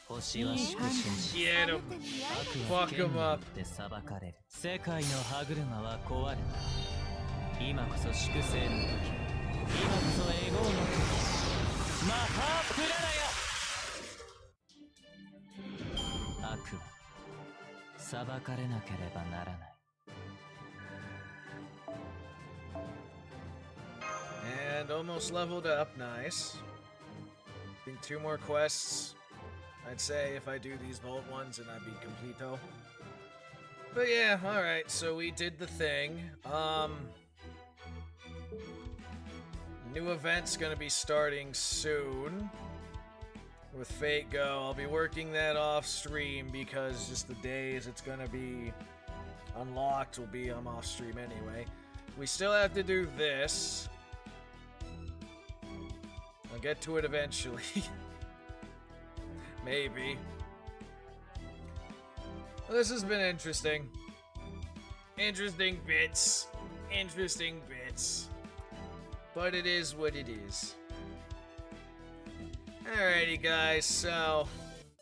星は粛々し Get him. 悪は Fuck 剣 him によ up. って裁かれる。世界の歯車は壊れた。今こそ粛清の時。今こそエゴの時。マハープララヤ。悪は裁かれなければならない。 And almost leveled up, nice. I think 2 more quests. I'd say if I do these vault ones and I'd be complete. But yeah, alright, so we did the thing. New event's gonna be starting soon. With Fate Go. I'll be working that off stream because just the days it's gonna be unlocked will be off stream anyway. We still have to do this. I'll get to it eventually. Maybe. Well, this has been interesting. Interesting bits. Interesting bits. But it is what it is. Alrighty, guys, so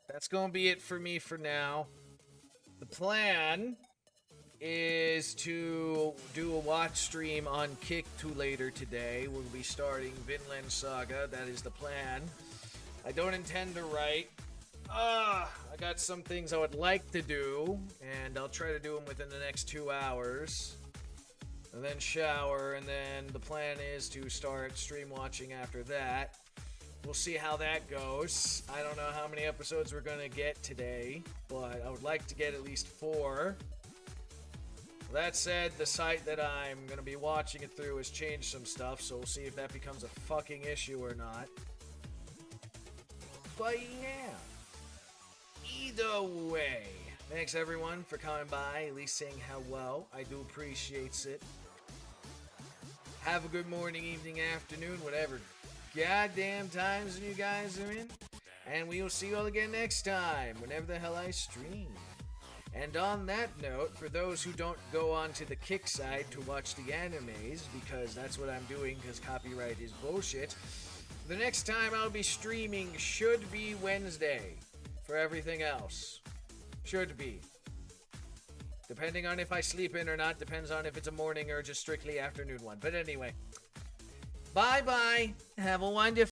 that's gonna be it for me for now. The plan is to do a watch stream on Kick 2 later today. We'll be starting Vinland Saga. That is the plan. I don't intend to write. I got some things I would like to do, and I'll try to do them within the next 2 hours. And then shower, and then the plan is to start stream watching after that. We'll see how that goes. I don't know how many episodes we're gonna get today, but I would like to get at least 4. That said, the site that I'm gonna be watching it through has changed some stuff, so we'll see if that becomes a fucking issue or not. But yeah. Either way, thanks everyone for coming by, at least saying hello. I do appreciate it. Have a good morning, evening, afternoon, whatever goddamn times you guys are in. And we will see you all again next time, whenever the hell I stream. And on that note, for those who don't go onto the Kick side to watch the animes, because that's what I'm doing because copyright is bullshit, the next time I'll be streaming should be Wednesday. For everything else. Should be. Depending on if I sleep in or not, depends on if it's a morning or just strictly afternoon one. But anyway. Bye-bye. Have a wonderful